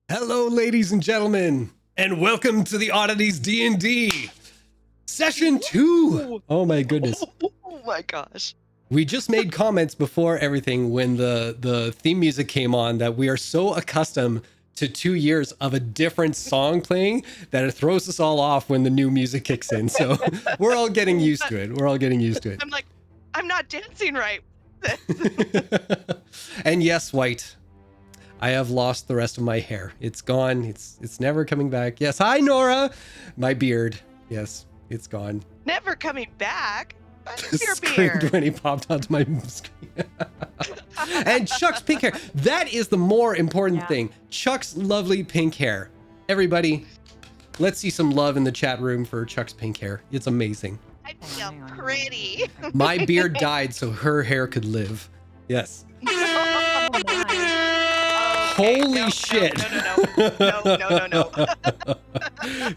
Hello, ladies and gentlemen, and welcome to the Oddities D&D Session 2. Oh my goodness. Oh my gosh. We just made comments before everything when the theme music came on that we are so accustomed to 2 years of a different song playing that it throws us all off when the new music kicks in. So we're all getting used to it. I'm like, I'm not dancing right. And yes, White, I have lost the rest of my hair. It's gone. It's never coming back. Yes, hi Nora. My beard. Yes, it's gone. Never coming back. That's your Screamed beard. when he popped onto my screen. And Chuck's pink hair. That is the more important thing. Chuck's lovely pink hair. Everybody, let's see some love in the chat room for Chuck's pink hair. It's amazing. I feel pretty. My beard died so her hair could live. Yes. Holy shit. No.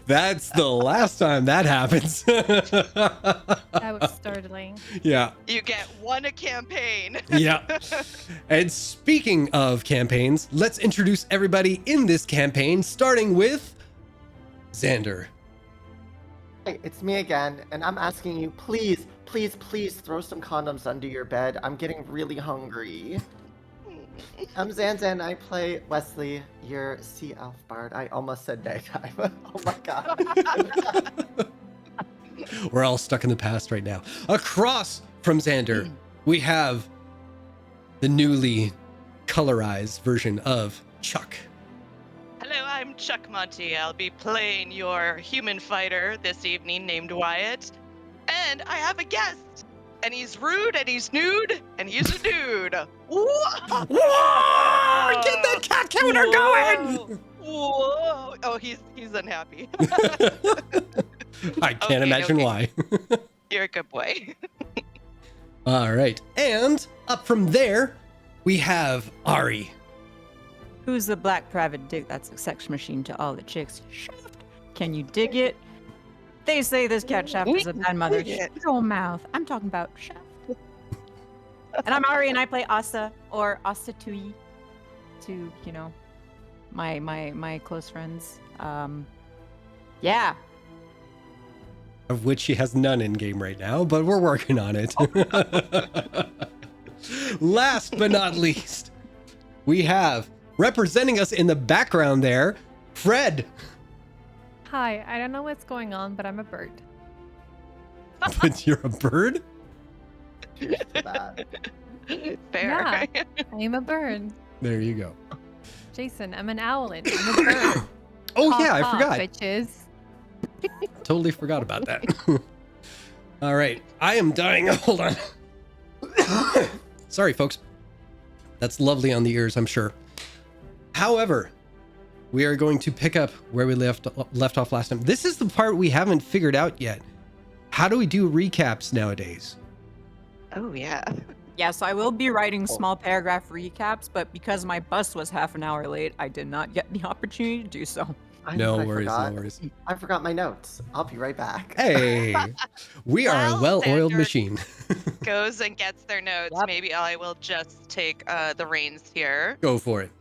That's the last time that happens. That was startling. Yeah. You get one a campaign. Yeah. And speaking of campaigns, let's introduce everybody in this campaign, starting with Xander. Hey, it's me again, and I'm asking you, please throw some condoms under your bed. I'm getting really hungry. I'm Xanza, and I play Wesley, your sea elf bard. I almost said daytime. Oh my god. We're all stuck in the past right now. Across from Xander, we have the newly colorized version of Chuck. Hello, I'm Chuck Monty. I'll be playing your human fighter this evening named Wyatt. And I have a guest. And he's rude, and he's nude, and he's a dude. Whoa! Whoa! Get that cat counter going! Whoa! Oh, he's unhappy. I can't imagine why. You're a good boy. All right. And up from there, we have Ari. Who's the black private dick that's a sex machine to all the chicks? Shaft. Can you dig it? They say this cat Shaft is a bad mother. Shut your mouth. I'm talking about Shaft. And I'm Ari, and I play Asa, or Asa Tui, to, you know, my close friends. Yeah. Of which she has none in game right now, but we're working on it. Last but not least, we have representing us in the background there, Fred. Hi, I don't know what's going on, but I'm a bird. But you're a bird? Fair. Yeah, I am a bird. There you go. Jason, I'm an owlet. I'm a bird. Oh Cough, yeah, I cough, forgot. Bitches. Totally forgot about that. All right, I am dying. Hold on. Sorry, folks. That's lovely on the ears, I'm sure. However, we are going to pick up where we left off last time. This is the part we haven't figured out yet. How do we do recaps nowadays? Oh, yeah. Yeah, so I will be writing small paragraph recaps, but because my bus was half an hour late, I did not get the opportunity to do so. No worries. I forgot my notes. I'll be right back. Hey, we are a well-oiled Xander machine. goes and gets their notes. Yep. Maybe I will just take the reins here. Go for it.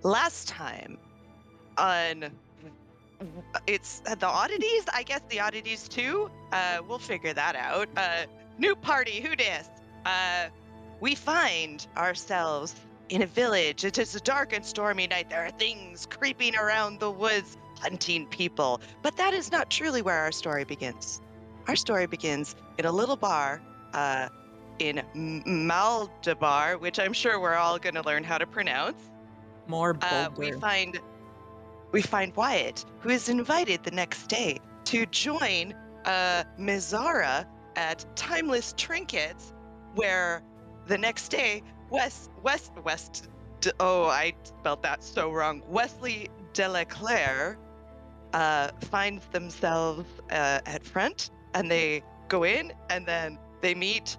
Last time on it's the Oddities, I guess the Oddities 2. We'll figure that out. New party, who dis? We find ourselves in a village. It is a dark and stormy night. There are things creeping around the woods, hunting people. But that is not truly where our story begins. Our story begins in a little bar in Maldabar, which I'm sure we're all going to learn how to pronounce. More bolder. We find Wyatt, who is invited the next day to join Mizara at Timeless Trinkets, where the next day I spelled that so wrong. Wesley Delaclaire finds themselves at front, and they go in, and then they meet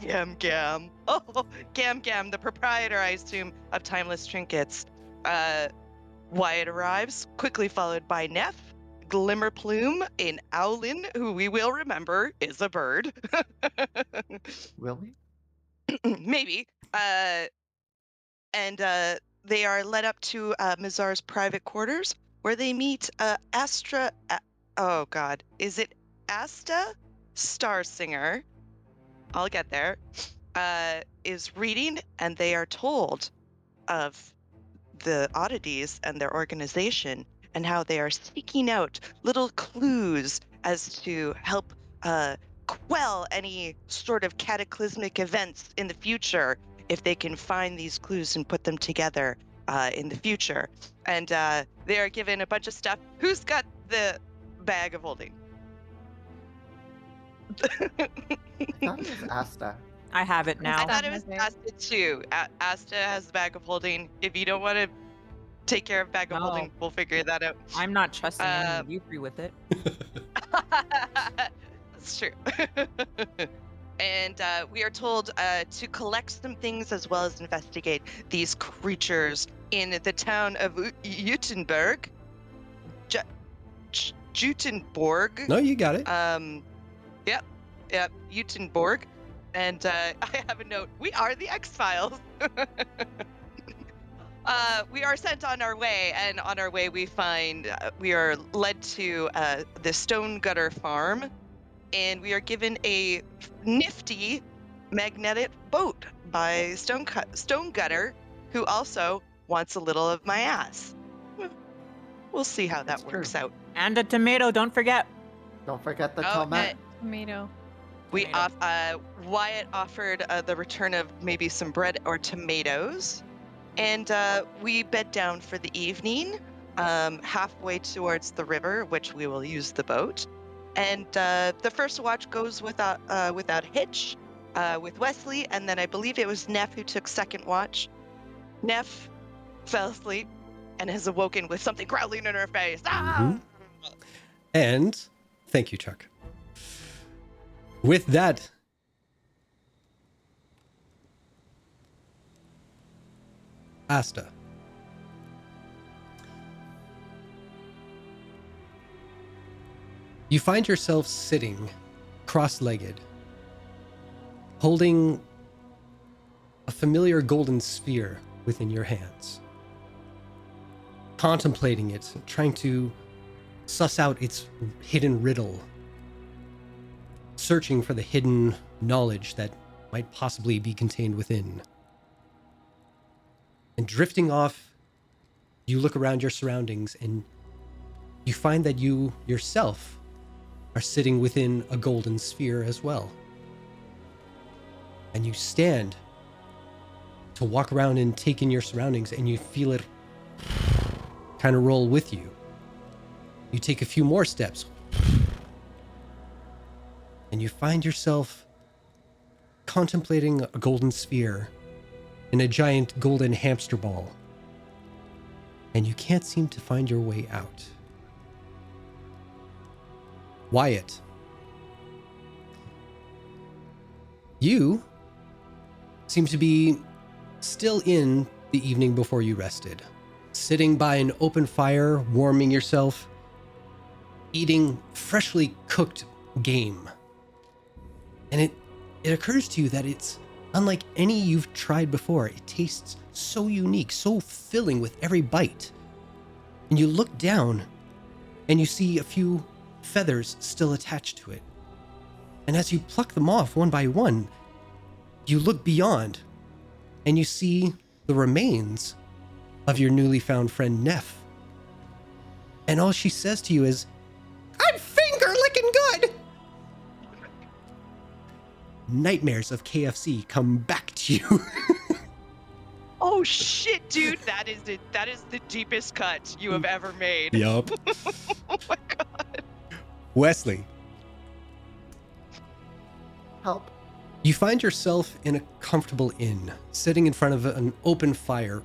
Gam Gam, the proprietor, I assume, of Timeless Trinkets. Wyatt arrives, quickly followed by Neff, Glimmerplume, and Owlin, who we will remember is a bird. Will we? Maybe. And they are led up to Mizar's private quarters, where they meet Astra. Oh God, is it Asta Starsinger? I'll get there. Is reading, and they are told of the Oddities and their organization and how they are seeking out little clues as to help quell any sort of cataclysmic events in the future if they can find these clues and put them together in the future. And they are given a bunch of stuff. Who's got the bag of holding? I thought it was Asta. I have it now. I thought it was Asta has Asta too. Asta has the bag of holding. If you don't want to take care of bag of No. holding, we'll figure that out. I'm not trusting any of you three with it. That's true. And we are told to collect some things as well as investigate these creatures in the town of Jutenberg. Jutenborg. No, you got it. Yep, Jutenborg. And I have a note. We are the X-Files. We are sent on our way, and on our way we are led to the Stone Gutter Farm, and we are given a nifty magnetic boat by Stone Gutter, who also wants a little of my ass. We'll see how that That's works true. out. And a tomato, don't forget. Don't forget the Oh, tomato. Tomato. Wyatt offered the return of maybe some bread or tomatoes, and we bed down for the evening, halfway towards the river, which we will use the boat. And the first watch goes without hitch, with Wesley, and then I believe it was Neff who took second watch. Neff fell asleep and has awoken with something growling in her face. Ah! And thank you, Chuck. With that, Asta. You find yourself sitting cross-legged, holding a familiar golden sphere within your hands, contemplating it, trying to suss out its hidden riddle, searching for the hidden knowledge that might possibly be contained within. And drifting off, you look around your surroundings and you find that you yourself are sitting within a golden sphere as well. And you stand to walk around and take in your surroundings, and you feel it kind of roll with you. You take a few more steps, and you find yourself contemplating a golden sphere in a giant golden hamster ball, and you can't seem to find your way out. Wyatt, you seem to be still in the evening before you rested, sitting by an open fire, warming yourself, eating freshly cooked game. And it occurs to you that it's unlike any you've tried before. It tastes so unique, so filling with every bite. And you look down and you see a few feathers still attached to it. And as you pluck them off one by one, you look beyond and you see the remains of your newly found friend Neff. And all she says to you is, "I'm finger licking good!" Nightmares of KFC come back to you. Oh shit, dude! That is the deepest cut you have ever made. Yup. Oh my god. Wesley, Help. you find yourself in a comfortable inn, sitting in front of an open fire,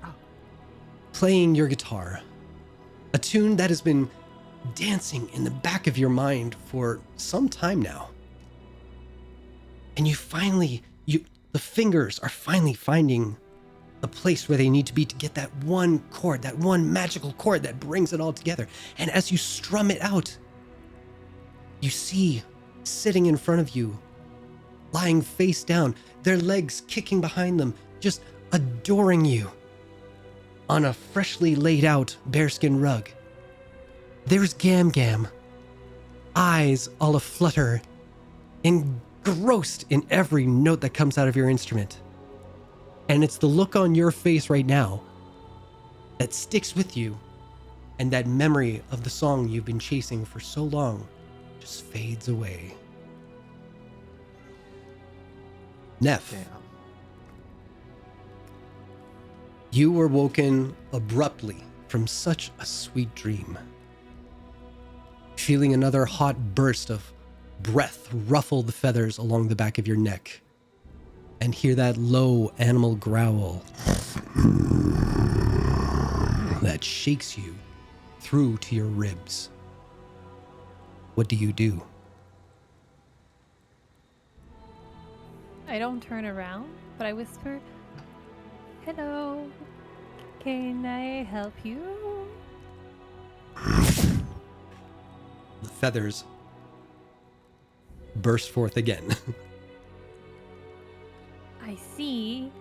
playing your guitar, a tune that has been dancing in the back of your mind for some time now. And the fingers are finally finding the place where they need to be to get that one chord, that one magical chord that brings it all together. And as you strum it out, you see sitting in front of you, lying face down, their legs kicking behind them, just adoring you, on a freshly laid out bearskin rug, there's Gam Gam, eyes all aflutter, engrossed in every note that comes out of your instrument. And it's the look on your face right now that sticks with you, and that memory of the song you've been chasing for so long just fades away. Neff, Damn. you were woken abruptly from such a sweet dream. Feeling another hot burst of breath ruffle the feathers along the back of your neck, and hear that low animal growl that shakes you through to your ribs. What do you do? I don't turn around, but I whisper, "Hello, can I help you?" The feathers burst forth again. I see.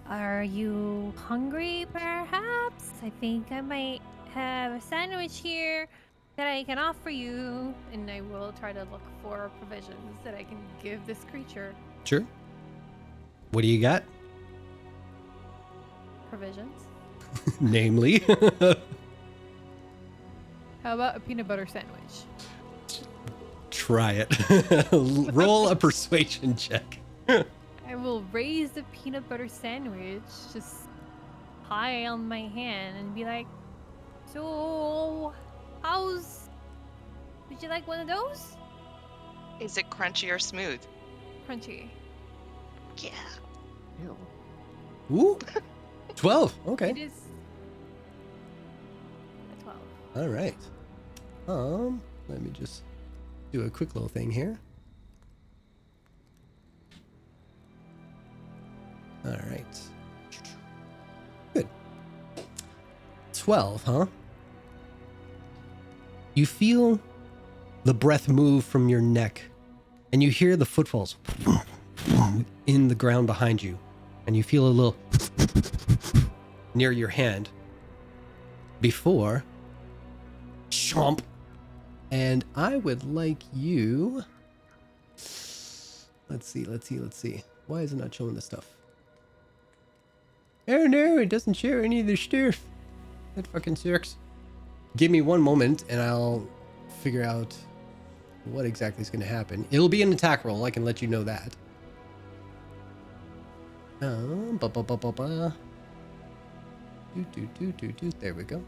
Are you hungry, perhaps? I think I might have a sandwich here that I can offer you, and I will try to look for provisions that I can give this creature. Sure. What do you got? Provisions? Namely. How about a peanut butter sandwich? Try it. Roll a persuasion check. I will raise the peanut butter sandwich just high on my hand and be like, "So, would you like one of those?" Is it crunchy or smooth? Crunchy. Yeah. Ew. Ooh. 12. Okay. It is a 12. All right. Let me just do a quick little thing here. All right. Good. 12, huh? You feel the breath move from your neck, and you hear the footfalls in the ground behind you, and you feel a little near your hand before chomp. And I would like you, let's see. Why is it not showing this stuff? Oh no, it doesn't show any of the stuff. That fucking sucks. Give me one moment and I'll figure out what exactly is going to happen. It'll be an attack roll, I can let you know that. There we go.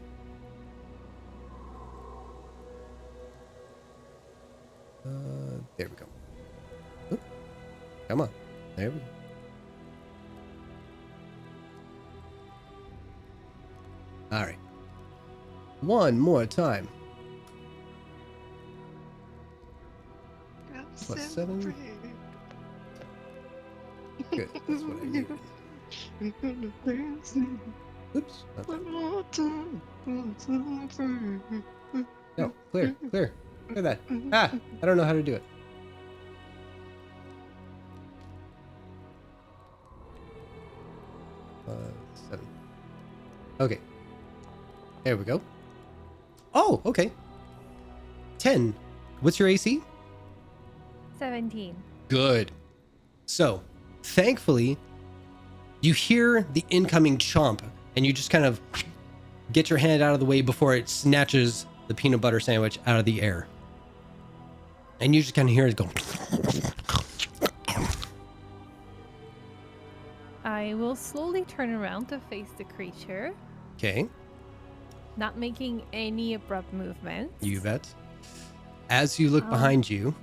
There we go. Oop. Come on. There we go. All right. One more time. Plus 7. Good. That's what I needed. Oops. No, clear. Clear that. Ah, I don't know how to do it. Seven. Okay. There we go. Oh, okay. 10. What's your AC? 17. Good. So, thankfully, you hear the incoming chomp, and you just kind of get your hand out of the way before it snatches the peanut butter sandwich out of the air. And you just kind of hear it go. I will slowly turn around to face the creature, Okay, not making any abrupt movements. you bet. As you look behind you,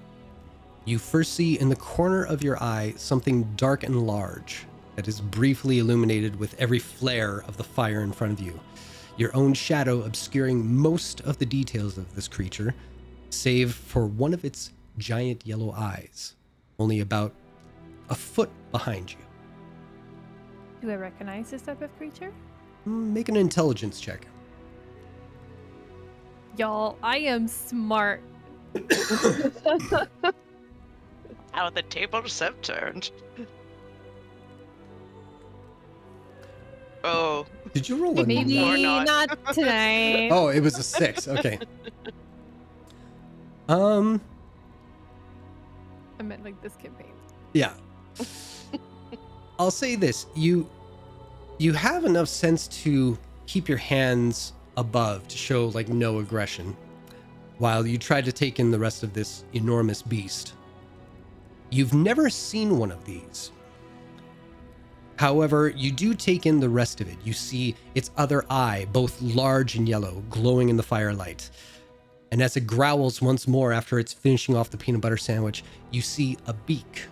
you first see in the corner of your eye something dark and large that is briefly illuminated with every flare of the fire in front of you. Your own shadow obscuring most of the details of this creature, save for one of its giant yellow eyes, only about a foot behind you. Do I recognize this type of creature? Make an intelligence check. Y'all, I am smart. How the tables have turned. Did you roll a Maybe Or not. not tonight. Oh, it was a 6. Okay. I meant like this campaign. Yeah. I'll say this. You have enough sense to keep your hands above to show like no aggression while you try to take in the rest of this enormous beast. You've never seen one of these. However, you do take in the rest of it. You see its other eye, both large and yellow, glowing in the firelight. And as it growls once more after it's finishing off the peanut butter sandwich, you see a beak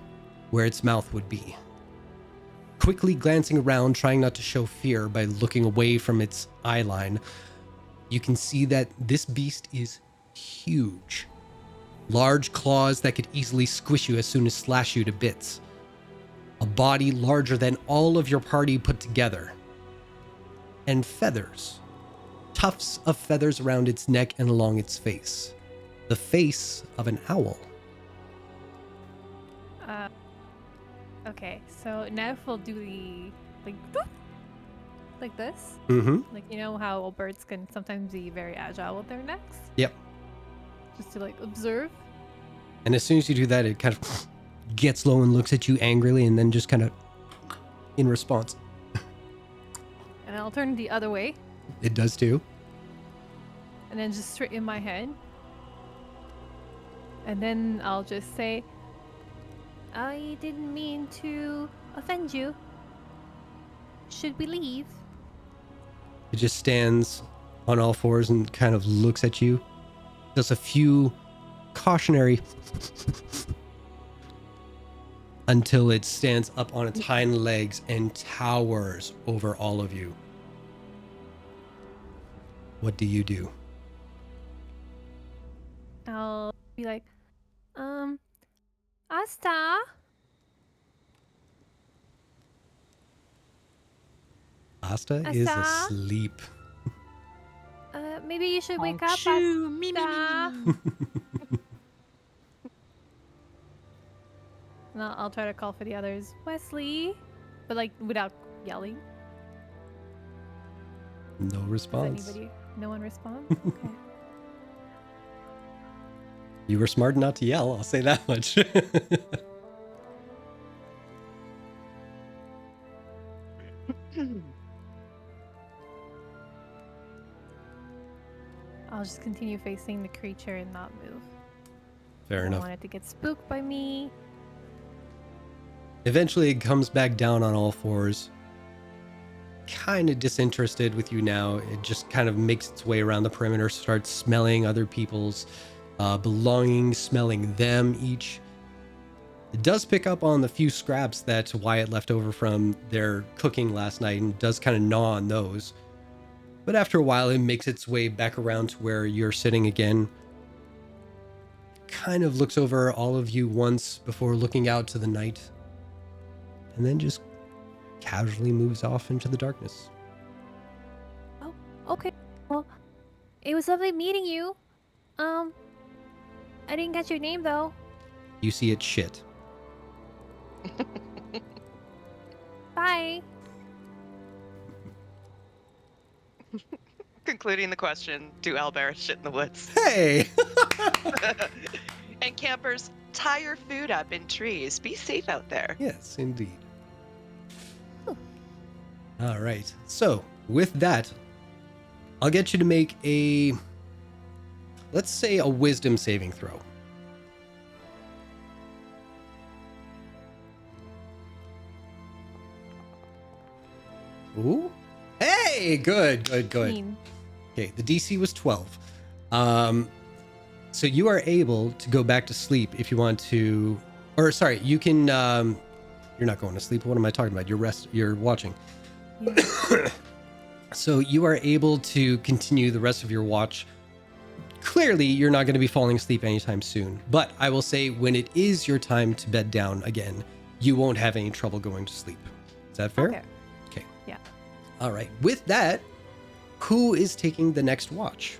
where its mouth would be. Quickly glancing around, trying not to show fear by looking away from its eye line, you can see that this beast is huge. Large claws that could easily squish you as soon as slash you to bits. A body larger than all of your party put together. And feathers. Tufts of feathers around its neck and along its face. The face of an owl. Okay, so now if we'll do the like this. Mm-hmm. Like, you know how birds can sometimes be very agile with their necks? Yep. Just to like observe. And as soon as you do that, it kind of gets low and looks at you angrily and then just kind of in response. And I'll turn the other way It does too. and then just straighten my head. And then I'll just say, I didn't mean to offend you. Should we leave? It just stands on all fours and kind of looks at you. Does a few cautionary until it stands up on its hind legs and towers over all of you. What do you do? I'll be like, Asta? Asta is Asa? asleep. Maybe you should wake up, Shoo, me, Asta. me. And I'll try to call for the others. Wesley? But like without yelling. No Does response. anybody? No one responds? Okay. You were smart not to yell, I'll say that much. I'll just continue facing the creature and not move. Fair I don't enough. want it to get spooked by me. Eventually it comes back down on all fours. Kind of disinterested with you now. It just kind of makes its way around the perimeter, starts smelling other people's belongings, smelling them each. It does pick up on the few scraps that Wyatt left over from their cooking last night and does kind of gnaw on those. But after a while, it makes its way back around to where you're sitting again. Kind of looks over all of you once before looking out to the night. And then just casually moves off into the darkness. Okay. Well, it was lovely meeting you. I didn't get your name though. You see it shit. Bye. Concluding the question, do owlbears shit in the woods? Hey! And campers, tie your food up in trees. Be safe out there. Yes, indeed. All right. So, with that, I'll get you to make a, let's say, a wisdom saving throw. Ooh. Hey, good. 15. Okay, the DC was 12. So you are able to go back to sleep if you want to, or sorry, you can, you're not going to sleep. What am I talking about? You're watching. Yeah. So you are able to continue the rest of your watch. Clearly, you're not going to be falling asleep anytime soon. But I will say when it is your time to bed down again, you won't have any trouble going to sleep. Is that fair? Okay. Yeah. All right. With that, who is taking the next watch?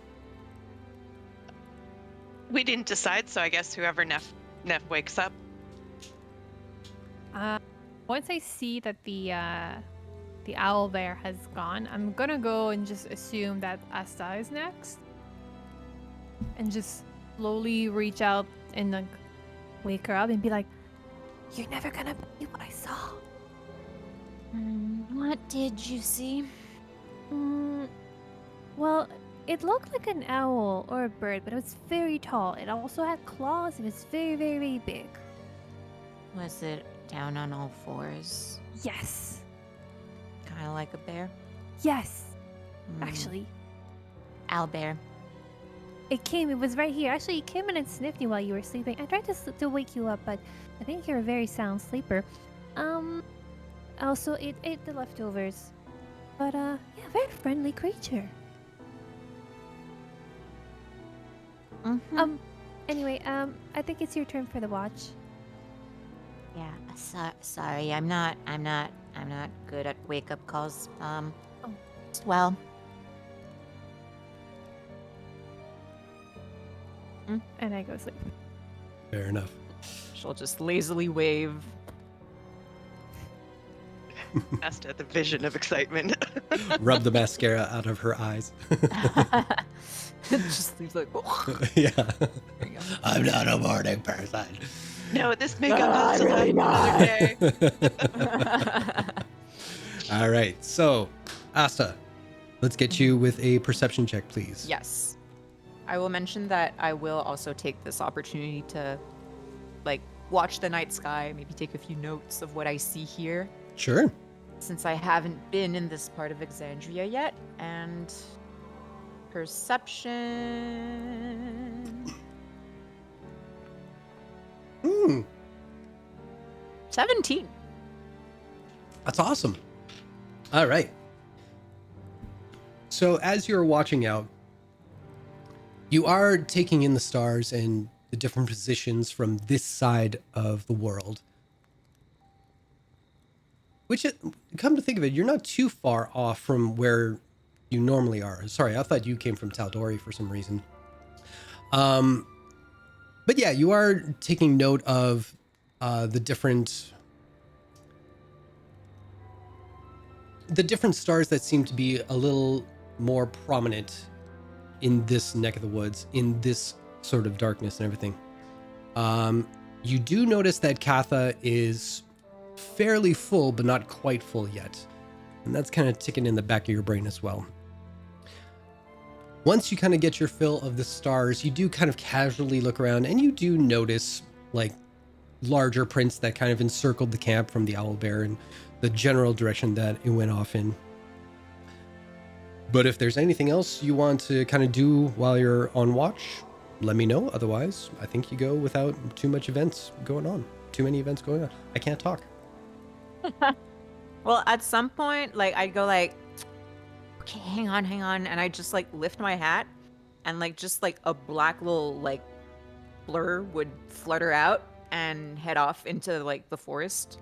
We didn't decide, so I guess whoever Neff wakes up. Once I see that the the owl bear has gone, I'm gonna go and just assume that Asta is next, and just slowly reach out and like wake her up and be like, "You're never gonna believe what I saw." What did you see? Well, it looked like an owl or a bird, but it was very tall. It also had claws. It was very, very, very big. Was it down on all fours? Yes. Kind of like a bear? Yes. Mm, Actually, Owlbear. it was right here. Actually, it came in and sniffed you while you were sleeping. I tried to wake you up, but I think you're a very sound sleeper. Also, it ate the leftovers. But, yeah, very friendly creature. Mm-hmm. Anyway, I think it's your turn for the watch. Yeah. Sorry, I'm not good at wake up calls. Well. And I go sleep. Fair enough. She'll just lazily wave. Asta, the vision of excitement. Rub the mascara out of her eyes. Just leaves like, Yeah. There you go. I'm not a morning person. No, this makeup has to last another day. All right. So, Asta, let's get you with a perception check, please. Yes. I will mention that I will also take this opportunity to, like, watch the night sky, maybe take a few notes of what I see here, Sure. since I haven't been in this part of Exandria yet. And perception 17. That's awesome. All right. So as you're watching out, you are taking in the stars and the different positions from this side of the world. Which, come to think of it, you're not too far off from where you normally are. Sorry, I thought you came from Taldori for some reason. But yeah, you are taking note of the different stars that seem to be a little more prominent in this neck of the woods, in this sort of darkness and everything. You do notice that Katha is fairly full, but not quite full yet. And that's kind of ticking in the back of your brain as well. Once you kind of get your fill of the stars, you do kind of casually look around and you do notice like larger prints that kind of encircled the camp from the owl bear and the general direction that it went off in. But if there's anything else you want to kind of do while you're on watch, let me know. Otherwise, I think you go without too many events going on. I can't talk. Well, at some point, like, I'd go like, okay, hang on, and I just like lift my hat, and like just like a black little like blur would flutter out and head off into like the forest.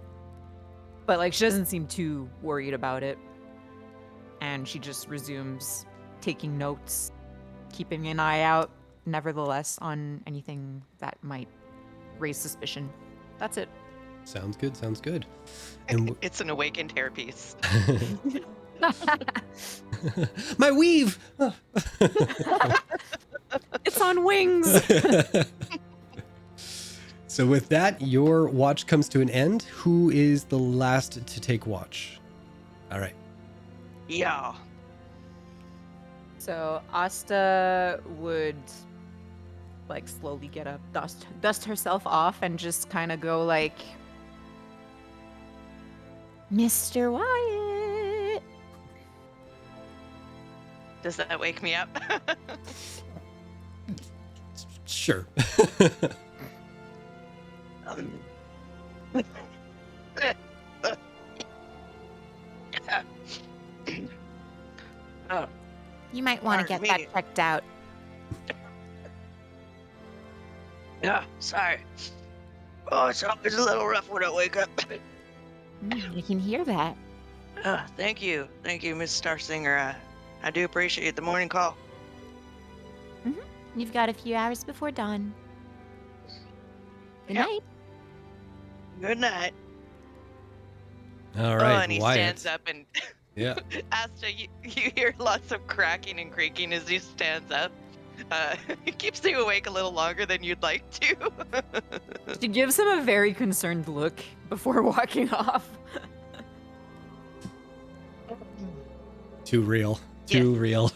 But like she doesn't seem too worried about it, and she just resumes taking notes, keeping an eye out, nevertheless, on anything that might raise suspicion. That's it. Sounds good. And It's an awakened hairpiece. my weave. It's on wings. So with that, your watch comes to an end. Who is the last to take watch? All right. Yeah. So Asta would like slowly get up, dust herself off, and just kind of go like, Mr. Wyatt. Does that wake me up? Sure. Oh, You might want to get Pardon me. that checked out. yeah, sorry. Oh, it's always a little rough when I wake up. I can hear that. Thank you, Miss Starsinger. I do appreciate the morning call. You've got a few hours before dawn. Good Yep. night. Good night. All Oh, right, and he Wyatt. stands up and Yeah. Asta, you hear lots of cracking and creaking as he stands up. He keeps you awake a little longer than you'd like to. She gives him a very concerned look before walking off. Too real. Yeah. Too real.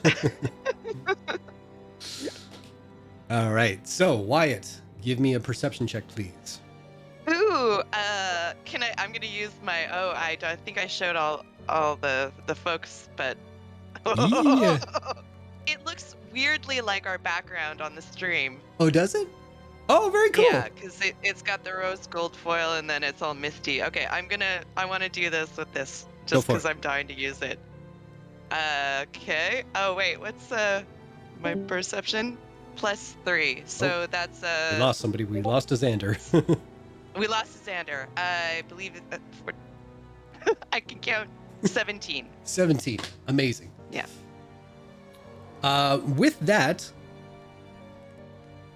All right. So, Wyatt, give me a perception check, please. Ooh, can I? I'm gonna use my. Oh, I don't think I showed all the folks, but Yeah. it looks weirdly like our background on the stream. Oh, does it? Oh, very cool. Yeah, because it's got the rose gold foil and then it's all misty. Okay, I want to do this with this Go just for because it. I'm dying to use it. Okay. Oh wait, what's my perception? +3. So that's We lost somebody. We lost a Xander. we lost to Xander. I believe I can count 17. 17. Amazing. Yeah. With that,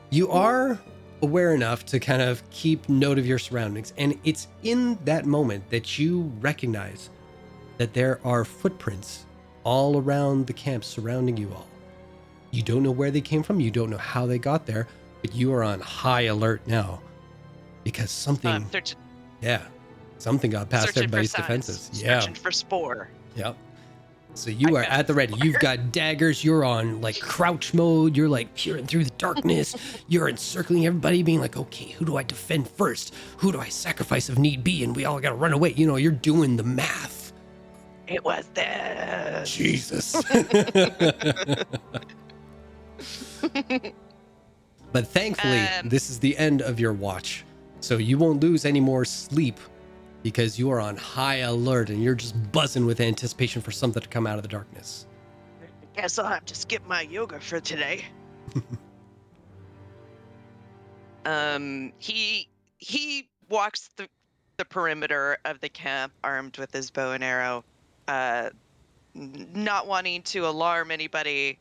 you are aware enough to kind of keep note of your surroundings. And it's in that moment that you recognize that there are footprints all around the camp surrounding you all. You don't know where they came from. You don't know how they got there, but you are on high alert now because something, something got past Searching everybody's for signs, defenses. Yeah. Searching for spore. Yep. So you are at the ready. You've got daggers. You're on like crouch mode. You're like peering through the darkness. You're encircling everybody, being like, okay, who do I defend first? Who do I sacrifice if need be? And we all got to run away. You know, you're doing the math. It was this. Jesus. But thankfully, this is the end of your watch. So you won't lose any more sleep because you are on high alert and you're just buzzing with anticipation for something to come out of the darkness. Guess I'll have to skip my yoga for today. He walks the perimeter of the camp armed with his bow and arrow, not wanting to alarm anybody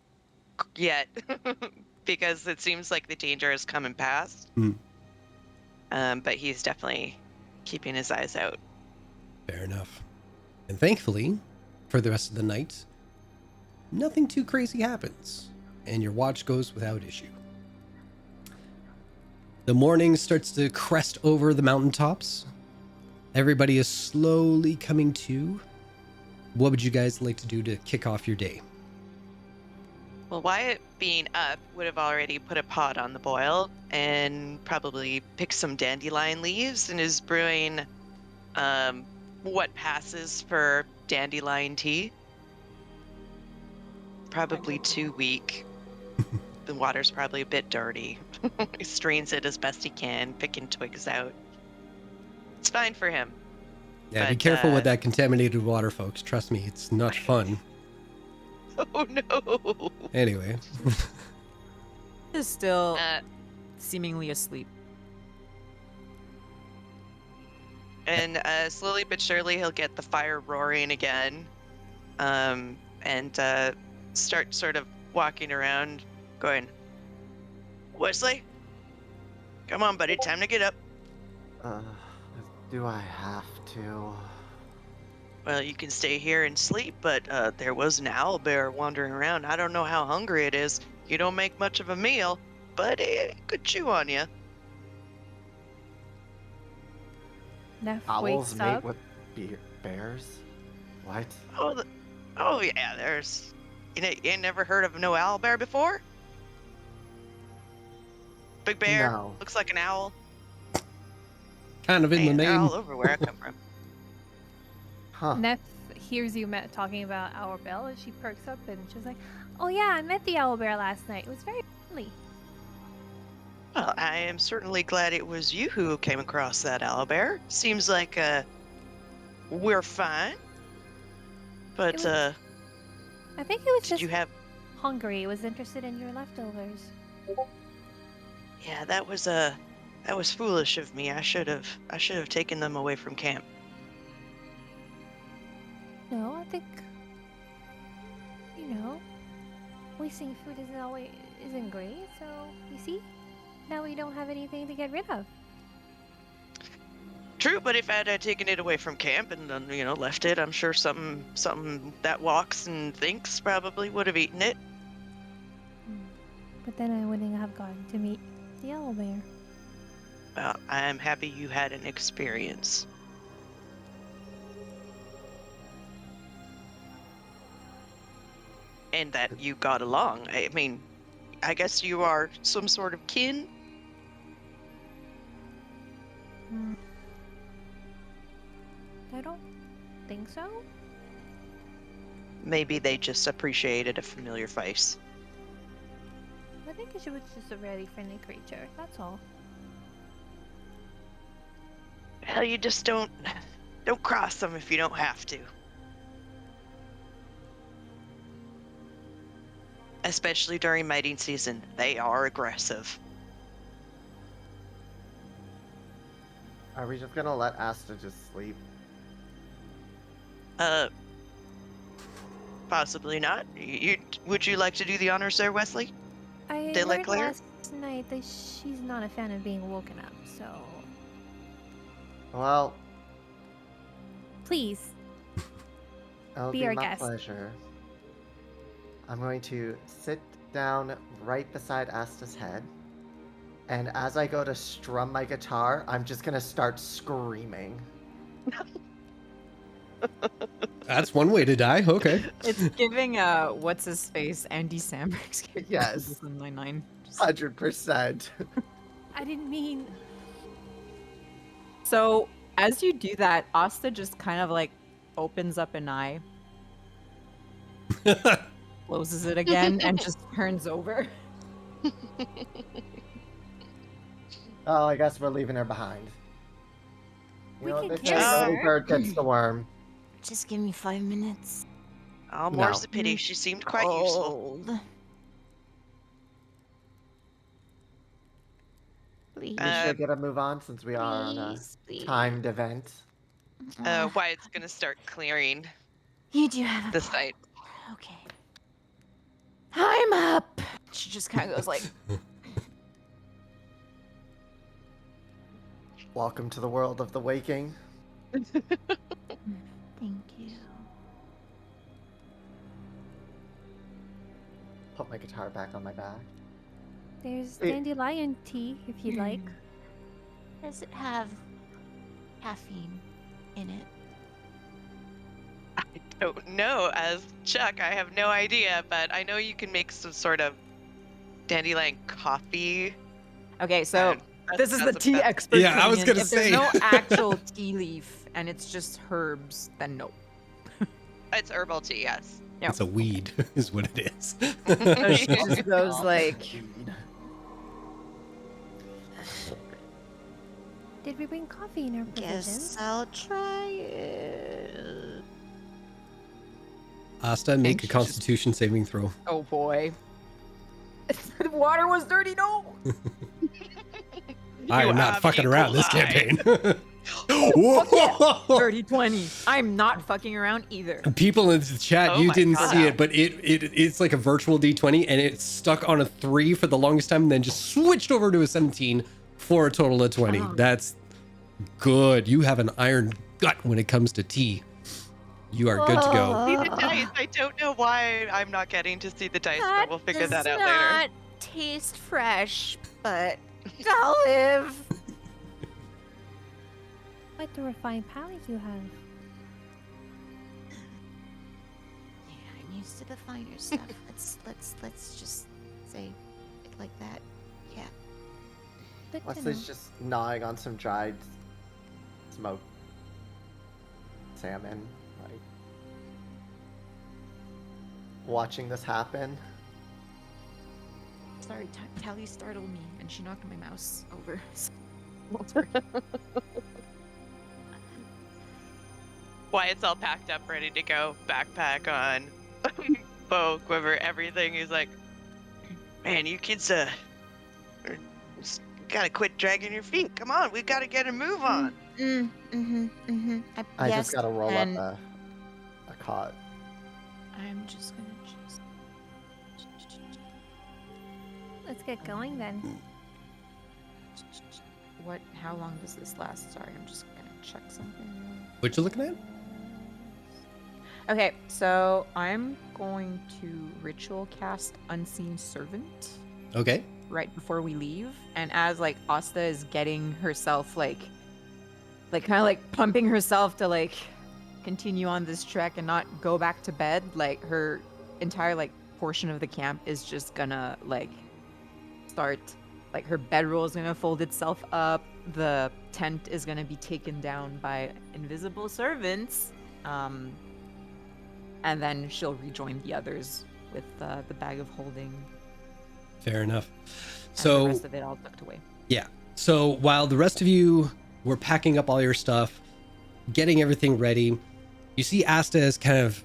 yet because it seems like the danger is coming past. But he's definitely keeping his eyes out. Fair enough. And thankfully, for the rest of the night, nothing too crazy happens, and your watch goes without issue. The morning starts to crest over the mountaintops. Everybody is slowly coming to. What would you guys like to do to kick off your day? Well, Wyatt being up would have already put a pot on the boil and probably picked some dandelion leaves and is brewing what passes for dandelion tea. Probably too weak. The water's probably a bit dirty. He strains it as best he can, picking twigs out. It's fine for him. Yeah, be But, careful with that contaminated water, folks. Trust me, it's not fun. Oh no! Anyway. Is still seemingly asleep. And slowly but surely he'll get the fire roaring again, and start sort of walking around going, Wesley, come on buddy, time to get up. Do I have to? Well, you can stay here and sleep, but there was an owlbear wandering around. I don't know how hungry it is. You don't make much of a meal, but it could chew on you. Neff Owls wakes mate up. with bears? What? Oh yeah, there's... You ain't never heard of no owlbear before? Big bear, No. looks like an owl. Kind of in the They're name. all over where I come from. Huh. Neff hears you talking about Owlbear, and she perks up and she's like, "Oh yeah, I met the owlbear last night. It was very friendly." Well, I am certainly glad it was you who came across that owlbear. Seems like we're fine. But I think it was did just you have... hungry. It was interested in your leftovers. Yeah, that was foolish of me. I should have taken them away from camp. No, I think wasting food isn't great. So you see, now we don't have anything to get rid of. True, but if I had taken it away from camp and then, left it, I'm sure something that walks and thinks probably would have eaten it. But then I wouldn't have gotten to meet the yellow bear. Well, I'm happy you had an experience. And that you got along. I mean, I guess you are some sort of kin? I don't think so. Maybe they just appreciated a familiar face. I think she was just a very friendly creature. That's all. Hell, you just don't cross them if you don't have to. Especially during mating season, they are aggressive. Are we just gonna let Asta just sleep? Possibly not. Would you like to do the honors there, Wesley? I De la heard Claire? last night that she's not a fan of being woken up, so Well, please. it'll Be be our my guest. pleasure. I'm going to sit down right beside Asta's head, and as I go to strum my guitar, I'm just gonna start screaming. That's one way to die. Okay. It's giving what's his face, Andy Samberg's character Yes. from 99. 100%. I didn't mean. So as you do that, Asta just kind of like opens up an eye, closes it again, and just turns over. Oh, I guess we're leaving her behind. You We know, can they say carry early her. bird gets the worm. Just give me 5 minutes. Oh, No. more's the pity. She seemed quite useful. Old. Please, We should get a move on since we are on a please. timed event. Wyatt's gonna start clearing You do have a the point. site. Okay. I'm up. She just kind of goes like, Welcome to the world of the waking. thank you. Put my guitar back on my back. There's Hey. dandelion tea if you'd like. Does it have caffeine in it? I don't know. As Chuck, I have no idea, but I know you can make some sort of dandelion coffee. Okay, so And this is the that's- tea that's- expert. Yeah, I coming was in. gonna if say. there's no actual tea leaf and it's just herbs, then no. It's herbal tea, yes. Yeah. It's a weed, is what it is. So she just goes Oh, like, weed. Did we bring coffee in our provisions? I'll try it. Asta, And make she a just- Constitution saving throw. Oh boy. The water was dirty, no! I am not have fucking around this equal eye. campaign. Whoa! Dirty 20. I'm not fucking around either. People in the chat, Oh you my didn't God. see it, but it's like a virtual D20, and it stuck on a 3 for the longest time, and then just switched over to a 17 for a total of 20. Wow. That's good. You have an iron gut when it comes to tea. You are good to go. See the dice. I don't know why I'm not getting to see the dice, but we'll figure that out later. Taste fresh, but I'll live. Quite the refined palate you have. Yeah, I'm used to the finer stuff. let's just say it like that. Yeah. Good to Leslie's know. just gnawing on some dried smoked salmon, like watching this happen. Sorry, Tally startled me, and she knocked my mouse over. Wyatt's all packed up, ready to go. Backpack on. Bow, quiver, everything. He's like, man, you kids, gotta quit dragging your feet. Come on, we gotta get a move on. I yes, just gotta roll and up a cot. I'm just gonna just. Let's get going then. What? How long does this last? Sorry, I'm just gonna. check something. What you looking at? Okay, so I'm going to ritual cast Unseen Servant Okay. right before we leave, and as like Asta is getting herself like kind of like pumping herself to like continue on this trek and not go back to bed, like her entire like portion of the camp is just gonna like start, like her bedroll is gonna fold itself up, the tent is gonna be taken down by invisible servants, and then she'll rejoin the others with the bag of holding. Fair enough. And So the rest of it all tucked away. yeah. So while the rest of you were packing up all your stuff, getting everything ready, you see Asta is kind of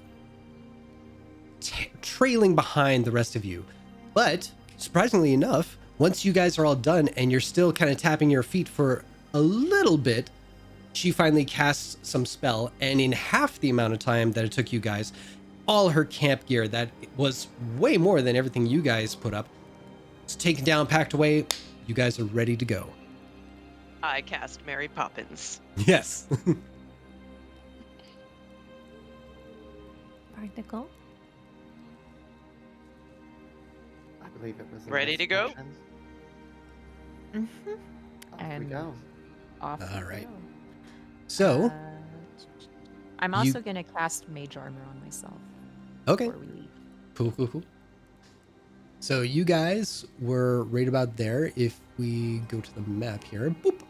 trailing behind the rest of you. But surprisingly enough, once you guys are all done and you're still kind of tapping your feet for a little bit, she finally casts some spell, and in half the amount of time that it took you guys, all her camp gear that was way more than everything you guys put up, it's taken down, packed away. You guys are ready to go. I cast Mary Poppins. Yes. Practical. I believe it was. in Ready this to go? section. Mm-hmm. Off we And- go. Off we All right. go. So, I'm you- also gonna cast Mage Armor on myself okay. before we leave. Cool. So you guys were right about there. If we go to the map here, boop.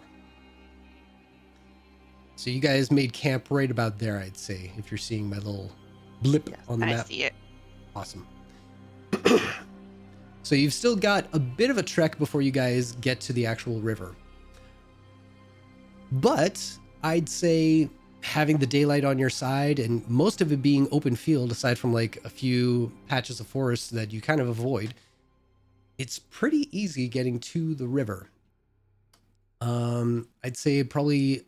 So you guys made camp right about there, I'd say, if you're seeing my little blip Yes, on the I map. see it. Awesome. So you've still got a bit of a trek before you guys get to the actual river. But I'd say having the daylight on your side and most of it being open field, aside from like a few patches of forest that you kind of avoid, it's pretty easy getting to the river. I'd say probably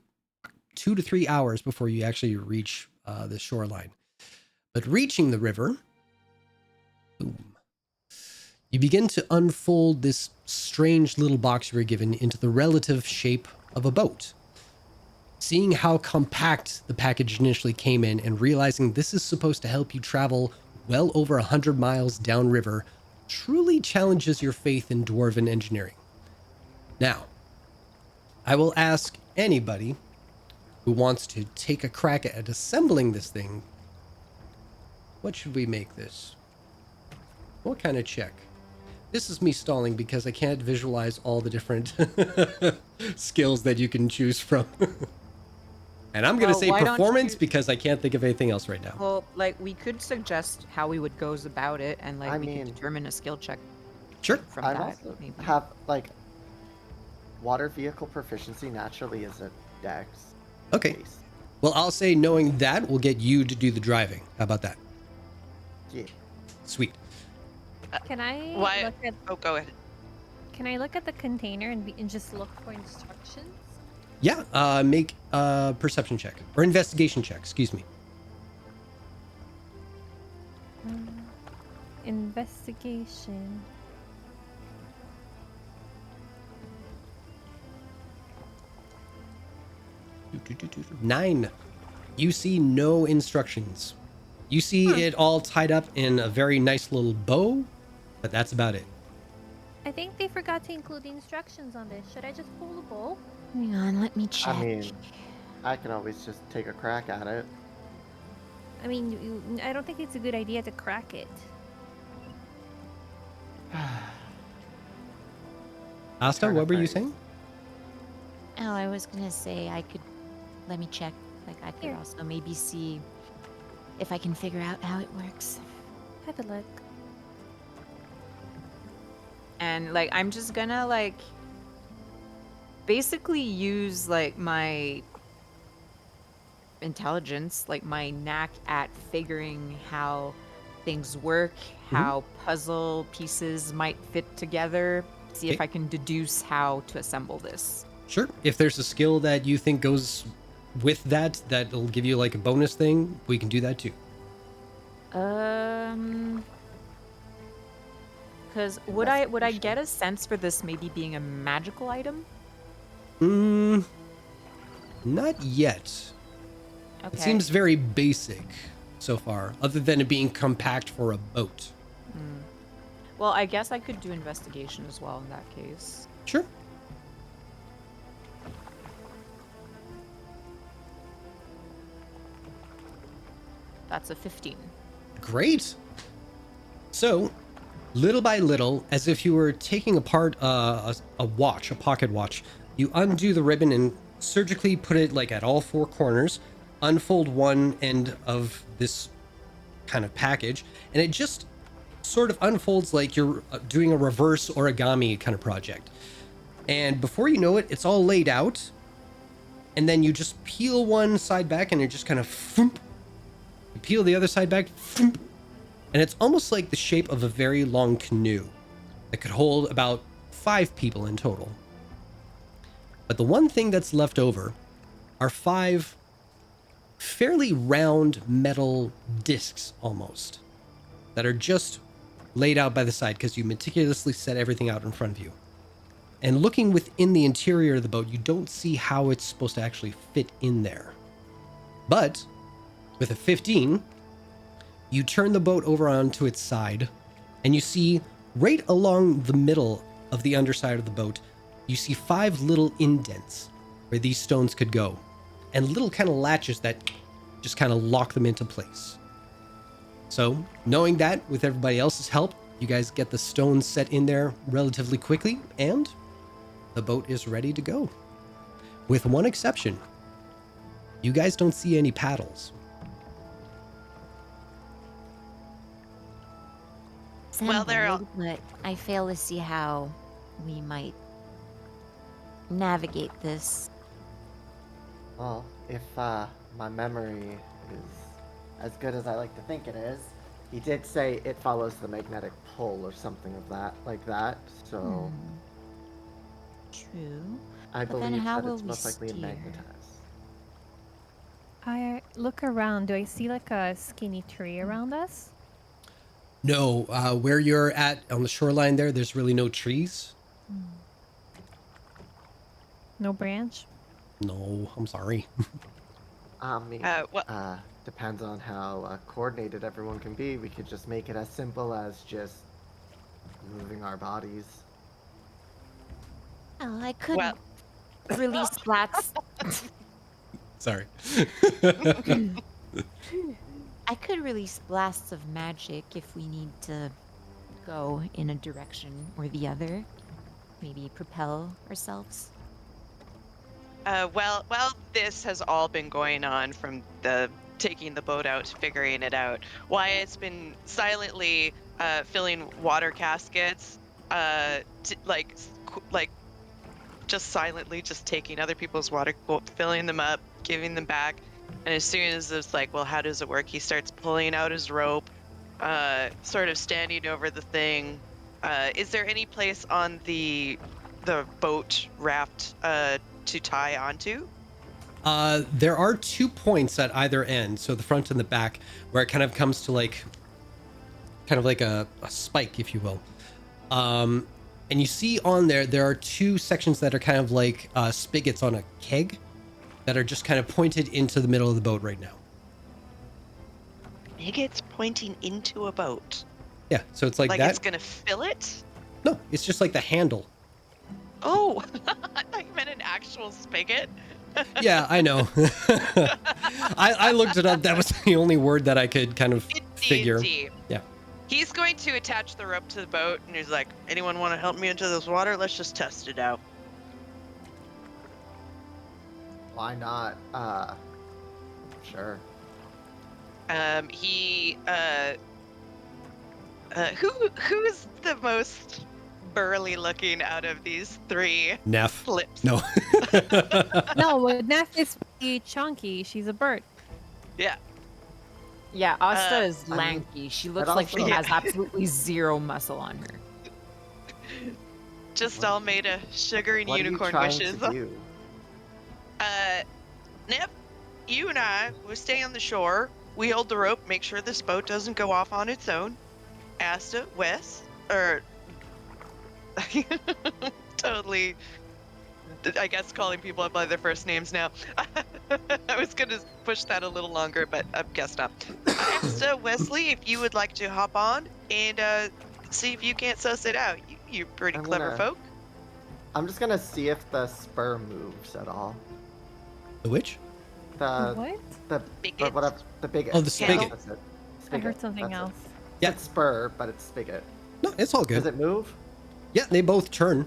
2 to 3 hours before you actually reach the shoreline. But reaching the river, boom, you begin to unfold this strange little box you were given into the relative shape of a boat. Seeing how compact the package initially came in and realizing this is supposed to help you travel well over 100 miles downriver truly challenges your faith in dwarven engineering. Now, I will ask anybody who wants to take a crack at assembling this thing, what should we make this? What kind of check? This is me stalling because I can't visualize all the different skills that you can choose from. And I'm going to Well, say why don't performance you- because I can't think of anything else right now. Well, like we could suggest how we would go about it, and like I we mean- could determine a skill check Sure. from I that. also Maybe. have like water vehicle proficiency naturally is a dex. Okay. base. Well, I'll say knowing that will get you to do the driving. How about that? Yeah. Sweet. Can I Why- look at Oh, go ahead. Can I look at the container and just look for instructions? Yeah, make a perception check or investigation check, excuse me. Investigation. Nine. You see no instructions. You see it all tied up in a very nice little bow, but that's about it. I think they forgot to include the instructions on this. Should I just pull the bow? Hang on, let me check. I mean, I can always just take a crack at it. I mean, I don't think it's a good idea to crack it. Asta, Turn what of were you phrase. saying? Oh, I was gonna say I could. Let me check. Like I could Here. also maybe see if I can figure out how it works. Have a look. And like I'm just gonna like basically use like my intelligence, like my knack at figuring how things work, how puzzle pieces might fit together, see if Okay. I can deduce how to assemble this. Sure. If there's a skill that you think goes with that, that'll give you like a bonus thing, we can do that too. Because would I get a sense for this maybe being a magical item? Not yet. Okay. It seems very basic so far, other than it being compact for a boat. Well, I guess I could do investigation as well in that case. Sure. That's a 15. Great. So, little by little, as if you were taking apart a watch, a pocket watch, you undo the ribbon and surgically put it like at all four corners, unfold one end of this kind of package, and it just sort of unfolds like you're doing a reverse origami kind of project. And before you know it, it's all laid out, and then you just peel one side back and it just kind of foomp. You peel the other side back, foomp, and it's almost like the shape of a very long canoe that could hold about 5 people in total. But the one thing that's left over are 5 fairly round metal discs almost that are just laid out by the side because you meticulously set everything out in front of you. And looking within the interior of the boat, you don't see how it's supposed to actually fit in there. But with a 15, you turn the boat over onto its side, and you see right along the middle of the underside of the boat, you see 5 little indents where these stones could go, and little kind of latches that just kind of lock them into place. So, knowing that, with everybody else's help, you guys get the stones set in there relatively quickly, and the boat is ready to go. With one exception. You guys don't see any paddles. Well, they're all- But I fail to see how we might navigate this. Well, if my memory is as good as I like to think it is, he did say it follows the magnetic pole or something of that, like that. So True. I But then believe how that will it's we most likely steer? magnetized. I look around. Do I see like a skinny tree around us? No, where you're at on the shoreline there's really no trees. No branch? No, I'm sorry. I mean, Well, depends on how coordinated everyone can be. We could just make it as simple as just moving our bodies. Oh, I could Well- release flats. Sorry. I could release blasts of magic if we need to go in a direction or the other. Maybe propel ourselves. well, this has all been going on from the taking the boat out, figuring it out. Wyatt's been silently filling water caskets, like just silently just taking other people's water, filling them up, giving them back. And as soon as it's like, well, how does it work? He starts pulling out his rope, sort of standing over the thing. Is there any place on the boat raft to tie onto? There are 2 points at either end, so the front and the back, where it kind of comes to like a spike, if you will. And you see on there are 2 sections that are kind of like spigots on a keg that are just kind of pointed into the middle of the boat right now. It's pointing into a boat. Yeah, so it's like Like that. it's gonna fill it? No, it's just like the handle. Oh, I thought you meant an actual spigot. Yeah, I know. I looked it up. That was the only word that I could kind of figure. D&D. Yeah. He's going to attach the rope to the boat, and he's like, anyone want to help me into this water? Let's just test it out. Why not? Sure. Who's the most burly looking out of these 3 Neff. flips? No. No, Neff is pretty chunky. She's a bird. Yeah. Yeah, Asta is I mean, lanky. She but looks like she also- has absolutely zero muscle on her. Just all made of sugar and What unicorn are you wishes. trying to do? Nip, you and I will stay on the shore. We hold the rope, make sure this boat doesn't go off on its own. Asta, Wes, or totally I guess calling people up by their first names now. I was gonna push that a little longer, but I guess not. I asked Wesley if you would like to hop on and see if you can't suss it out. You're pretty clever folk. I'm just gonna see if the spur moves at all. The which? The What? the Bigot. whatever the bigot. Oh, the spigot. That's it. I Spigot, heard something that's it. else. Yeah. It's spur, but it's spigot. No, it's all Does good. it move? Yeah, they both turn.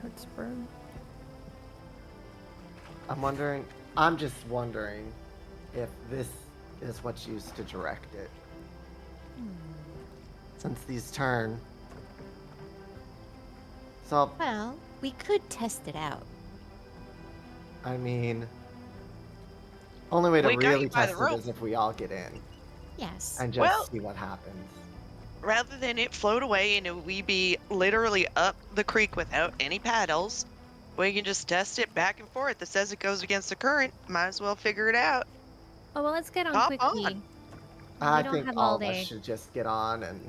Heard sperm. I'm just wondering if this is what's used to direct it. Since these turn. So, Well, we could test it out. I mean, only way to We got you really by the test it rope. is if we all get in Yes. and just Well- see what happens. Rather than it float away and we be literally up the creek without any paddles, we can just test it back and forth. It says it goes against the current. Might as well figure it out. Oh, well, let's get on Hop quickly. on. I don't think have all all of us day. should just get on and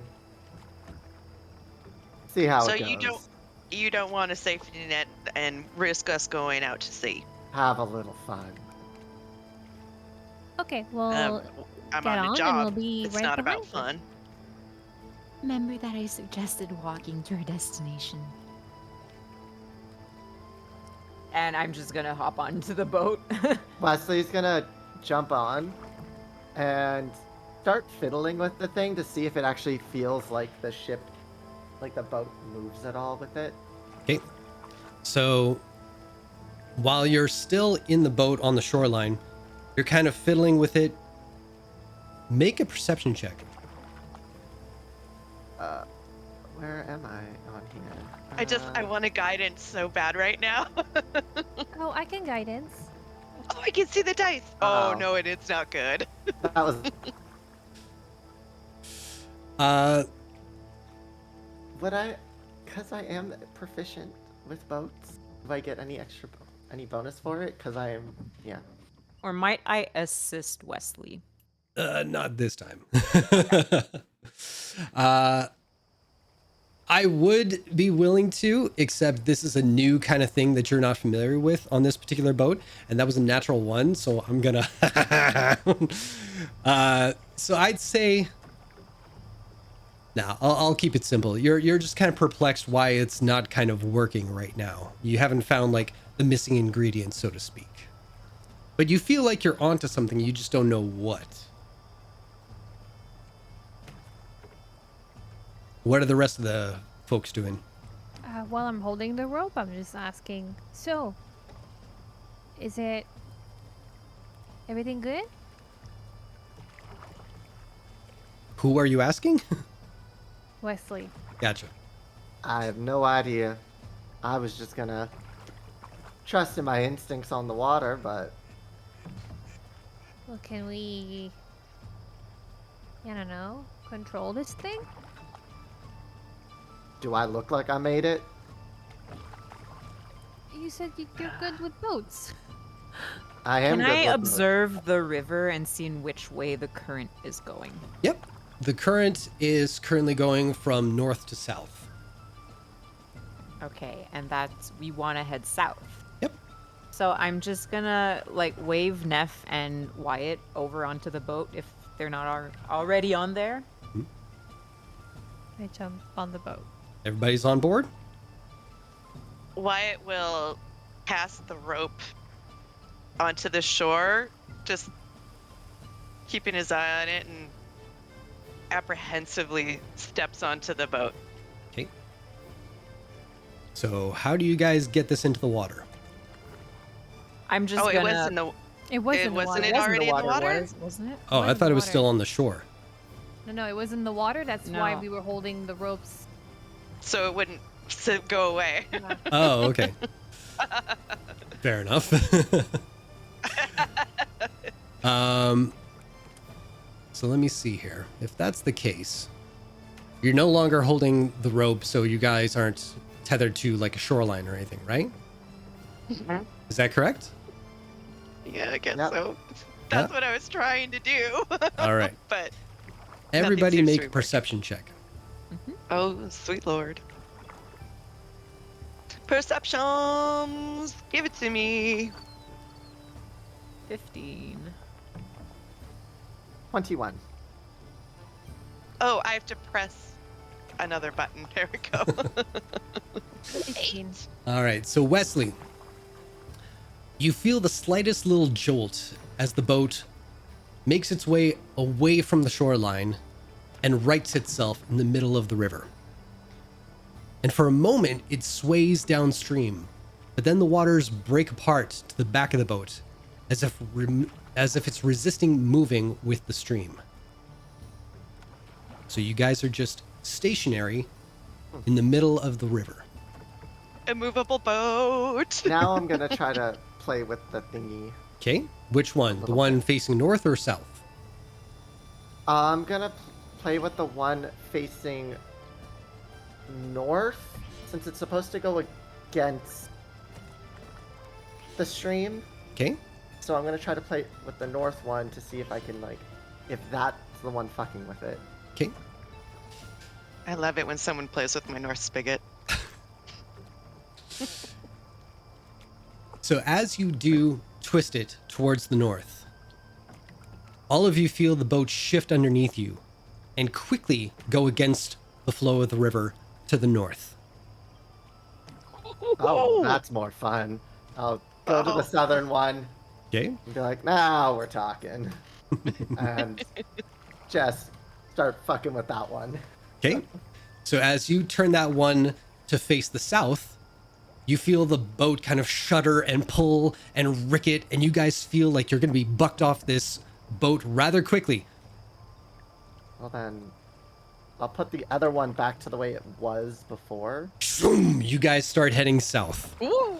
see how So it goes. you don't want a safety net and risk us going out to sea. Have a little fun. Okay, well, I'm get on on a and job. we'll be It's right not about behind you. fun. Remember that I suggested walking to our destination. And I'm just gonna hop onto the boat. Wesley's gonna jump on and start fiddling with the thing to see if it actually feels like the ship, like the boat moves at all with it. Okay. So while you're still in the boat on the shoreline, you're kind of fiddling with it. Make a perception check. Where am I on here? I want a guidance so bad right now. Oh, I can guidance. Oh, I can see the dice. Oh Oh. no, it's not good. That was. Would I? Because I am proficient with boats. Do I get any any bonus for it? Because I am. Yeah. Or might I assist Wesley? Not this time. I would be willing to, except this is a new kind of thing that you're not familiar with on this particular boat, and that was a natural one, so I'm gonna. So I'd say. Nah, I'll keep it simple. You're just kind of perplexed why it's not kind of working right now. You haven't found like the missing ingredient, so to speak. But you feel like you're onto something, you just don't know what. What are the rest of the folks doing? While I'm holding the rope, I'm just asking. So, is it everything good? Who are you asking? Wesley. Gotcha. I have no idea. I was just gonna trust in my instincts on the water, but Well, can we, I don't know, control this thing? do I look like I made it? You said you're good with boats. I am. Can good I with boats. observe the river and see in which way the current is going? Yep. The current is currently going from north to south. Okay, and that's we want to head south. Yep. So I'm just gonna like wave Neff and Wyatt over onto the boat if they're not already on there. I jump on the boat. Everybody's on board? Wyatt will pass the rope onto the shore, just keeping his eye on it, and apprehensively steps onto the boat. Okay. So how do you guys get this into the water? I'm just Oh, gonna. it was in the. It was It in the wasn't water. it already in the water? Wasn't it? Oh, was I in thought the it was water. still on the shore. No, it was in the water. That's why No. we were holding the ropes. So it wouldn't go away. Yeah. Oh, okay. Fair enough. So let me see here. If that's the case, you're no longer holding the rope, so you guys aren't tethered to like a shoreline or anything, right? Is that correct? Yeah, I guess Yep. so. That's what I was trying to do. All right. But Everybody seems to make be a perception check. oh, sweet lord. Perceptions! Give it to me. 15. 21. Oh, I have to press another button. There we go. 15. All right, so Wesley, you feel the slightest little jolt as the boat makes its way away from the shoreline and rights itself in the middle of the river. And for a moment, it sways downstream, but then the waters break apart to the back of the boat, as if it's resisting moving with the stream. So you guys are just stationary in the middle of the river. Immovable boat. Now I'm gonna try to play with the thingy. Okay, which one? The one facing north or south? I'm gonna play with the one facing north, since it's supposed to go against the stream. Okay. So I'm gonna try to play with the north one to see if I can, like, if that's the one fucking with it. Okay. I love it when someone plays with my North Spigot. So as you do twist it towards the north, all of you feel the boat shift underneath you and quickly go against the flow of the river to the north. Oh, that's more fun. I'll go to the southern one Okay. and be like, now we're talking. And just start fucking with that one. Okay. So as you turn that one to face the south, you feel the boat kind of shudder and pull and ricket, and you guys feel like you're going to be bucked off this boat rather quickly. Well then, I'll put the other one back to the way it was before. Zoom! You guys start heading south, Ooh,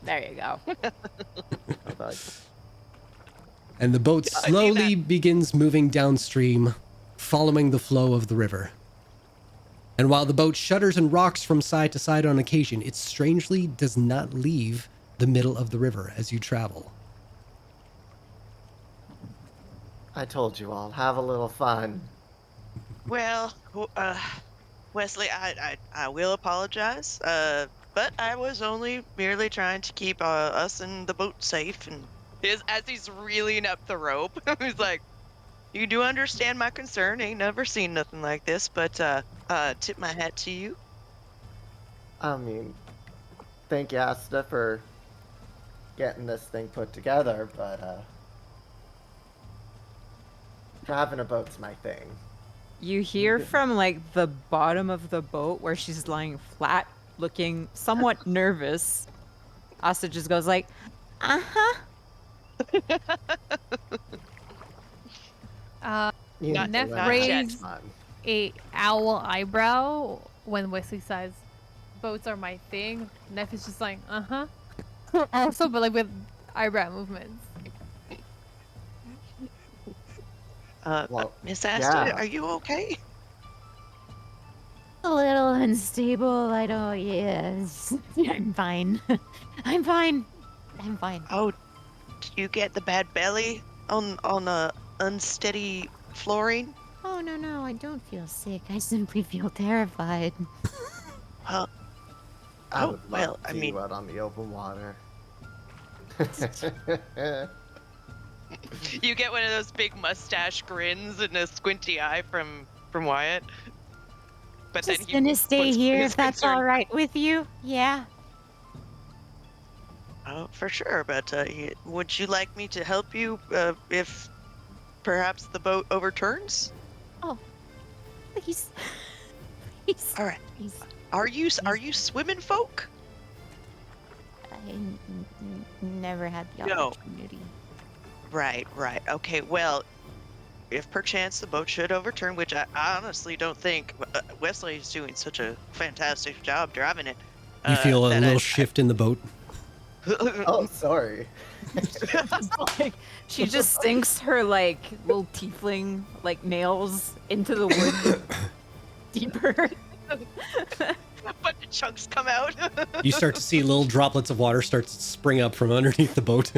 there you go. I'll be like, and the boat I need slowly begins moving downstream, following the flow of the river. And while the boat shudders and rocks from side to side on occasion, it strangely does not leave the middle of the river as you travel. I told you all, have a little fun. Well, Wesley, I will apologize, but I was only merely trying to keep us and the boat safe. And as he's reeling up the rope, he's like, "You do understand my concern. Ain't never seen nothing like this, but tip my hat to you." I mean, thank you, Asta, for getting this thing put together, but driving a boat's my thing. You hear from like the bottom of the boat where she's lying flat, looking somewhat nervous. Asta just goes like, "Uh-huh." You Not- know, Neff not raised fun. a owl eyebrow when Wesley says, "Boats are my thing." Neff is just like, "Uh-huh." Also, but like with eyebrow movements. Well, Miss Asta, yeah. are you okay? A little unstable, I don't. Yes. I'm fine. I'm fine. I'm fine. Oh, do you get the bad belly on a unsteady flooring? Oh, no, I don't feel sick. I simply feel terrified. Well, I oh, would love well, to I see mean- you out on the open water. you get one of those big mustache grins and a squinty eye from Wyatt. But Just then he gonna stay puts here his if that's concern- all right with you. Yeah. Oh, for sure. But would you like me to help you if perhaps the boat overturns? Please. Please. All right. Please. Are you swimming folk? Never had the No. opportunity. Right. Okay. Well, if perchance the boat should overturn, which I honestly don't think, Wesley's doing such a fantastic job driving it. You feel a that little shift in the boat. Oh, sorry. She just sinks her like little tiefling like nails into the wood deeper. But the chunks come out. You start to see little droplets of water start to spring up from underneath the boat.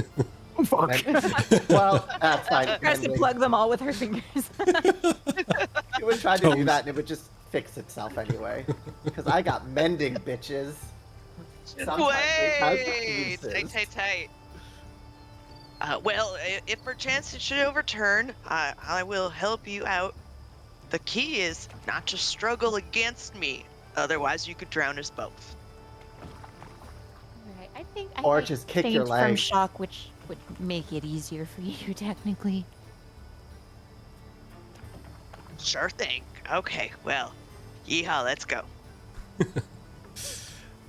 Well, that's fine. Tries to plug them all with her fingers. You would try to do that and it would just fix itself anyway. Because I got mending, bitches. Sometimes it has Wait! uses. Tight. Well, if perchance it should overturn, I will help you out. The key is not to struggle against me, otherwise you could drown us both. Right. I think I Or might just kick your faint from leg. shock, which would make it easier for you, technically. Sure thing. Okay, well, yeehaw, let's go.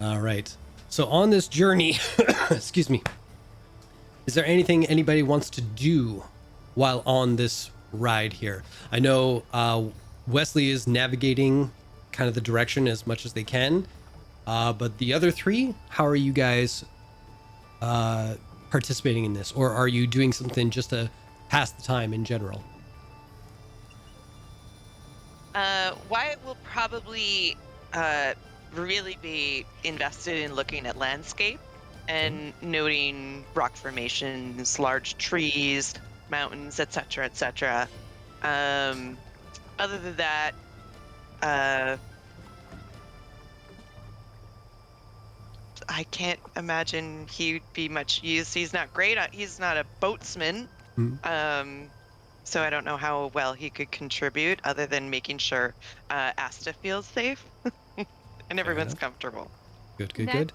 All right. So on this journey, excuse me, is there anything anybody wants to do while on this ride here? I know Wesley is navigating kind of the direction as much as they can, but the other three, how are you guys participating in this? Or are you doing something just to pass the time in general? Wyatt will probably really be invested in looking at landscape and noting rock formations, large trees, mountains, etc., etc. Other than that, I can't imagine he'd be much use. He's not great. He's not a boatsman. So I don't know how well he could contribute other than making sure Asta feels safe and everyone's enough. comfortable. Good.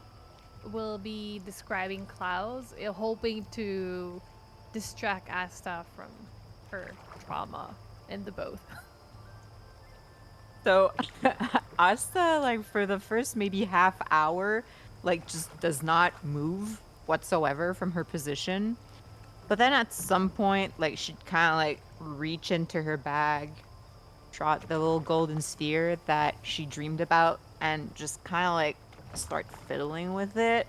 Will be describing clouds, hoping to distract Asta from her trauma in the boat. So Asta, like for the first maybe half hour, like just does not move whatsoever from her position. But then at some point, like she'd kind of like reach into her bag, trot the little golden sphere that she dreamed about, and just kind of like start fiddling with it.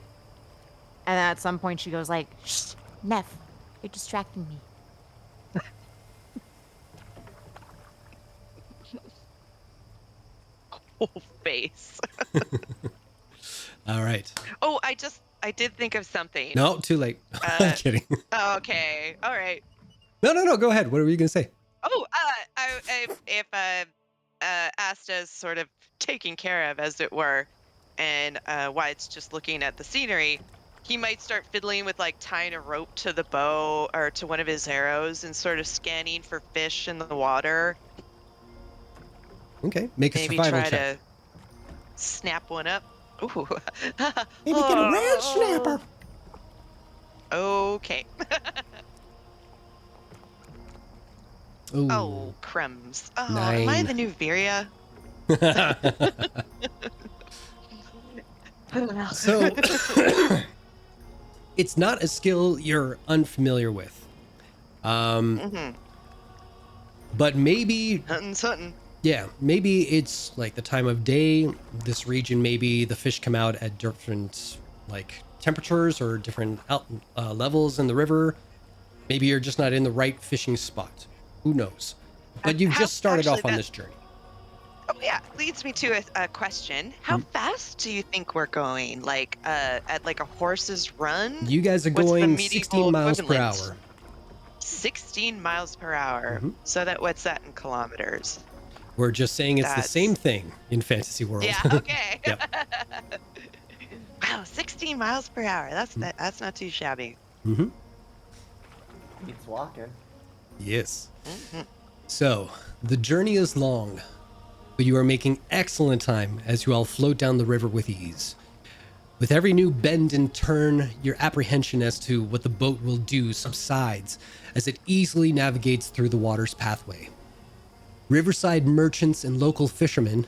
And then at some point she goes like, "Shh, Neff, you're distracting me." Whole face. All right. Oh, I did think of something. No, too late. I'm kidding. Okay. All right. No. Go ahead. What were you going to say? Oh, if Asta's sort of taken care of, as it were, and Wyatt's just looking at the scenery, he might start fiddling with like tying a rope to the bow or to one of his arrows and sort of scanning for fish in the water. Okay. Make a Maybe survival try check. to snap one up. Ooh. Maybe get a red snapper. Okay. Ooh. Oh, crumbs. Oh, am I 9. the new Viria? So it's not a skill you're unfamiliar with. But maybe Hunting. yeah, maybe it's like the time of day. This region, maybe the fish come out at different like temperatures or different levels in the river. Maybe you're just not in the right fishing spot. Who knows? But you've just started off on this journey. Oh yeah, leads me to a question. How fast do you think we're going? Like at like a horse's run? You guys are What's the going medieval 16 miles per equivalent? hour. 16 miles per hour. So what's that in kilometers? We're just saying it's the That's- same thing in Fantasy World. Yeah, okay. Yep. Wow, 16 miles per hour. That's not too shabby. Mm-hmm. He's walking. Yes. So, the journey is long, but you are making excellent time as you all float down the river with ease. With every new bend and turn, your apprehension as to what the boat will do subsides as it easily navigates through the water's pathway. Riverside merchants and local fishermen,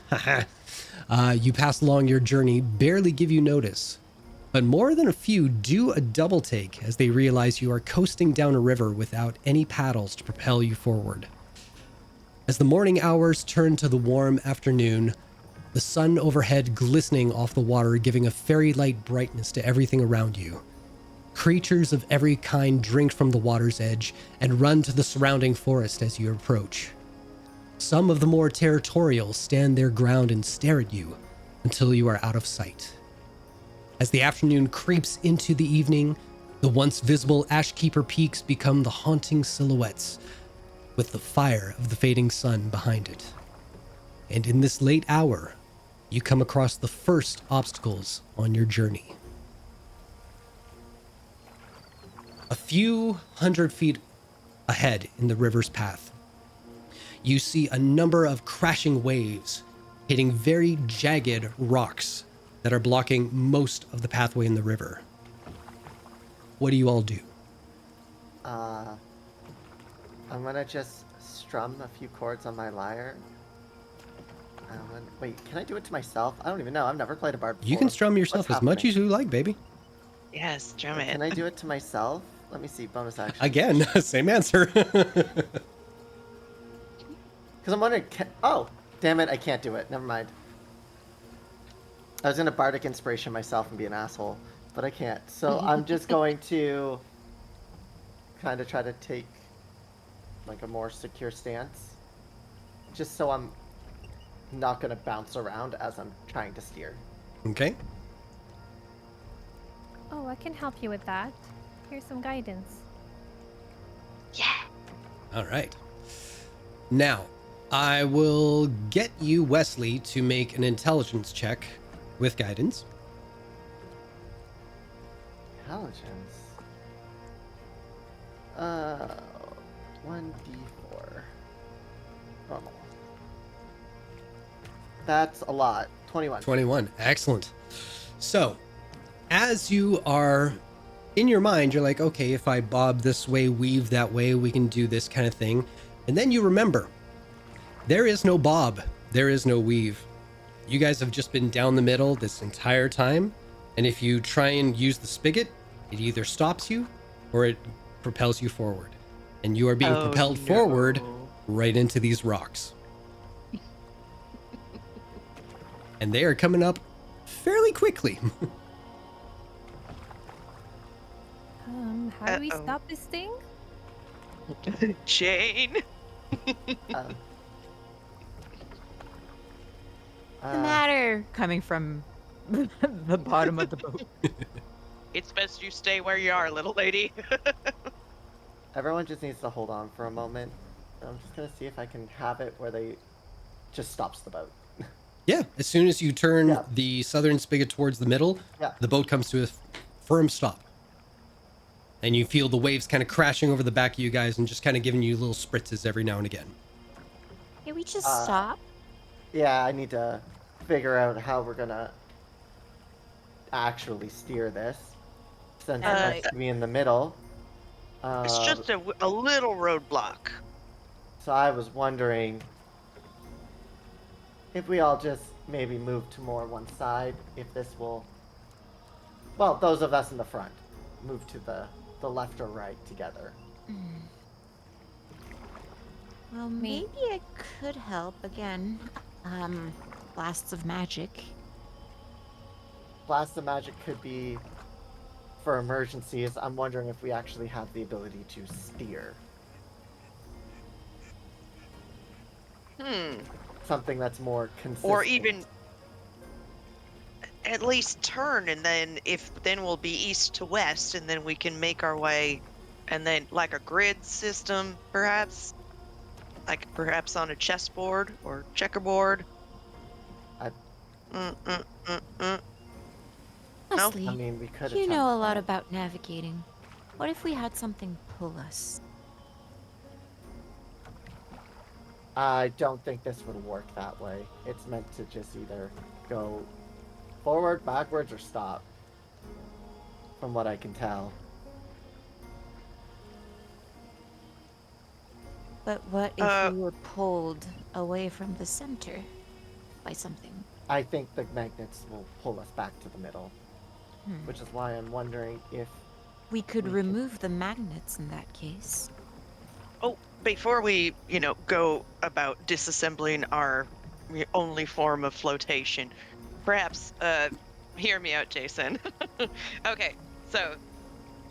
you pass along your journey, barely give you notice. But more than a few do a double take as they realize you are coasting down a river without any paddles to propel you forward. As the morning hours turn to the warm afternoon, the sun overhead glistening off the water, giving a fairy-like brightness to everything around you. Creatures of every kind drink from the water's edge and run to the surrounding forest as you approach. Some of the more territorial stand their ground and stare at you until you are out of sight. As the afternoon creeps into the evening, the once visible Ashkeeper peaks become the haunting silhouettes, with the fire of the fading sun behind it. And in this late hour, you come across the first obstacles on your journey. A few 100 feet ahead in the river's path, you see a number of crashing waves hitting very jagged rocks that are blocking most of the pathway in the river. What do you all do? I'm gonna just strum a few chords on my lyre. Wait, can I do it to myself? I don't even know. I've never played a bard before. You can strum yourself What's as much happening? as you like, baby. Yes, drum Wait, it. can I do it to myself? Let me see. Bonus action. Again, same answer. Because I'm wondering. Oh, damn it! I can't do it. Never mind. I was gonna bardic inspiration myself and be an asshole, but I can't. So I'm just going to kind of try to take like a more secure stance, just so I'm not gonna bounce around as I'm trying to steer. Okay. Oh, I can help you with that. Here's some guidance. Yeah. All right. Now, I will get you, Wesley, to make an intelligence check with guidance. Intelligence. 1d4. Normal. That's a lot. 21. 21. Excellent. So, as you are in your mind, you're like, okay, if I bob this way, weave that way, we can do this kind of thing. And then you remember, there is no bob, there is no weave. You guys have just been down the middle this entire time. And if you try and use the spigot, it either stops you or it propels you forward. And you are being propelled forward right into these rocks. And they are coming up fairly quickly. How do we Uh-oh. stop this thing? Jane. Um, the matter? Coming from the bottom of the boat. It's best you stay where you are, little lady. Everyone just needs to hold on for a moment. I'm just gonna see if I can have it where they just stops the boat. Yeah, as soon as you turn Yeah. the southern spigot towards the middle, Yeah. the boat comes to a firm stop. And you feel the waves kind of crashing over the back of you guys and just kind of giving you little spritzes every now and again. Can we just Uh, stop? Yeah, I need to figure out how we're gonna actually steer this. Since it Uh, wants to be in the middle. It's just a little roadblock. So I was wondering if we all just maybe move to more one side, if this will... Well, those of us in the front move to the left or right together. Well, maybe it could help again. Blasts of magic. Blast of magic could be for emergencies. I'm wondering if we actually have the ability to steer. Something that's more consistent. Or even at least turn, and then we'll be east to west, and then we can make our way, and then like a grid system, perhaps, like perhaps on a chessboard or checkerboard. Honestly, I mean, we could you attempt know a lot that. about navigating. What if we had something pull us? I don't think this would work that way. It's meant to just either go forward, backwards, or stop. From what I can tell. But what if we were pulled away from the center by something? I think the magnets will pull us back to the middle. Which is why I'm wondering if... We could We could- remove the magnets in that case. Oh, before we, go about disassembling our only form of flotation, perhaps, hear me out, Jason. Okay, so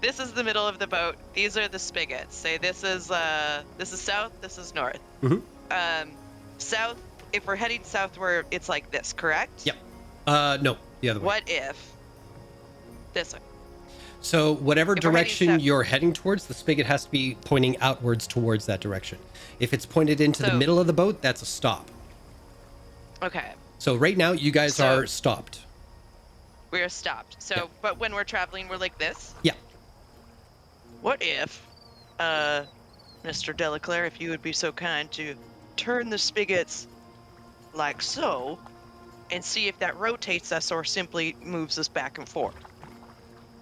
this is the middle of the boat. These are the spigots. Say this is south, this is north. South, if we're heading southward, it's like this, correct? Yep. No, the other way. What if this way? So whatever If we're heading direction south- you're heading towards, the spigot has to be pointing outwards towards that direction. If it's pointed into the So- middle of the boat, that's a stop. Okay. So right now you guys So- are stopped. We're stopped. So, Yeah. but when we're traveling, we're like this. Yeah. What if, Mr. Delaclaire, if you would be so kind to turn the spigots like so, and see if that rotates us or simply moves us back and forth.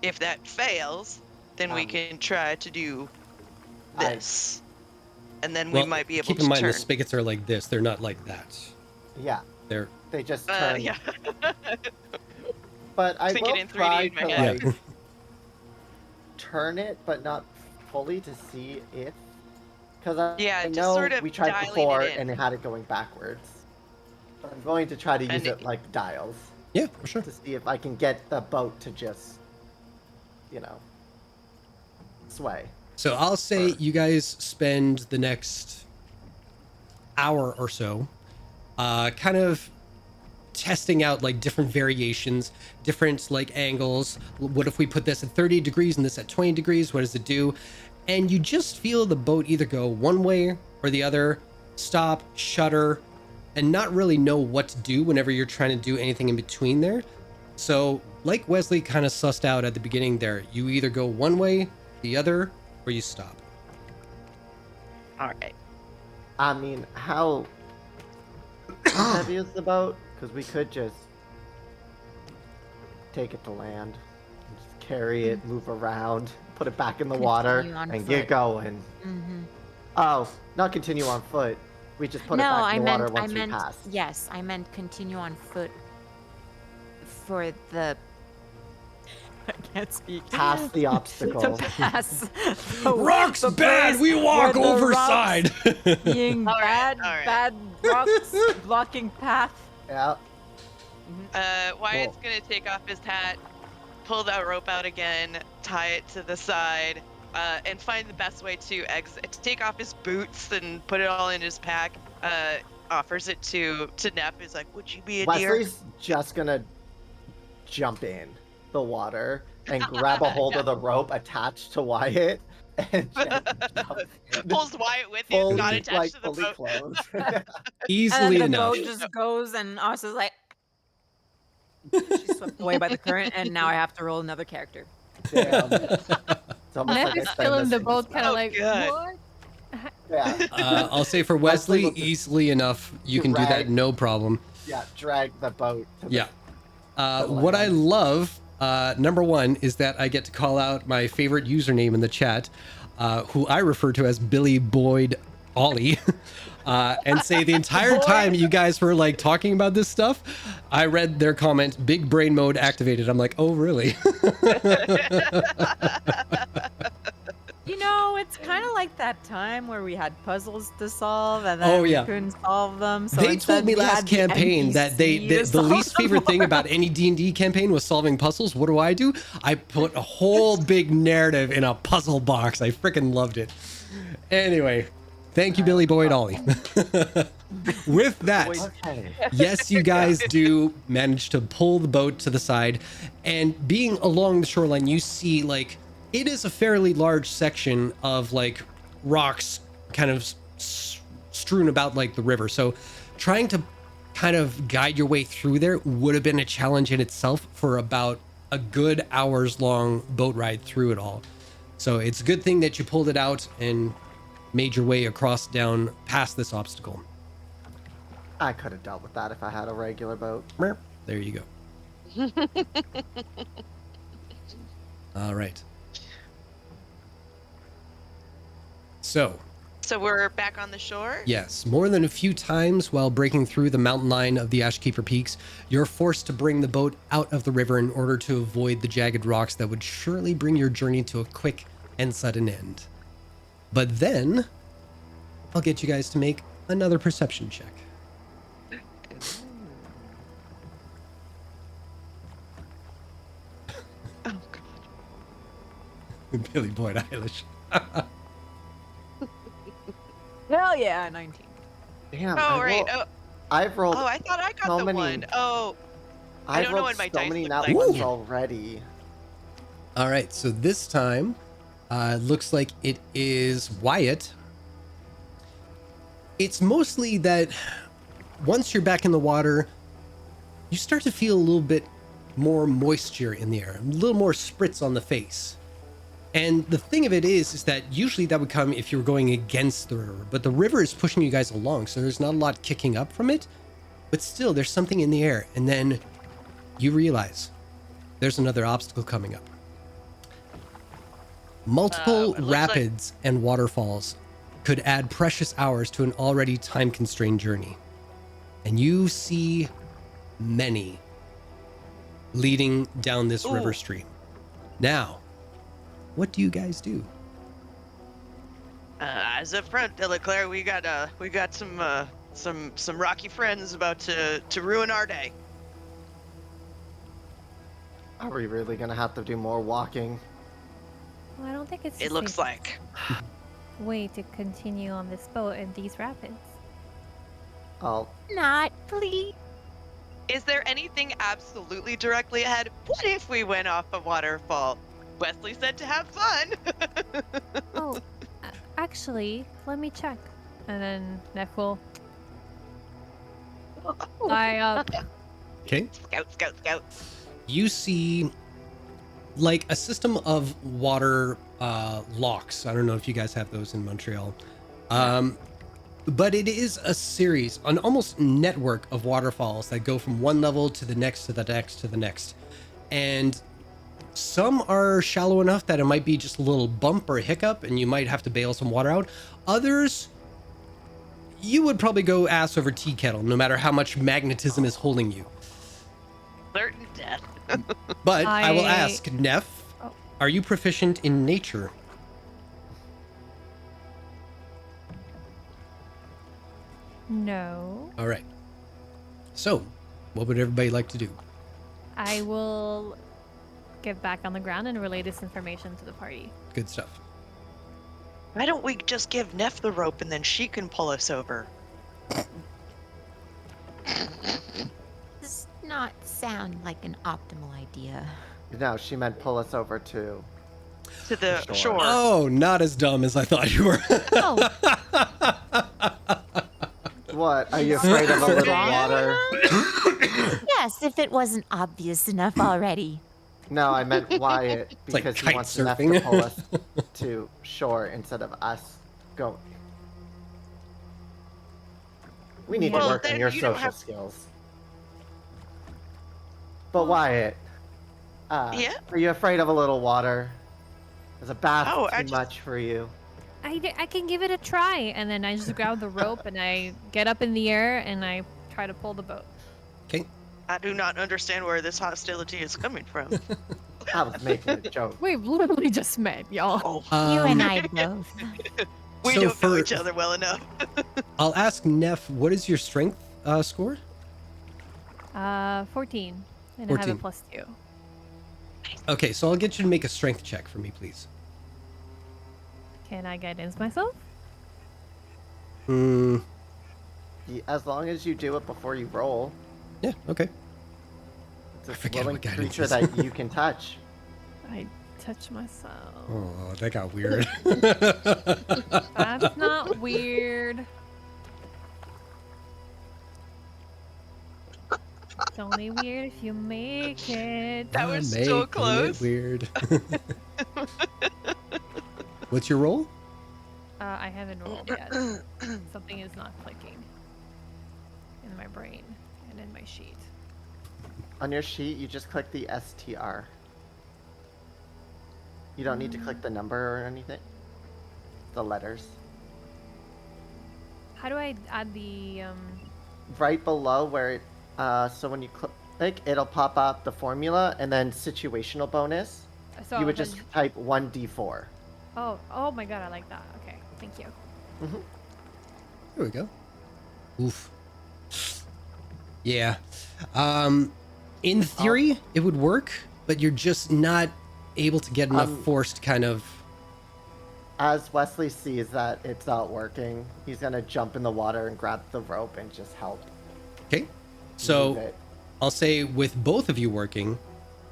If that fails, then we can try to do this. And then we Well, might be able keep to in mind turn. the spigots are like this. They're not like that. Yeah, They're they just turn. Yeah. But I Thinking will in 3D try in my to head. like turn it, but not fully to see if. Because Yeah, I just know sort of we tried dialing it before in. and it had it going backwards. So I'm going to try to use And it like dials yeah, for sure. to see if I can get the boat to just, you know, sway. So I'll say Sure. you guys spend the next hour or so kind of testing out like different variations, different like angles. What if we put this at 30 degrees and this at 20 degrees? What does it do? And you just feel the boat either go one way or the other, stop, shudder, and not really know what to do whenever you're trying to do anything in between there. So like Wesley kind of sussed out at the beginning there, you either go one way, the other, or you stop. All right. I mean, how heavy is the boat? Because we could just take it to land, and just carry it, move around, put it back in the water, Continue on and get foot. going. Mm-hmm. Oh, not continue on foot. We just put it No, back I in the water meant, once we pass. yes, I meant continue on foot for the I can't speak. Past the obstacle. To pass. Rocks the bad, place we walk where the over rocks side. Being All right, bad, all right. bad rocks blocking path. Yeah. Wyatt's gonna take off his hat, pull that rope out again, tie it to the side, and find the best way to exit. Take off his boots and put it all in his pack. Offers it to Neff. Is like, would you be a deer? Wesley's just gonna jump in the water and grab a hold of the rope attached to Wyatt and just jump in. Pulls Wyatt with him, Fully, not attached like, to the fully boat. clothed. Easily And then the enough. boat just goes, and us is like, she's swept away by the current, and now I have to roll another character. Damn. It's almost Neff like I is spend still in this the in boat, this kind of Oh, like, God. what? Yeah. I'll say for Wesley Wesley, will just easily enough. You can do that, drag- no problem. Yeah, drag the boat to the Yeah. the What I land. love, number one, is that I get to call out my favorite username in the chat, who I refer to as Billy Boyd Ollie, and say the entire time you guys were like talking about this stuff, I read their comment, big brain mode activated. I'm like, oh, really? You know, it's kind of like that time where we had puzzles to solve, and then Oh, we yeah. couldn't solve them. So They instead told me we last had the campaign that NPC to the solve least them favorite thing for about us. any D&D campaign was solving puzzles. What do? I put a whole big narrative in a puzzle box. I freaking loved it. Anyway, thank you, Billy Boyd Ollie. With that, Okay. yes, you guys do manage to pull the boat to the side, and being along the shoreline, you see like it is a fairly large section of like rocks kind of strewn about like the river. So trying to kind of guide your way through there would have been a challenge in itself for about a good hour's long boat ride through it all. So it's a good thing that you pulled it out and made your way across down past this obstacle. I could have dealt with that if I had a regular boat. There you go. All right. So, So we're back on the shore. yes, more than a few times while breaking through the mountain line of the Ashkeeper Peaks, you're forced to bring the boat out of the river in order to avoid the jagged rocks that would surely bring your journey to a quick and sudden end. But then, I'll get you guys to make another perception check. Oh God. Billy Boyd Eilish. Hell yeah, 19. Damn. Oh right. I've rolled. Oh, I thought I got so the many- one. Oh, I I've don't know rolled what my so dice many look nat like. ones Ooh. already. All right, so this time, looks like it is Wyatt. It's mostly that once you're back in the water, you start to feel a little bit more moisture in the air, a little more spritz on the face. And the thing of it is that usually that would come if you were going against the river, but the river is pushing you guys along, so there's not a lot kicking up from it, but still there's something in the air. And then you realize there's another obstacle coming up. Multiple It looks like- rapids and waterfalls could add precious hours to an already time-constrained journey. And you see many leading down this river Ooh. stream. Now, what do you guys do? As up front, Delaclaire, we got some rocky friends about to ruin our day. Are we really gonna have to do more walking? Well, I don't think it's. It the looks safe like. way to continue on this boat in these rapids. I'll Not, please. Is there anything absolutely directly ahead? What if we went off a waterfall? Wesley said to have fun. Oh, actually, let me check. And then Neff will fly up. Okay. Scout. You see like a system of water locks. I don't know if you guys have those in Montreal. But it is a series, an almost network of waterfalls that go from one level to the next, to the next, to the next. And some are shallow enough that it might be just a little bump or a hiccup and you might have to bail some water out. Others, you would probably go ass over tea kettle, no matter how much magnetism is holding you. Certain death. But I will I- ask, Neff, Oh. are you proficient in nature? No. All right. So, what would everybody like to do? I will get back on the ground and relay this information to the party. Good stuff. Why don't we just give Neff the rope and then she can pull us over? Does not sound like an optimal idea. No, she meant pull us over to. To the Sure. shore. Oh, not as dumb as I thought you were. Oh, What? Are you afraid of a little water? yes, if it wasn't obvious enough already. No, I meant Wyatt like because he kite wants enough to surfing. pull us to shore instead of us going. We need to Well, work on then your you don't social have- skills. But Wyatt, Yeah? are you afraid of a little water? Is a bath Oh, I too just- much for you? I can give it a try. And then I just grab the rope and I get up in the air and I try to pull the boat. Okay. I do not understand where this hostility is coming from. I was making a joke. We've literally just met, y'all. Oh, You and I both. we so don't know for- each other well enough. I'll ask Neff, what is your strength score? 14. And I have 14. a +2. Okay, so I'll get you to make a strength check for me, please. Can I guidance myself? As long as you do it before you roll, Yeah, okay. it's a forget willing what guidance creature is. that you can touch. I touch myself. Oh, that got weird. That's not weird. It's only weird if you make it. That was so Making it close. Weird. What's your roll? I haven't rolled yet. Something is not clicking in my brain and in my sheet. On your sheet, you just click the STR. You don't need to click the number or anything. The letters. How do I add the Right below where it, so when you click, it'll pop up the formula and then situational bonus. so You would then- just type 1d4. oh my god, I like that. Okay, thank you. There we go. Oof. Yeah. In theory, it would work, but you're just not able to get enough force to kind of. As Wesley sees that it's not working, he's gonna jump in the water and grab the rope and just help. Okay. move So it. I'll say with both of you working,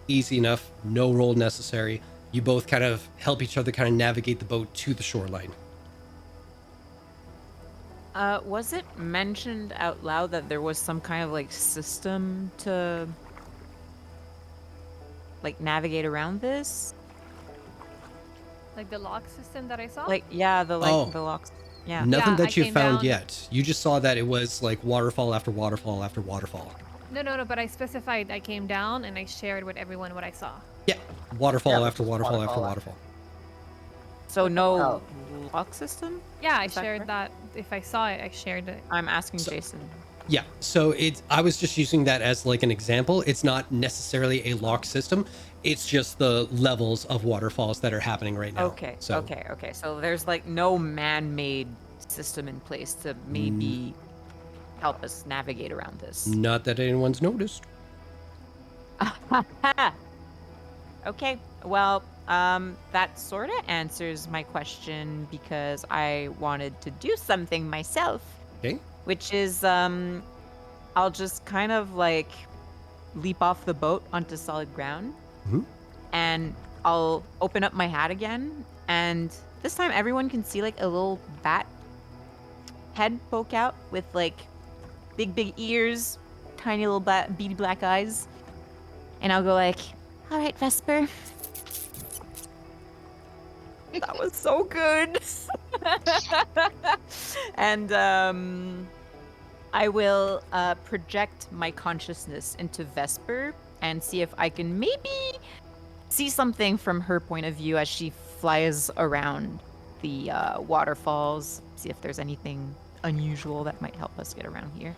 easy enough, no roll necessary. You both kind of help each other kind of navigate the boat to the shoreline. Was it mentioned out loud that there was some kind of like system to like navigate around this? Like the lock system that I saw? Like, yeah, the Oh. the locks. Yeah. Nothing Yeah, that I you came found down- yet. You just saw that it was like waterfall after waterfall after waterfall. No, but I specified I came down and I shared with everyone what I saw. Yeah, waterfall Yeah, after just waterfall after waterfall. waterfall. So no Oh. lock system? Yeah, I Is that shared correct? that. If I saw it, I shared it. I'm asking Jason. Yeah, so I was just using that as like an example. It's not necessarily a lock system. It's just the levels of waterfalls that are happening right now. Okay. So Okay. So there's like no man-made system in place to maybe help us navigate around this. not that anyone's noticed. Okay. Well, that sort of answers my question because I wanted to do something myself, Okay. which is I'll just kind of like leap off the boat onto solid ground, Mhm. and I'll open up my hat again, and this time everyone can see like a little bat head poke out with like big ears, tiny little beady black eyes, and I'll go like, All right, Vesper. that was so good. And I will project my consciousness into Vesper and see if I can maybe see something from her point of view as she flies around the waterfalls. See if there's anything unusual that might help us get around here.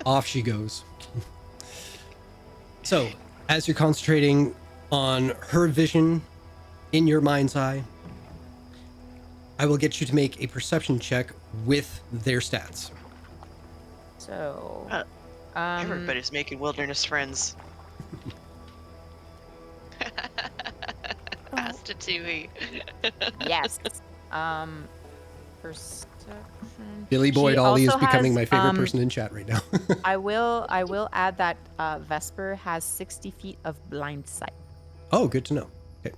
Off she goes. So, as you're concentrating on her vision in your mind's eye, I will get you to make a perception check with their stats. So, Everybody's making wilderness friends. Pass to Tui. yes. Perception. Billy Boyd She Ollie is also becoming has, my favorite person in chat right now. I will add that Vesper has 60 feet of blind sight. Oh, good to know. Okay.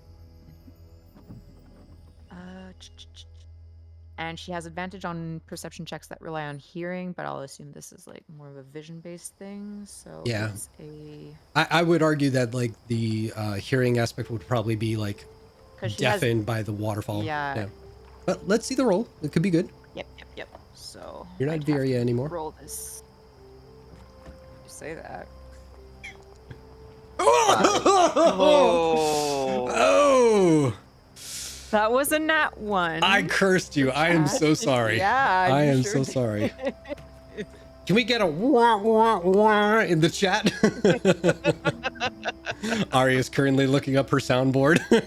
And she has advantage on perception checks that rely on hearing, but I'll assume this is like more of a vision-based thing. So Yeah. it's a I would argue that like the hearing aspect would probably be like 'cause she has deafened by the waterfall. Yeah. But let's see the roll. It could be good. Yep. So You're not I'd have Viria to anymore. Roll this. You say that. Oh! That was a nat one. I cursed you. I am so sorry. Yeah, I you am sure so did. sorry. Can we get a wah wah wah in the chat? Ari is currently looking up her soundboard. No,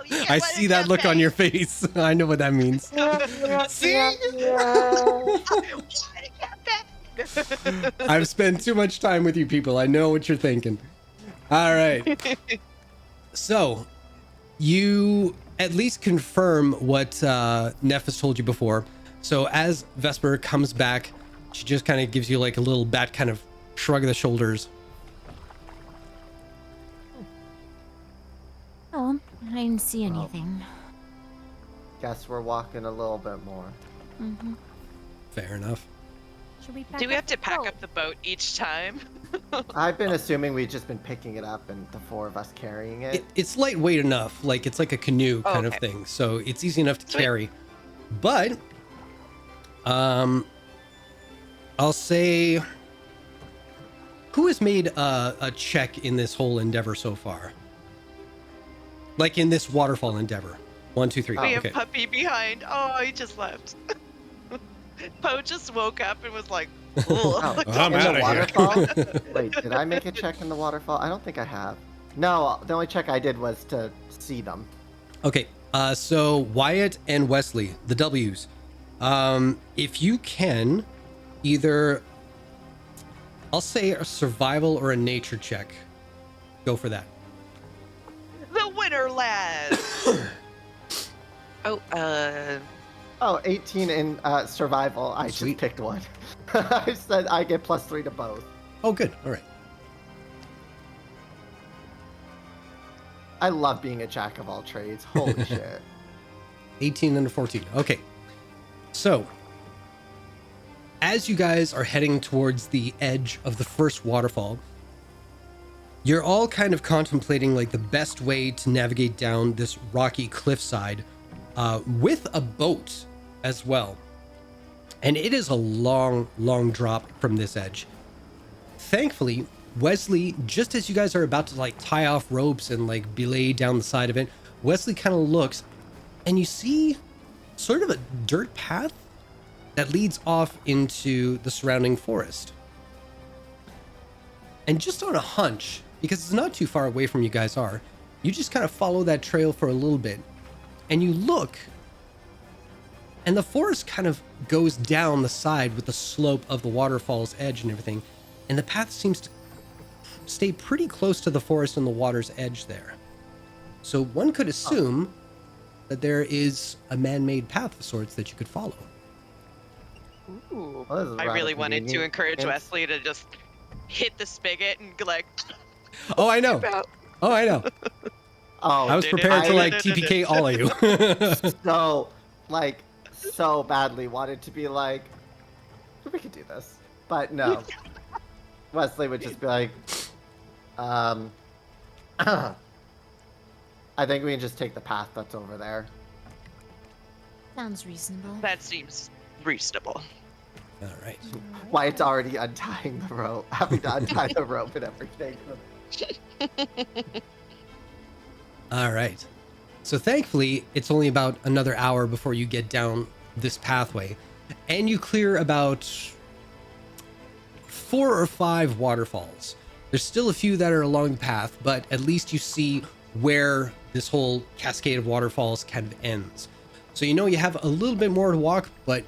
you get I one see in that your look on your face. face. I know what that means. See? I've spent too much time with you people. I know what you're thinking. All right. So, you at least confirm what Neff has told you before. So, as Vesper comes back, she just kind of gives you like a little bat kind of shrug of the shoulders. Oh, I didn't see anything. Guess we're walking a little bit more. Mm-hmm. Fair enough. Should we pack Do we have up to the pack boat? up the boat each time? I've been assuming we've just been picking it up and the four of us carrying it. It's lightweight enough. Like, it's like a canoe kind of Okay. thing. So, it's easy enough to Sweet. carry. But, I'll say, who has made a check in this whole endeavor so far? Like in this waterfall endeavor. 1, 2, 3. Oh, We okay. have Puppy behind. Oh, he just left. Poe just woke up and was like, Oh, "Ugh." I'm in outta the here. waterfall? Wait, did I make a check in the waterfall? I don't think I have. No, the only check I did was to see them. Okay. So Wyatt and Wesley, the W's. If you can, either I'll say a survival or a nature check. Go for that. The winner, lad. Oh, 18 in survival. I Sweet. just picked one. I said I get +3 to both. Oh, good. All right. I love being a jack of all trades. Holy shit. 18 and a 14. Okay. So, as you guys are heading towards the edge of the first waterfall, you're all kind of contemplating like the best way to navigate down this rocky cliffside with a boat as well. And it is a long, long drop from this edge. Thankfully, Wesley, just as you guys are about to like tie off ropes and like belay down the side of it, Wesley kind of looks and you see sort of a dirt path that leads off into the surrounding forest. And just on a hunch, because it's not too far away from you guys are, you just kind of follow that trail for a little bit and you look, and the forest kind of goes down the side with the slope of the waterfall's edge and everything. And the path seems to stay pretty close to the forest and the water's edge there. So one could assume that there is a man-made path of sorts that you could follow. Ooh. Well, this is I rather really wanted to convenient. encourage It's- Wesley to just hit the spigot and like. Oh, I know. Oh, I know. Oh, I was prepared to like TPK all of you. so, like, so badly wanted to be like, we could do this. But no. Wesley would just be like, I think we can just take the path that's over there. Sounds reasonable. That seems reasonable. All right. Wyatt's already untying the rope, having to untie the rope and everything. All right. So thankfully, it's only about another hour before you get down this pathway, and you clear about 4 or 5 waterfalls. There's still a few that are along the path, but at least you see where this whole cascade of waterfalls kind of ends. So you know you have a little bit more to walk, but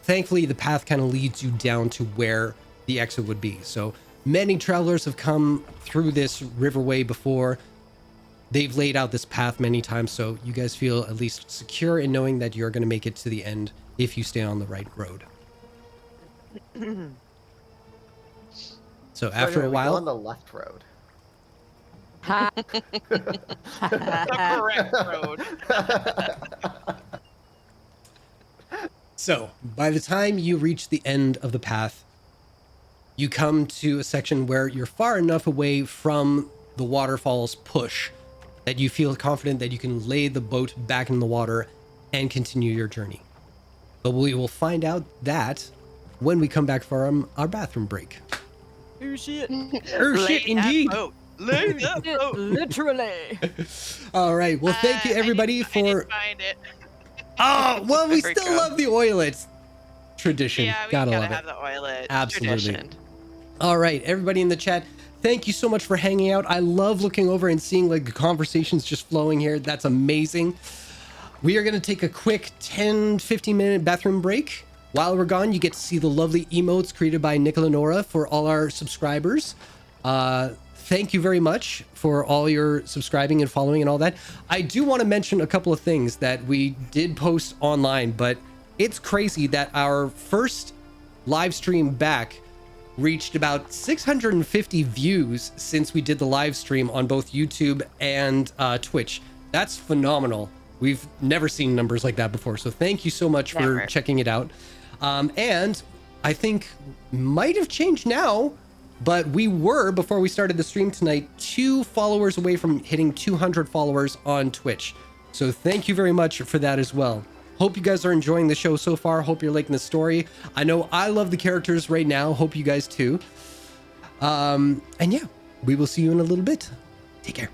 thankfully the path kind of leads you down to where the exit would be. So many travelers have come through this riverway before. They've laid out this path many times, so you guys feel at least secure in knowing that you're going to make it to the end if you stay on the right road. So after a we go on while, the left road. Ha. The correct road. so by the time you reach the end of the path, you come to a section where you're far enough away from the waterfall's push that you feel confident that you can lay the boat back in the water and continue your journey. But we will find out that when we come back from our bathroom break. Oh shit. Oh Lay shit, that indeed. boat. Lay that boat. Literally. All right. Well, thank you everybody I didn't for. find it. Oh, well, we There we still go. love the oilets tradition. Yeah, we Gotta gotta love have it. the oilet Absolutely. tradition. All right, everybody in the chat, thank you so much for hanging out. I love looking over and seeing like the conversations just flowing here. That's amazing. We are going to take a quick 10-15 minute bathroom break. While we're gone, you get to see the lovely emotes created by Nicola Nora for all our subscribers. Thank you very much for all your subscribing and following and all that. I do want to mention a couple of things that we did post online, but it's crazy that our first live stream back reached about 650 views since we did the live stream on both YouTube and Twitch. That's phenomenal. We've never seen numbers like that before. So thank you so much for Never. checking it out. And I think might have changed now, but we were, before we started the stream tonight, 2 followers away from hitting 200 followers on Twitch. So thank you very much for that as well. Hope you guys are enjoying the show so far. Hope you're liking the story. I know I love the characters right now. Hope you guys too. And yeah, we will see you in a little bit. Take care.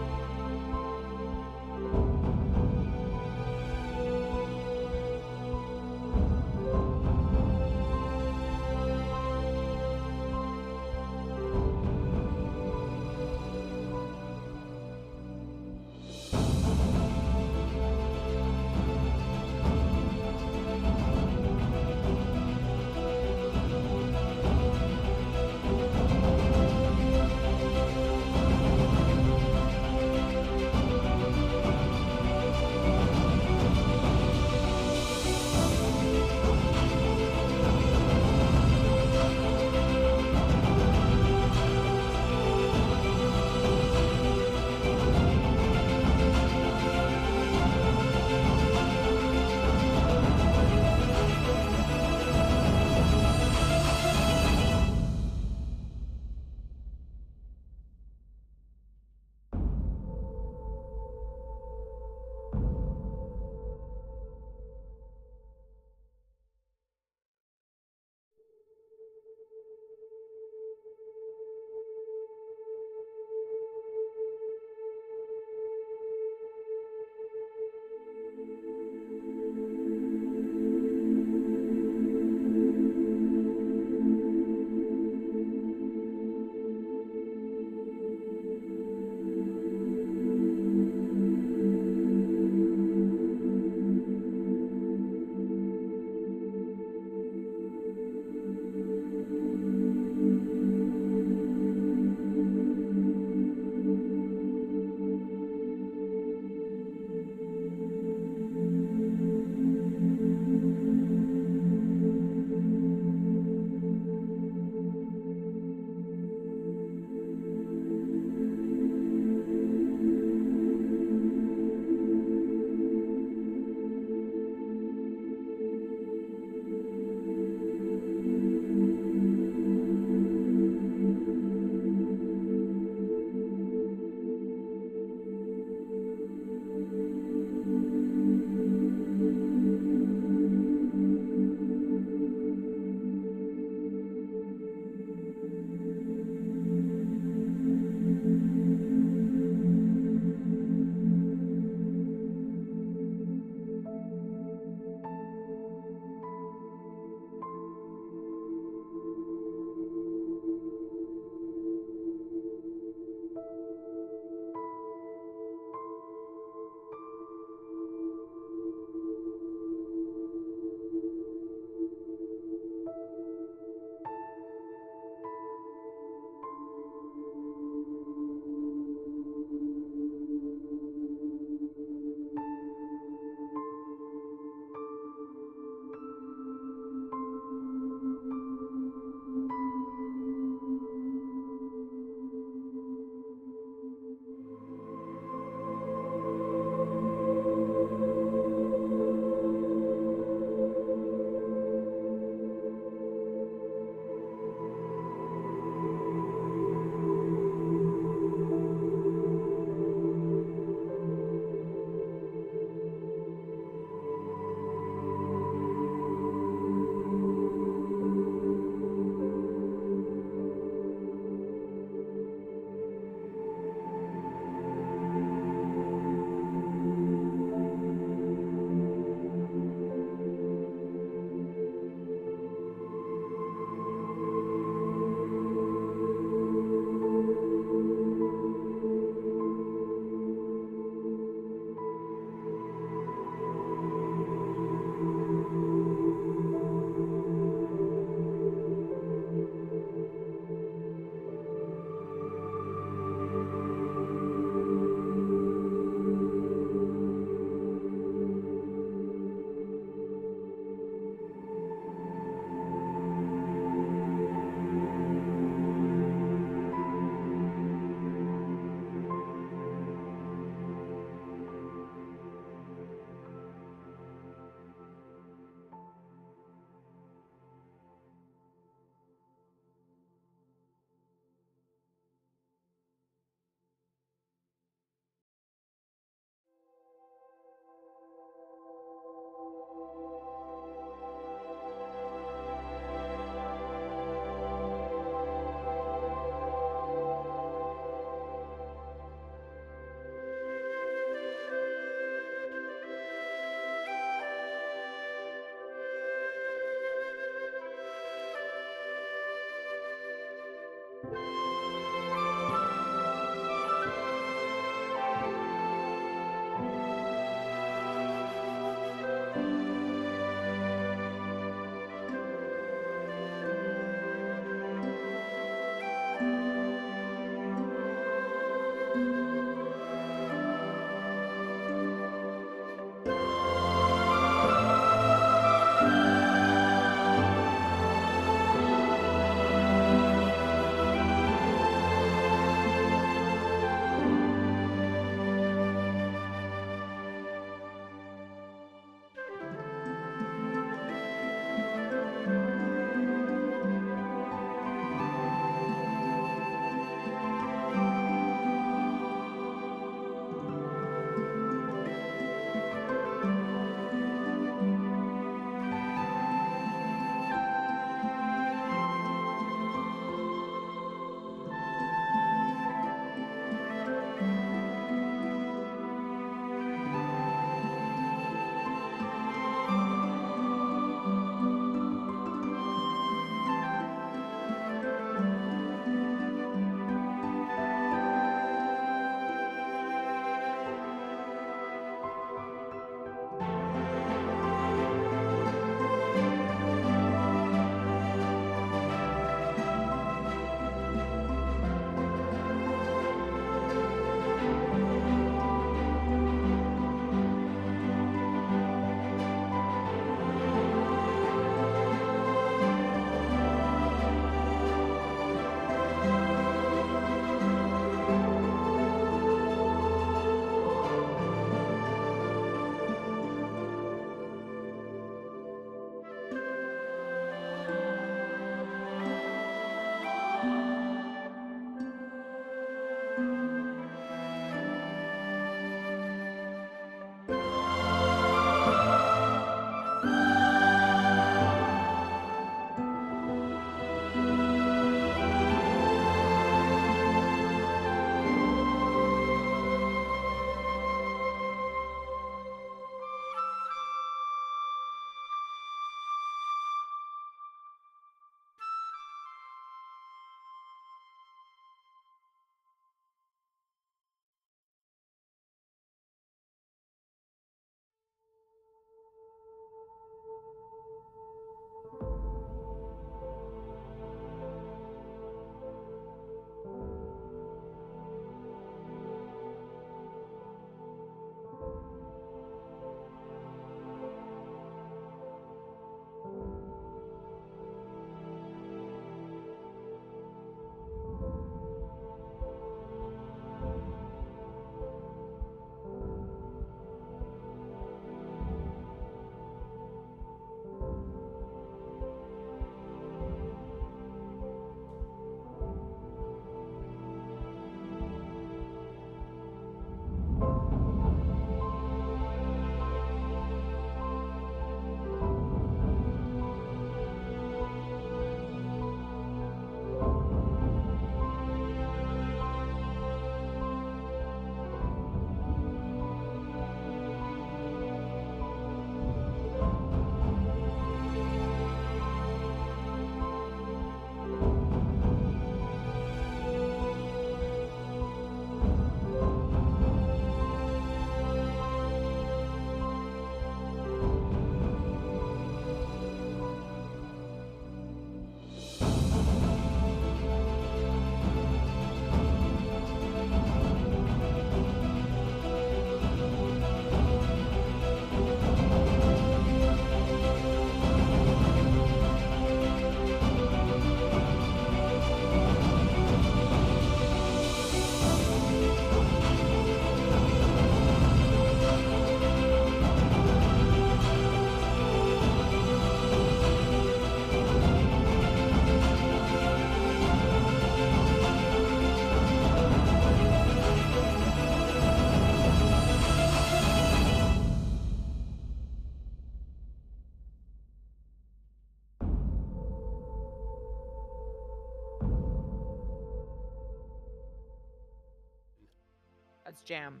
That's jam.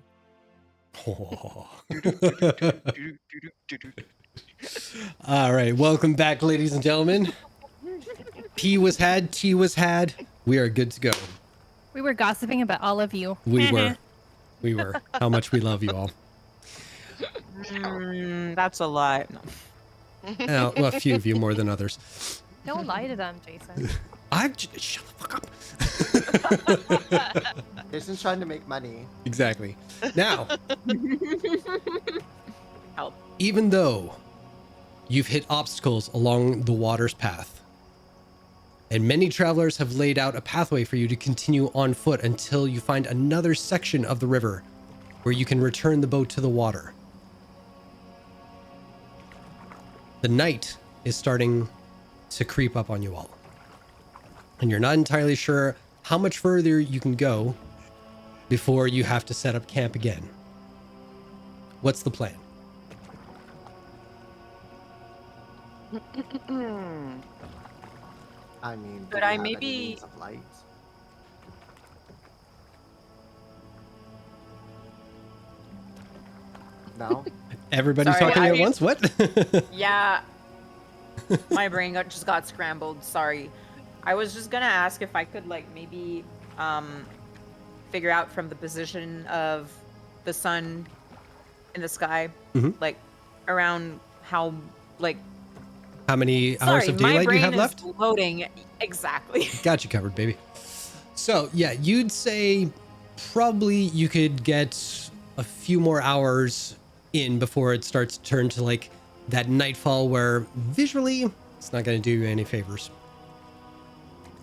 All right, welcome back, ladies and gentlemen. Pee was had, tea was had. We are good to go. We were gossiping about all of you. We were. We were. How much we love you all. That's a lie. No. Well, a few of you more than others. Don't lie to them, Jason. Shut the fuck up. Jason's trying to make money. Exactly. Now, Help. even though you've hit obstacles along the water's path, and many travelers have laid out a pathway for you to continue on foot until you find another section of the river where you can return the boat to the water. The night is starting to creep up on you all. And you're not entirely sure how much further you can go before you have to set up camp again. What's the plan? I mean, Could do we I have any maybe- means of light? No? Everybody's Sorry, talking I at mean- once? What? Yeah. My brain just got scrambled. Sorry. I was just gonna ask if I could like maybe figure out from the position of the sun in the sky, Mhm. like around how like. How many hours Sorry, of my daylight brain you have is left? loading. Exactly. Got you covered, baby. So, yeah, you'd say probably you could get a few more hours in before it starts to turn to like that nightfall where visually it's not going to do you any favors.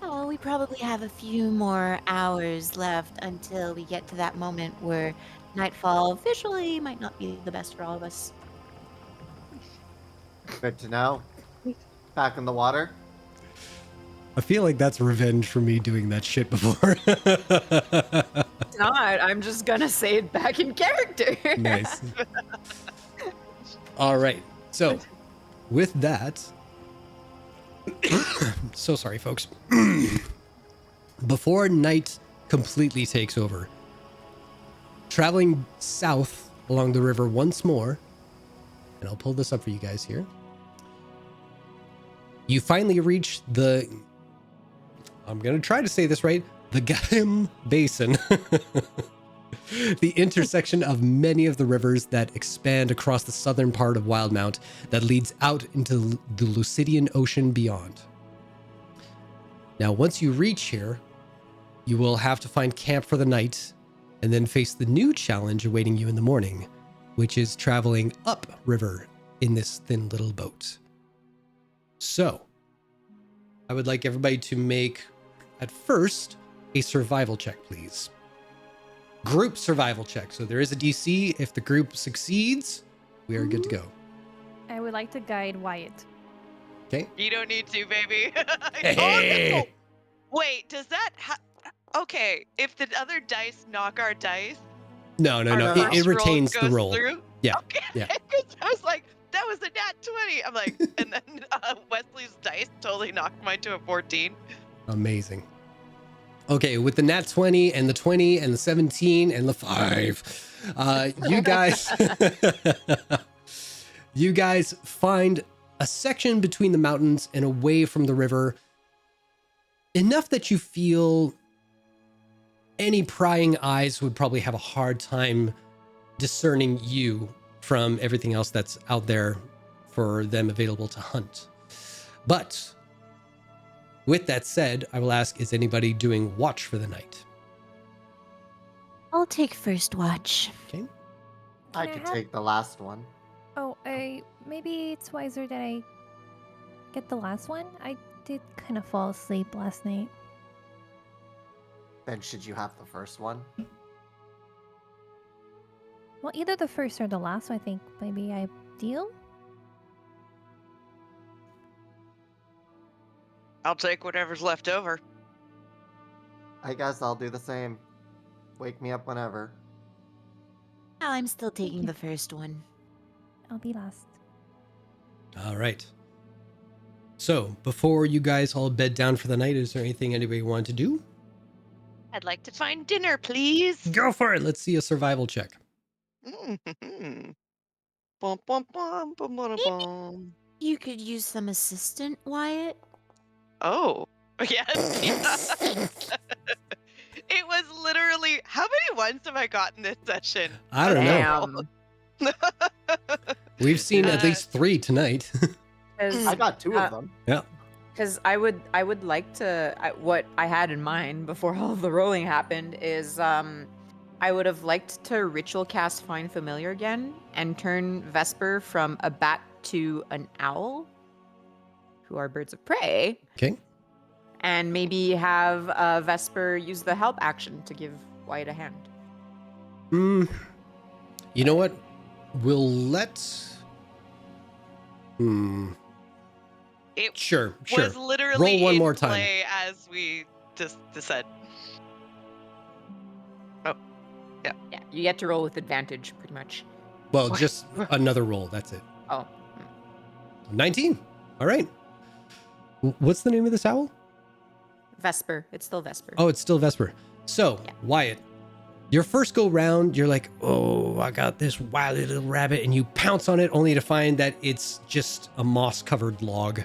Oh, we probably have a few more hours left until we get to that moment where nightfall visually might not be the best for all of us. Good to know. Back in the water? I feel like that's revenge for me doing that shit before. It's not. I'm just gonna say it back in character. Nice. All right. So, with that, so sorry, folks. Before night completely takes over, traveling south along the river once more, and I'll pull this up for you guys here. You finally reach the, I'm going to try to say this right, the Gahim Basin. The intersection of many of the rivers that expand across the southern part of Wildemount that leads out into the Lucidian Ocean beyond. Now, once you reach here, you will have to find camp for the night and then face the new challenge awaiting you in the morning, which is traveling upriver in this thin little boat. So, I would like everybody to make, at first, a survival check, please. Group survival check. So there is a DC. If the group succeeds, we are good to go. I would like to guide Wyatt. Okay. You don't need to, baby. Hey. Wait, does that okay, if the other dice knock our dice, No. no. It first retains the goes roll. through? Yeah, Okay. yeah. 'Cause I was like, that was a nat 20. I'm like, and then Wesley's dice totally knocked mine to a 14. Amazing. Okay, with the nat 20 and the 20 and the 17 and the 5, you guys find a section between the mountains and away from the river, enough that you feel any prying eyes would probably have a hard time discerning you from everything else that's out there for them available to hunt. But with that said, I will ask, is anybody doing watch for the night? I'll take first watch. Okay. I Can I could have- take the last one. Oh, maybe it's wiser that I get the last one. I did kind of fall asleep last night. Then should you have the first one? Well, either the first or the last, I think maybe ideal. I'll take whatever's left over. I guess I'll do the same. Wake me up whenever. No, I'm still taking the first one. I'll be last. All right. So, before you guys all bed down for the night, is there anything anybody wanted to do? I'd like to find dinner, please. Go for it. Let's see a survival check. Mm-hmm. Bum, bum, bum, bum, bum, bum. You could use some assistant, Wyatt. Oh, yes. Yeah. It was literally, how many ones have I gotten this session? I don't know. Damn. We've seen at least 3 tonight. I got 2 of them. Yeah. Because I would like to. What I had in mind before all of the rolling happened is I would have liked to ritual cast Find Familiar again and turn Vesper from a bat to an owl, who are birds of prey. Okay. And maybe have Vesper use the help action to give Wyatt a hand. You know what? We'll let. It Sure. was literally Roll one in more time. play as we just said. Yeah, you get to roll with advantage, pretty much. Well, just another roll. That's it. Oh. 19. All right. What's the name of this owl? Vesper. It's still Vesper. Oh, it's still Vesper. So, Yeah. Wyatt, your first go round, you're like, oh, I got this wily little rabbit, and you pounce on it only to find that it's just a moss-covered log.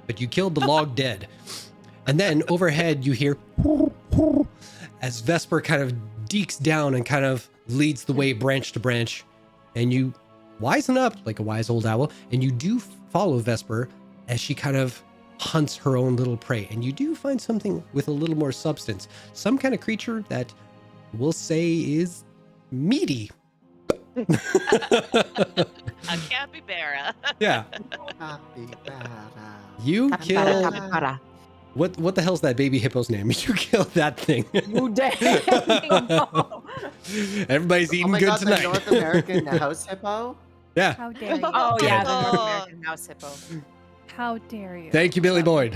But you killed the log dead. And then overhead, you hear as Vesper kind of deeks down and kind of leads the way branch to branch. And you wisen up like a wise old owl, and you do follow Vesper as she kind of hunts her own little prey. And you do find something with a little more substance. Some kind of creature that we'll say is meaty. A capybara. Yeah. Capybara. You kill... Capybara. What the hell's that baby hippo's name? You kill that thing. Everybody's Oh eating my good god, tonight. the North American house hippo? Yeah. How dare you? Oh yeah, the North Oh. American mouse hippo. How dare you? Thank you, Billy Boyd.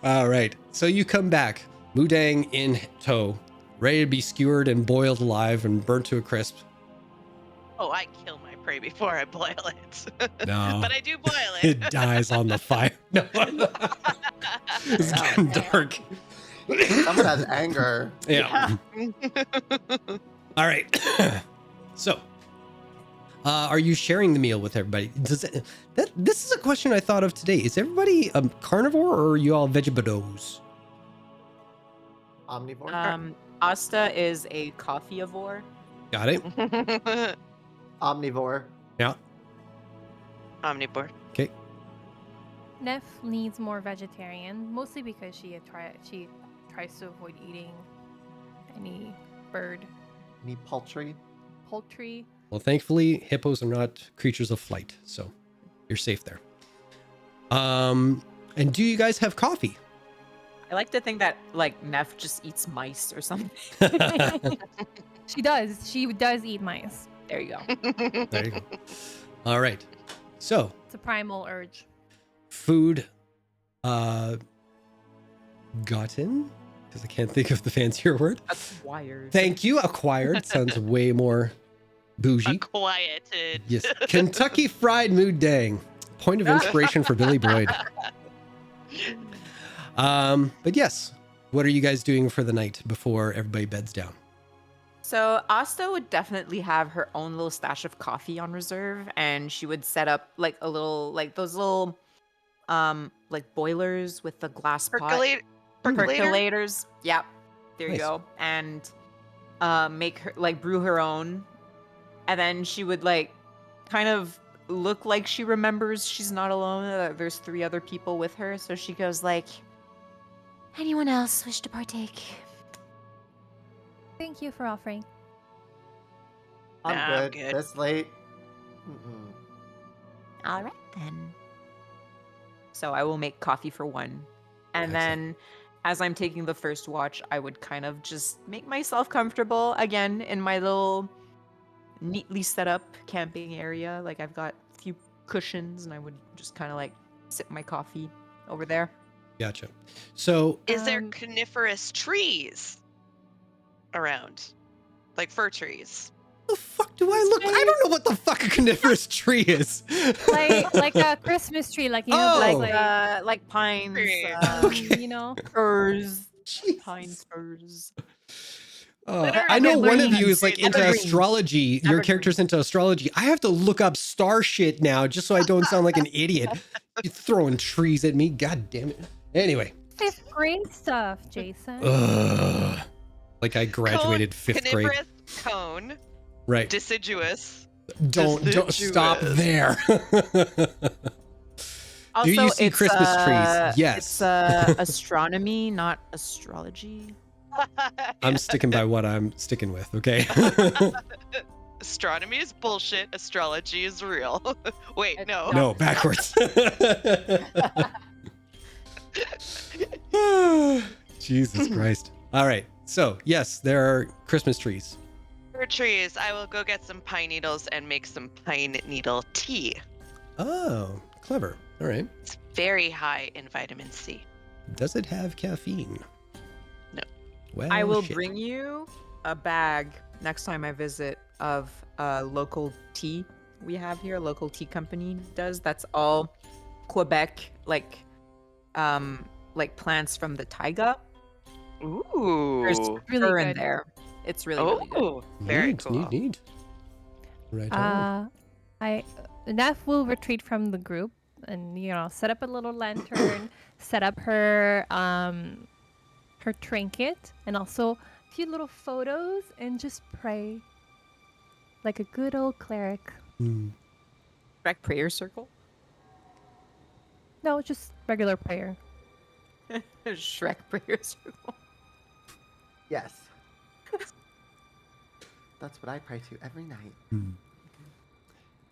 All right. So you come back, Mudang in tow, ready to be skewered and boiled alive and burnt to a crisp. Oh, I kill my prey before I boil it. No. But I do boil It dies on the fire. No. It's getting dark. Someone has anger. Yeah. All right. So, are you sharing the meal with everybody? This is a question I thought of today. Is everybody a carnivore or are you all vegetables? Omnivore? Asta is a coffeeivore. Got it. Omnivore. Yeah. Omnivore. Okay. Neff needs more vegetarian, mostly because she tries to avoid eating any bird, Any poultry? poultry. Well, thankfully, hippos are not creatures of flight, so you're safe there. And do you guys have coffee? I like to think that like Neff just eats mice or something. She does. She does eat mice. There you go. There you go. All right. So, It's a primal urge. food gotten, because I can't think of the fancier word. Acquired. Thank you. Acquired sounds way more bougie. Quieted. Yes. Kentucky Fried Mood Dang. Point of inspiration for Billy Boyd. But yes, what are you guys doing for the night before everybody beds down? So Asta would definitely have her own little stash of coffee on reserve, and she would set up like a little, like those little, like boilers with the glass pot. Percolators. Yep. There Nice. you go. And make her like brew her own. And then she would like kind of look like she remembers she's not alone. There's 3 other people with her. So she goes like, Anyone else wish to partake? Thank you for offering. I'm Nah, I'm good. good. This late. Mm-mm. All right then. so I will make coffee for 1. And Excellent. then as I'm taking the first watch, I would kind of just make myself comfortable again in my little neatly set up camping area. Like I've got a few cushions and I would just kind of like sip my coffee over there. Gotcha. So, Is there Um, coniferous trees around? Like fir trees? The fuck do I look? I don't know what the fuck a coniferous tree is. like a Christmas tree, like you know, Oh. those, Like pines, Tree. Okay. you know. firs, Jesus. pine firs. I know one of Evergreen. you is like into Evergreen. astrology. Your Evergreen. character's into astrology. I have to look up star shit now just so I don't sound like an idiot. You're throwing trees at me. God damn it. Anyway. 5th grade stuff, Jason. Ugh. Like I graduated 5th grade. Coniferous cone. Right. Deciduous. Don't stop there. Also, you see it's, Christmas trees? Yes. It's astronomy, not astrology. I'm sticking by what I'm sticking with, okay? Astronomy is bullshit. Astrology is real. Wait, no. No, backwards. Jesus Christ. All right. So, yes, there are Christmas trees. For trees, I will go get some pine needles and make some pine needle tea. Oh, clever. All right. It's very high in vitamin C. Does it have caffeine? No. Well, I will shit. bring you a bag next time I visit of local tea we have here. A local tea company does. That's all Quebec, like plants from the taiga. Ooh. There's Really fur in good. there. It's really good. Oh, very Neat, cool. Neat. Right on. Neff will retreat from the group and set up a little lantern, set up her her trinket, and also a few little photos, and just pray like a good old cleric. Hmm. Correct prayer circle. No, just regular prayer. Shrek prayer circle. Yes. That's what I pray to every night. Hmm.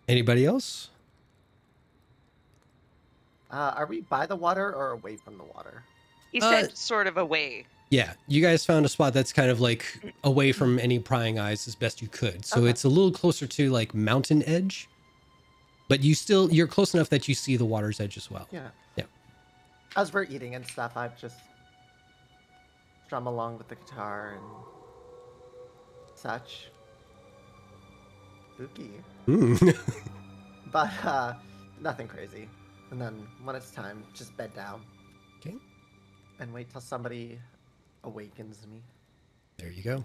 Anybody else? Are we by the water or away from the water? He said sort of away. Yeah, you guys found a spot that's kind of like away from any prying eyes as best you could. So Okay. it's a little closer to like mountain edge, but you're close enough that you see the water's edge as well. Yeah. Yeah. As we're eating and stuff, I've just strum along with the guitar and such. Spooky. Hmm. But nothing crazy. And then when it's time, just bed down. Okay. And wait till somebody awakens me. There you go.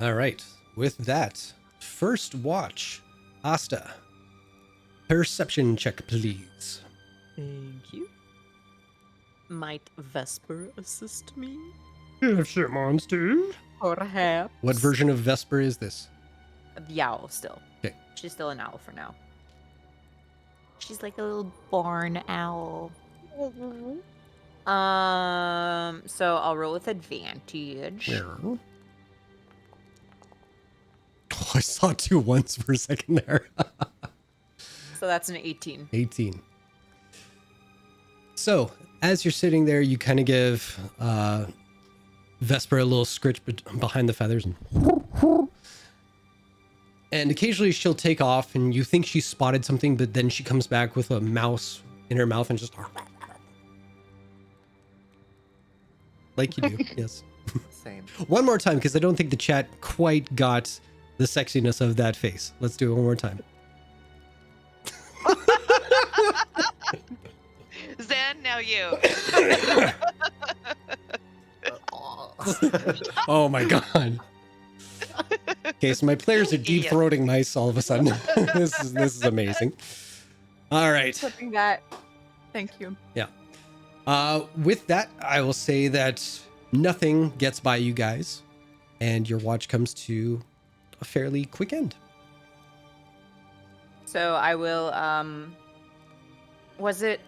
All right. With that, first watch. Asta. Perception check, please. Thank you. Might Vesper assist me? If she wants to. Perhaps. What version of Vesper is this? The owl still. Okay. She's still an owl for now. She's like a little barn owl. So I'll roll with advantage. Oh, I saw 2 ones for a second there. So that's an 18. 18. So, as you're sitting there, you kind of give Vesper a little scritch behind the feathers. And occasionally she'll take off and you think she spotted something, but then she comes back with a mouse in her mouth and just... Like you do, yes. Same. One more time, because I don't think the chat quite got the sexiness of that face. Let's do it one more time. Zan, now you. Oh my god. Okay, so my players are deep throating mice all of a sudden. This is amazing. All right. Flipping that. Thank you. Yeah. With that, I will say that nothing gets by you guys, and your watch comes to a fairly quick end. So I will, was it?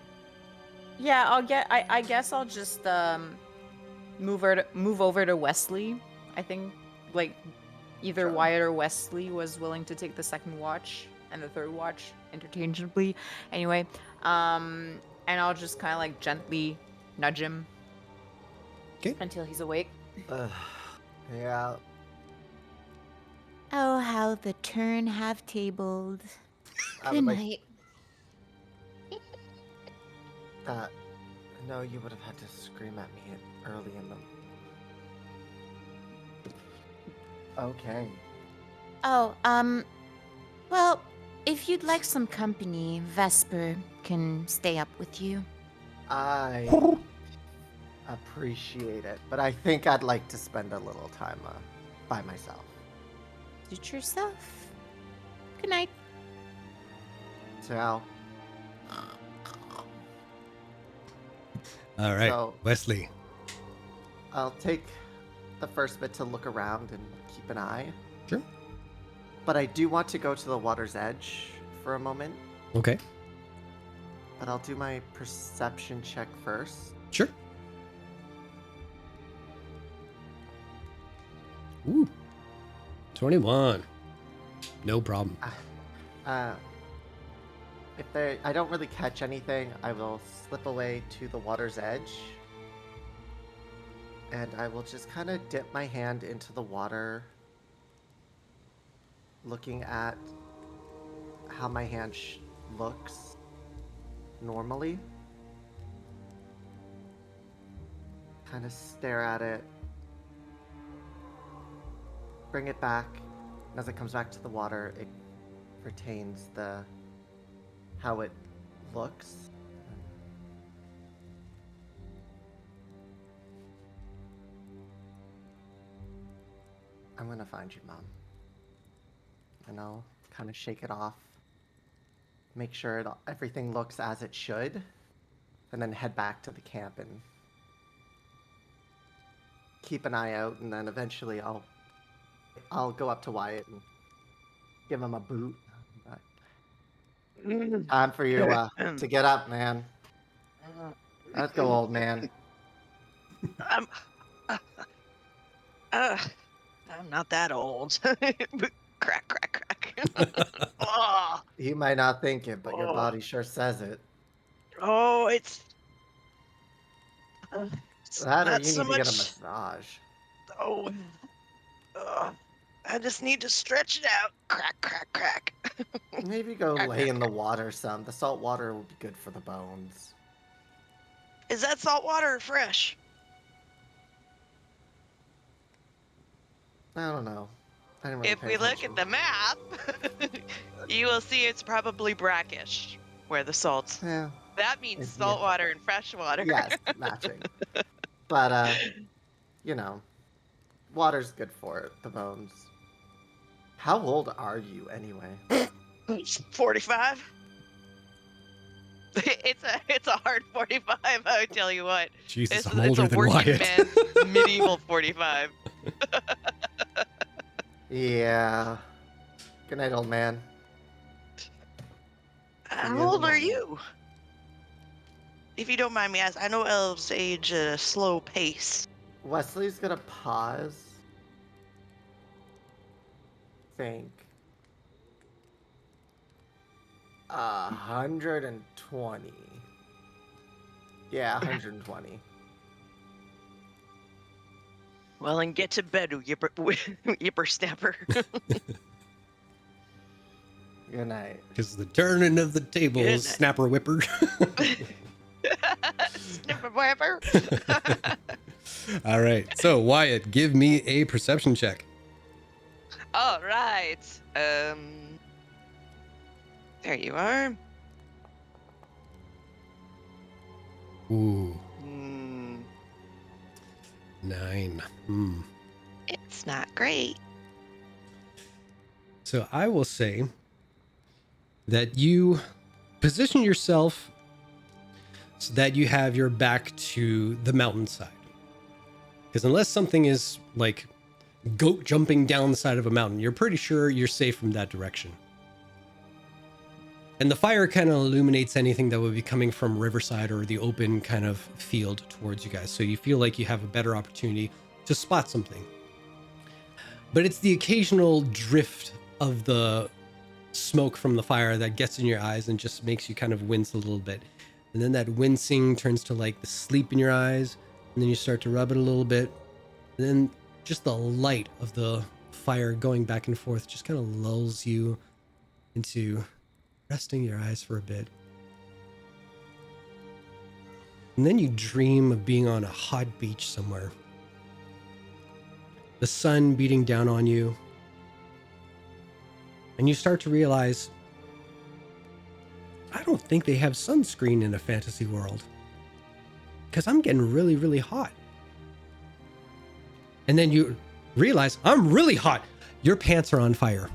Yeah, I guess I'll just, move over to Wesley. I think, like, either Sure. Wyatt or Wesley was willing to take the second watch and the third watch interchangeably. Anyway, and I'll just kind of like gently nudge him. 'Kay. Until he's awake. Yeah. Oh, how the turn have tabled. I Good would like, night. no, you would have had to scream at me early in the... Okay. Oh, well, if you'd like some company, Vesper can stay up with you. I appreciate it, but I think I'd like to spend a little time by myself. Suit yourself. Good night. Ciao. All right, So- Wesley. I'll take the first bit to look around and keep an eye. Sure. But I do want to go to the water's edge for a moment. Okay. But I'll do my perception check first. Sure. Ooh. 21. No problem. If I don't really catch anything, I will slip away to the water's edge. And I will just kind of dip my hand into the water, looking at how my hand looks normally. Kind of stare at it, bring it back, and as it comes back to the water, it retains how it looks. I'm gonna find you, Mom. And I'll kind of shake it off, make sure everything looks as it should, and then head back to the camp and keep an eye out. And then eventually I'll go up to Wyatt and give him a boot. Time for you to get up, man. Let's go, old man. I'm not that old. Crack, crack, crack. Oh, You might not think it, but your body sure says it. It's That or not you so need to get a much. massage. Oh, I just need to stretch it out. Crack, crack, crack. Maybe go lay in the water some. The salt water will be good for the bones. Is that salt water or fresh? I don't know. I didn't really If pay we look attention. at the map, you will see it's probably brackish where the salt's. Yeah, That means It's- salt water and fresh water. yes, matching. But, water's good for it, the bones. How old are you anyway? 45. It's a hard 45. I would tell you what. Jesus, It's I'm older a than working Wyatt. man's medieval 45. Yeah. Good night, old man. How Yeah, old are well. you? If you don't mind me asking, I know elves age at a slow pace. Wesley's gonna pause. Think. 120. Yeah, 120. Well, and get to bed, yipper Good night. Because the turning of the Good tables, night. snapper whipper. Snipper whipper. All right. So, Wyatt, give me a perception check. All right. There you are. Ooh, Mm, 9. it's not great. So, I will say that you position yourself so that you have your back to the mountainside. Because unless something is like goat jumping down the side of a mountain, you're pretty sure you're safe from that direction. And the fire kind of illuminates anything that would be coming from riverside or the open kind of field towards you guys. So you feel like you have a better opportunity to spot something. But it's the occasional drift of the smoke from the fire that gets in your eyes and just makes you kind of wince a little bit. And then that wincing turns to like the sleep in your eyes. And then you start to rub it a little bit. And then just the light of the fire going back and forth just kind of lulls you into resting your eyes for a bit. And then you dream of being on a hot beach somewhere. The sun beating down on you. And you start to realize, I don't think they have sunscreen in a fantasy world. Because I'm getting really, really hot. And then you realize, I'm really hot. Your pants are on fire.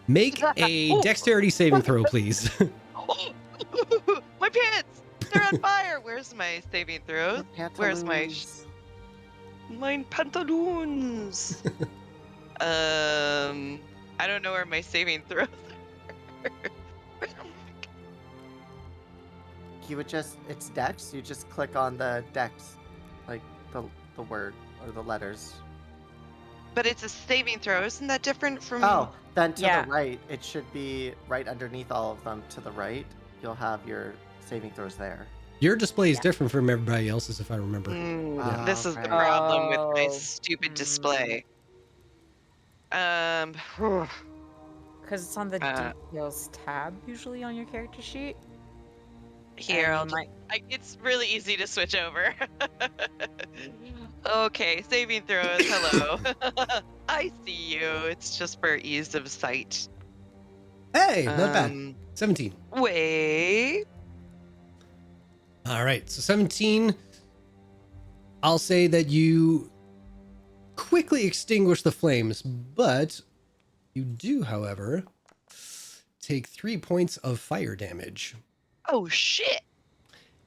Make a dexterity saving throw, please. My pants! They're on fire! Where's my saving throws? Your Where's my pantaloons. Mine pantaloons? I don't know where my saving throws are. You would just, it's Dex. You just click on the Dex, like the word or the letters. But it's a saving throw. Isn't that different from? Oh, then to Yeah. the right, it should be right underneath all of them. To the right, you'll have your saving throws there. Your display is Yeah. different from everybody else's, if I remember. Mm, this is the Okay. problem with my Oh. stupid display. Whew. Because it's on the Uh, details tab usually on your character sheet. Here, and I'll you just, might. it's really easy to switch over. Okay, saving throws. Hello. I see you. It's just for ease of sight. Hey, not bad. 17. Wait. All right, so 17. I'll say that you quickly extinguish the flames, but you do, however, take 3 points of fire damage. Oh shit.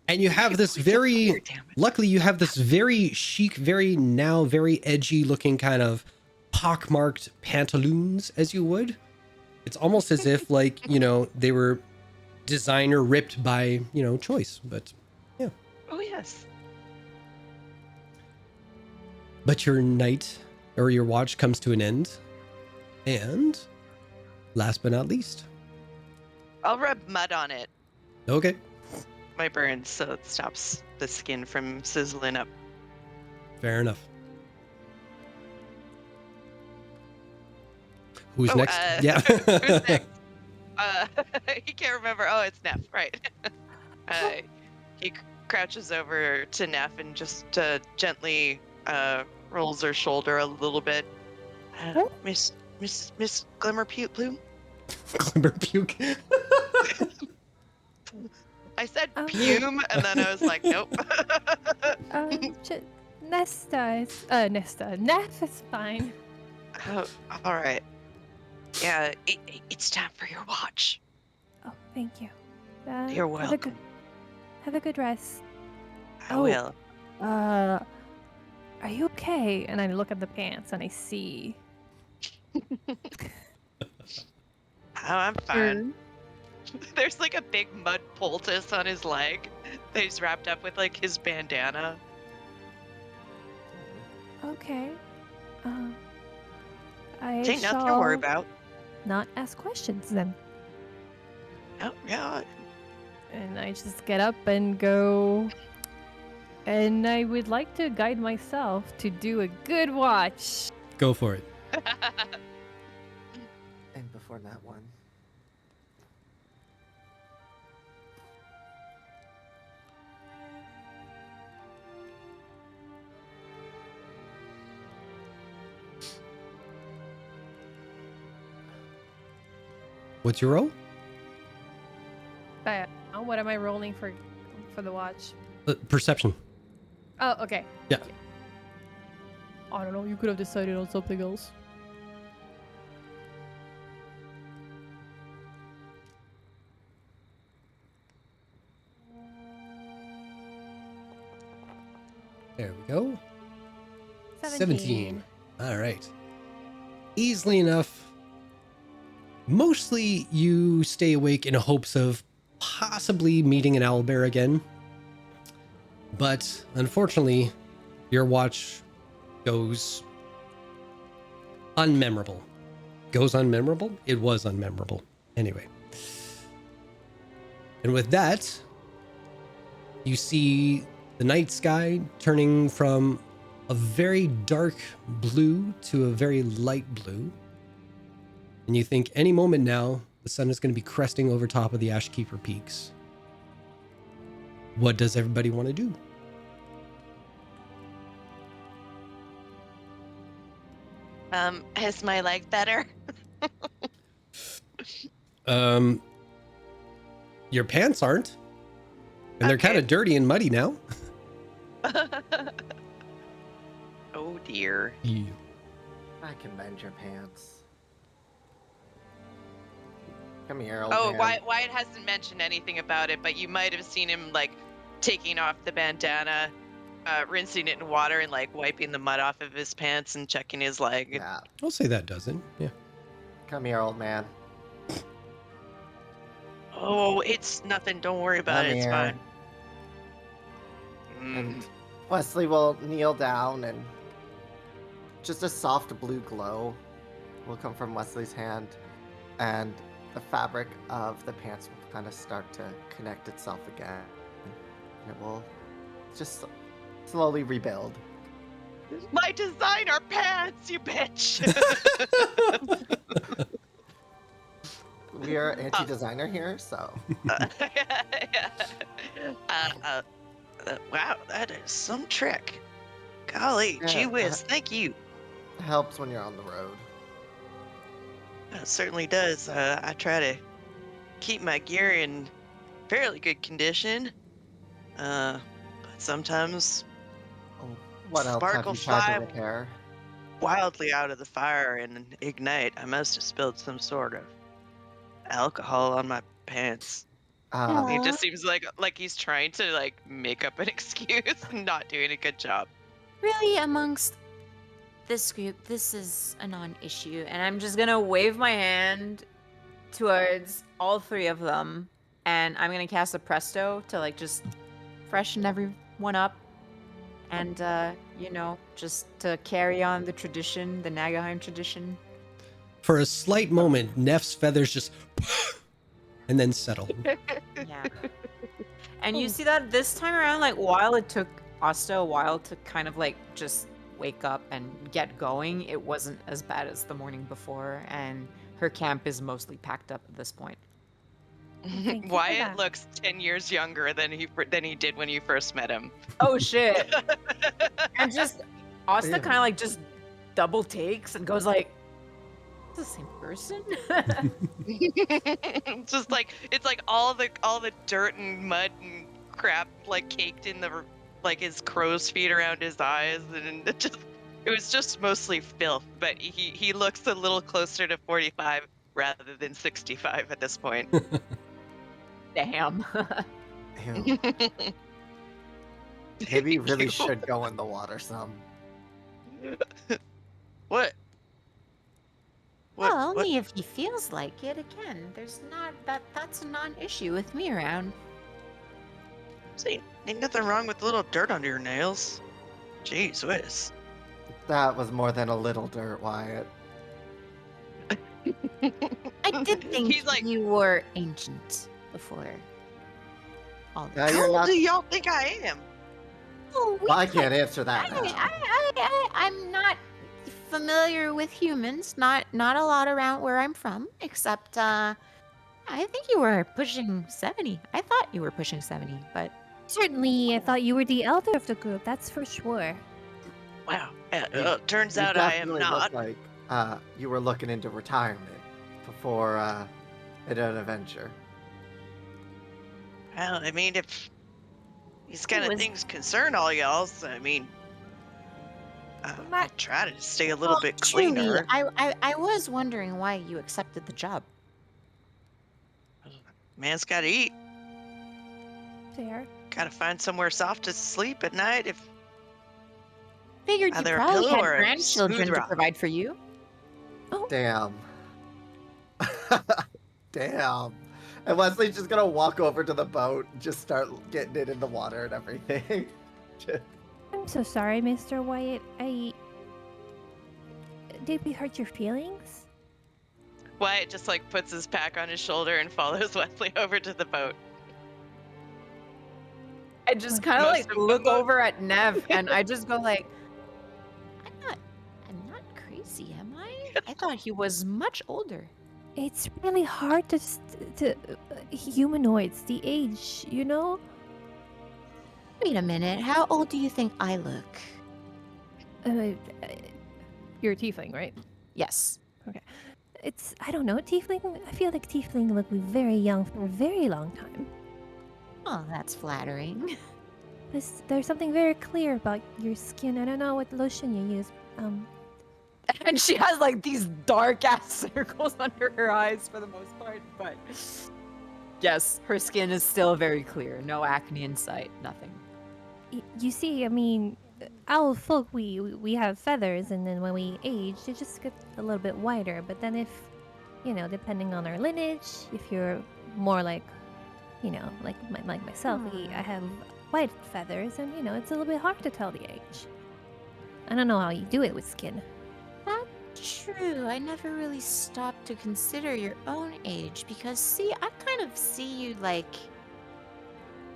And you have this very, luckily you have this very chic, very edgy looking kind of pockmarked pantaloons, as you would. It's almost as if like, you know, they were designer ripped by, you know, choice, but yeah. Oh yes. But your night or your watch comes to an end. And last but not least. I'll rub mud on it. Okay. My burns, so it stops the skin from sizzling up. Fair enough. Who's Oh, next? Yeah. Who's next? He can't remember. Oh, it's Neff, right? He crouches over to Neff and just gently rolls her shoulder a little bit. Miss Glimmer Plume? Glimmer puke. I said Oh. pume, and then I was like, nope. Neff is fine. Oh, all right. Yeah, it's time for your watch. Oh, thank you. You're welcome. Have a good rest. I Oh. will. Are you okay? And I look at the pants and I see. Oh, I'm fine. There's like a big mud poultice on his leg that he's wrapped up with like his bandana. Okay. I Ain't nothing to worry shall about. not ask questions then. Oh, yeah. And I just get up and go. And I would like to guide myself to do a good watch. Go for it. And before that one. What's your roll? What am I rolling for the watch? Perception. Oh, okay. Yeah. I don't know. You could have decided on something else. There we go. 17. All right. Easily enough. Mostly you stay awake in hopes of possibly meeting an owlbear again. But unfortunately, your watch goes unmemorable. Goes unmemorable? It was unmemorable. Anyway. And with that, you see the night sky turning from a very dark blue to a very light blue. And you think any moment now, the sun is going to be cresting over top of the Ashkeeper Peaks. What does everybody want to do? Is my leg better? Your pants aren't. And they're kind of dirty and muddy now. Oh dear. Yeah. I can bend your pants. Come here, old Oh, man. Wyatt hasn't mentioned anything about it, but you might have seen him like taking off the bandana, rinsing it in water, and like wiping the mud off of his pants and checking his leg. Yeah. I'll say that doesn't. Yeah. Come here, old man. Oh, it's nothing. Don't worry about Come it. It's here. fine. And Wesley will kneel down, and just a soft blue glow will come from Wesley's hand, and the fabric of the pants will kind of start to connect itself again. And it will just slowly rebuild. My designer pants, you bitch. We are anti-designer here, so. Wow, that is some trick. Golly, Yeah, gee whiz, thank you. Helps when you're on the road. It certainly does. I try to keep my gear in fairly good condition. But sometimes Oh, what else have sparkle you tried fly to repair? wildly out of the fire and ignite. I must have spilled some sort of alcohol on my pants. He just seems like he's trying to like make up an excuse and not doing a good job. Really, amongst this group, this is a non-issue, and I'm just gonna wave my hand towards all three of them, and I'm gonna cast a presto to like just freshen everyone up, and just to carry on the tradition, the Nagaheim tradition. For a slight moment, Neff's feathers just and then settle. Yeah. And you see that this time around, like while it took Asta a while to kind of like just wake up and get going, it wasn't as bad as the morning before, and her camp is mostly packed up at this point. Thank you for Wyatt that. looks 10 years younger than he did when you first met him. Oh shit. And just Asta Yeah. kind of like just double takes and goes like, "It's the same person?" It's just like it's like all the dirt and mud and crap like caked in the like his crow's feet around his eyes, and it was just mostly filth. But he looks a little closer to 45 rather than 65 at this point. Damn. Ew. Maybe you really Ew. should go in the water some. What? Well, only if he feels like it. Again, there's not that's a non-issue with me around. See, ain't nothing wrong with a little dirt under your nails. Jeez whiz. That was more than a little dirt, Wyatt. I did think He's like, you were ancient before all Yeah, this. you're how old not. do y'all think I am? Oh, Well, I can't answer that now. I'm not familiar with humans. Not a lot around where I'm from, except I think you were pushing 70. I thought you were pushing 70, but Certainly, I thought you were the elder of the group. That's for sure. Wow. Turns You out I am definitely not. look like you were looking into retirement before an adventure. Well, I mean, if these kind of was- things concern all y'all, so, I mean, I'll Not- try to stay a little bit truly, cleaner. I was wondering why you accepted the job. Man's got to eat. Fair. Got to find somewhere soft to sleep at night. If Figured you Either a probably pillow had or a grandchildren smooth to rock. provide for you. Damn. Damn. And Wesley's just gonna walk over to the boat and just start getting it in the water and everything. I'm so sorry, Mr. Wyatt. Did we hurt your feelings? Wyatt just like puts his pack on his shoulder and follows Wesley over to the boat. I just kind of Most like of look them- over at Nev and I just go like, I'm not crazy, am I? I thought he was much older. It's really hard to humanoids, the age, you know? Wait a minute, how old do you think I look? You're a tiefling, right? Yes. it's, I don't know, tiefling. I feel like tiefling look very young for a very long time. Oh, that's flattering. There's something very clear about your skin. I don't know what lotion you use. And she has like these dark ass circles under her eyes for the most part, but yes, her skin is still very clear. No acne in sight, nothing. You see, I mean, owl folk, we have feathers, and then when we age, it just gets a little bit whiter. But then if, depending on our lineage, if you're more like, like myself, I have white feathers, and it's a little bit hard to tell the age. I don't know how you do it with skin. That's true. I never really stopped to consider your own age because, see, I kind of see you like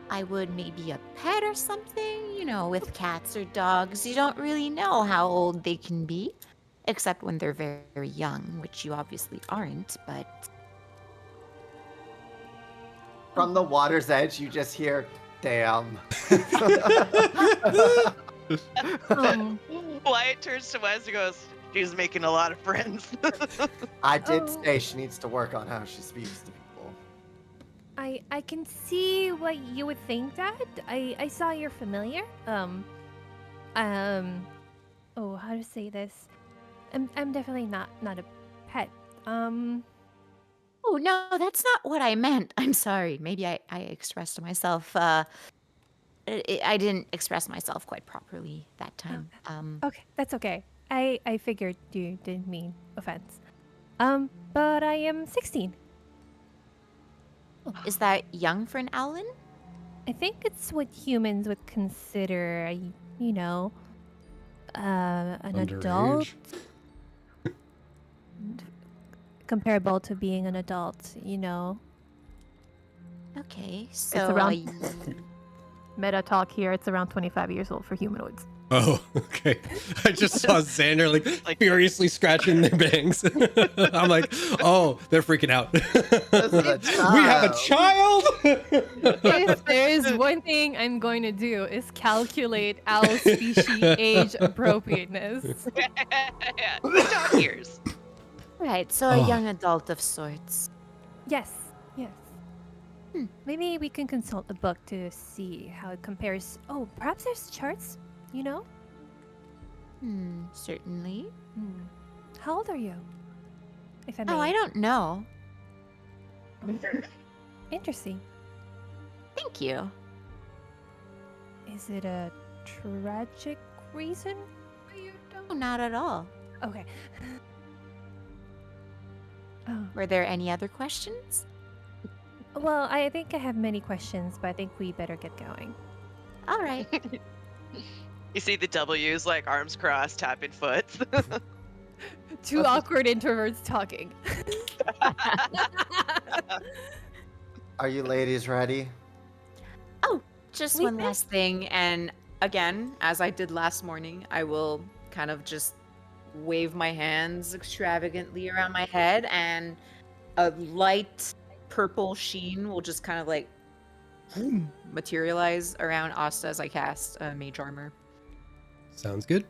I would maybe a pet or something, with cats or dogs. You don't really know how old they can be, except when they're very, very young, which you obviously aren't, but. From the water's edge, you just hear, damn. Wyatt turns to Wes and goes, she's making a lot of friends. I did Oh. say she needs to work on how she speaks to people. I can see what you would think, Dad. I saw you're familiar. Oh, how to say this? I'm definitely not a pet. Oh, no, that's not what I meant. I'm sorry. Maybe I expressed myself. I didn't express myself quite properly that time. Okay, that's okay. I figured you didn't mean offense. But I am 16. Is that young for an owlin? I think it's what humans would consider, an adult, Underage. comparable to being an adult. Okay, It's so around meta talk here. It's around 25 years old for humanoids. Oh, okay. I just saw Xander like furiously scratching their bangs. I'm like, oh, they're freaking out. This is a We have a child. If there is one thing I'm going to do is calculate owl species age appropriateness. Yeah, dog ears. right, so Oh. a young adult of sorts. Yes. Maybe we can consult the book to see how it compares. Oh, perhaps there's charts, Certainly. How old are you? If I may. Oh, I don't know. Interesting. Thank you. Is it a tragic reason why you Oh, don't? not at all. Okay. Oh. Were there any other questions? Well, I think I have many questions, but I think we better get going. All right. You see the W's like arms crossed, tapping foot. Two awkward introverts talking. Are you ladies ready? Just We one met- last thing, and again, as I did last morning, I will kind of just wave my hands extravagantly around my head, and a light purple sheen will just kind of like materialize around Asta as I cast Mage Armor. Sounds good.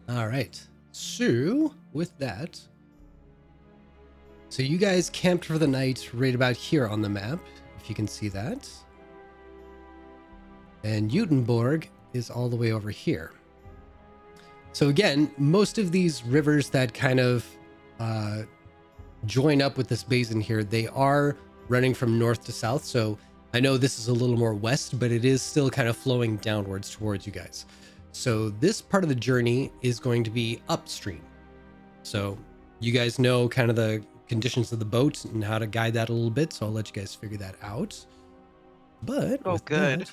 All right. So, with that, so you guys camped for the night right about here on the map, if you can see that. And Utenborg is all the way over here. So again, most of these rivers that kind of join up with this basin here, they are running from north to south. So I know this is a little more west, but it is still kind of flowing downwards towards you guys. So this part of the journey is going to be upstream. So you guys know kind of the conditions of the boat and how to guide that a little bit. So I'll let you guys figure that out. But Oh, with good. that-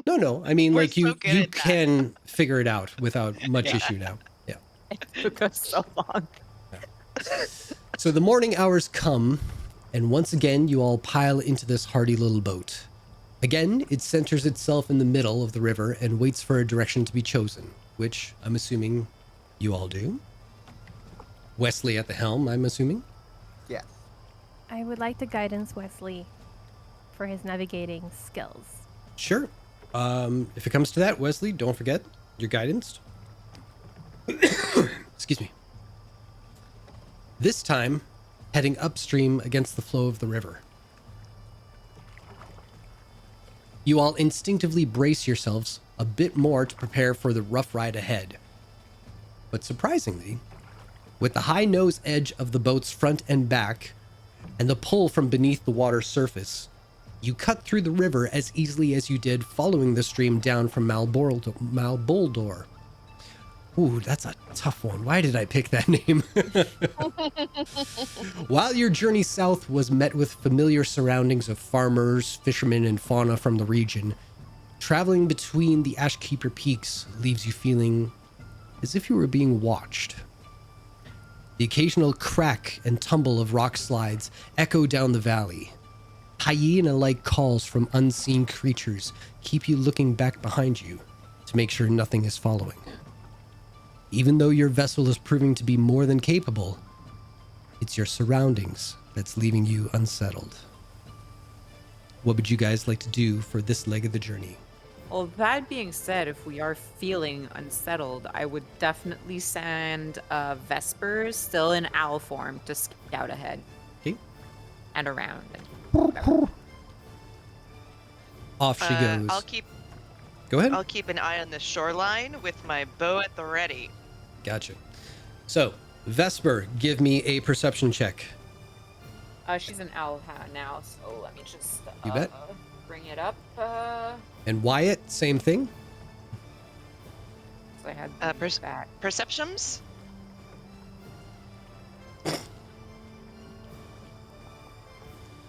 no. I mean, We're like you so good you at that. can figure it out without much issue now. Yeah. It took us so long. So the morning hours come, and once again you all pile into this hardy little boat. Again, it centers itself in the middle of the river and waits for a direction to be chosen, which I'm assuming you all do. Wesley at the helm, I'm assuming. Yes. I would like to guidance Wesley for his navigating skills. Sure. If it comes to that, Wesley, don't forget your guidance. Excuse me. this time heading upstream against the flow of the river. You all instinctively brace yourselves a bit more to prepare for the rough ride ahead. But surprisingly, with the high nose edge of the boat's front and back, and the pull from beneath the water's surface, you cut through the river as easily as you did following the stream down from Malboldor. Ooh, that's a tough one. Why did I pick that name? While your journey south was met with familiar surroundings of farmers, fishermen, and fauna from the region, traveling between the Ashkeeper Peaks leaves you feeling as if you were being watched. The occasional crack and tumble of rock slides echo down the valley. Hyena-like calls from unseen creatures keep you looking back behind you to make sure nothing is following. Even though your vessel is proving to be more than capable, it's your surroundings that's leaving you unsettled. What would you guys like to do for this leg of the journey? Well, that being said, if we are feeling unsettled, I would definitely send Vesper, still in owl form, to scout ahead. Okay. And around. Off she goes. Go ahead. I'll keep an eye on the shoreline with my bow at the ready. Gotcha. So, Vesper, give me a perception check. She's an owl now, so let me just You bet. bring it up. And Wyatt, same thing. So I had that. Perceptions?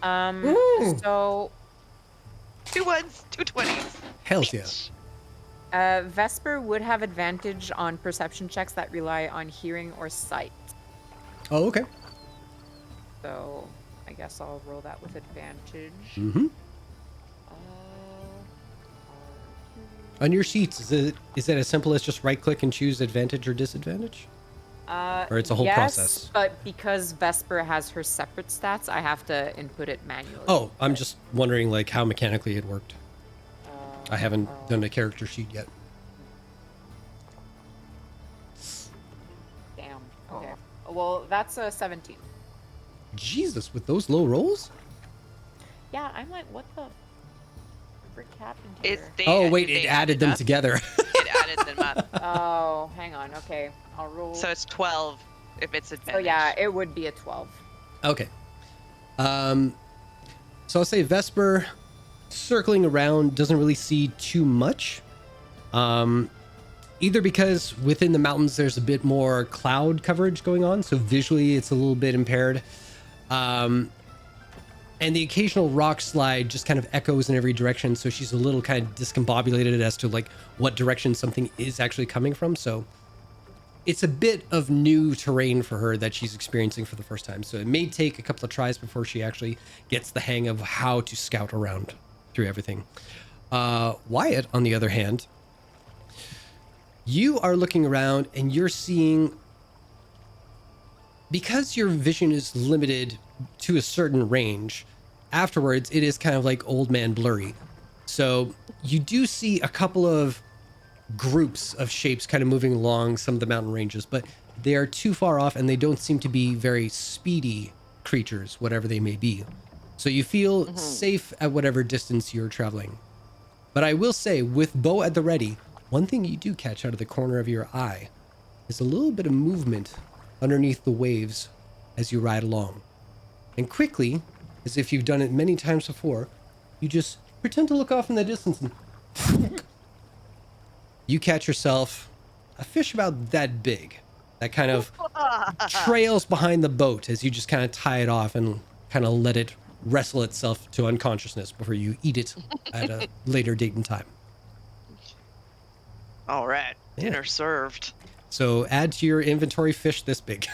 So 2 1s, 2 20s. Hells yeah. Vesper would have advantage on perception checks that rely on hearing or sight. Oh, okay. So I guess I'll roll that with advantage. Mm-hmm. On your sheets, is it as simple as just right-click and choose advantage or disadvantage? Or it's a whole yes, process? But because Vesper has her separate stats, I have to input it manually. Oh, I'm just wondering like how mechanically it worked. I haven't done a character sheet yet. Damn. Okay. Well, that's a 17. Jesus, with those low rolls? Yeah, I'm like, what the frick happened here? Oh wait, it added them together. It added them up. Oh, hang on. Okay, I'll roll. So it's 12 if it's advantage. So yeah, it would be a 12. Okay. So I'll say Vesper circling around doesn't really see too much. Either because within the mountains there's a bit more cloud coverage going on, so visually it's a little bit impaired. And the occasional rock slide just kind of echoes in every direction, so she's a little kind of discombobulated as to like what direction something is actually coming from. So it's a bit of new terrain for her that she's experiencing for the first time. So it may take a couple of tries before she actually gets the hang of how to scout around through everything. Wyatt, on the other hand, you are looking around and you're seeing, because your vision is limited to a certain range, afterwards it is kind of like old man blurry. So you do see a couple of groups of shapes kind of moving along some of the mountain ranges, but they are too far off and they don't seem to be very speedy creatures, whatever they may be. So you feel safe at whatever distance you're traveling. But I will say, with bow at the ready, one thing you do catch out of the corner of your eye is a little bit of movement underneath the waves as you ride along. And quickly, as if you've done it many times before, you just pretend to look off in the distance and you catch yourself a fish about that big that kind of trails behind the boat as you just kind of tie it off and kind of let it wrestle itself to unconsciousness before you eat it at a later date and time. All right, Yeah. dinner served. So add to your inventory fish this big.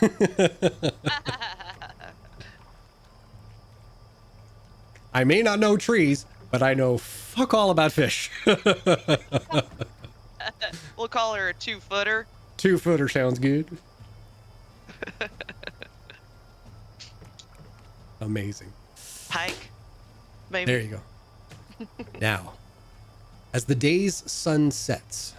I may not know trees, but I know fuck all about fish. We'll call her a 2-footer. 2-footer sounds good. Amazing. Pike, maybe. There you go. Now, as the day's sun sets,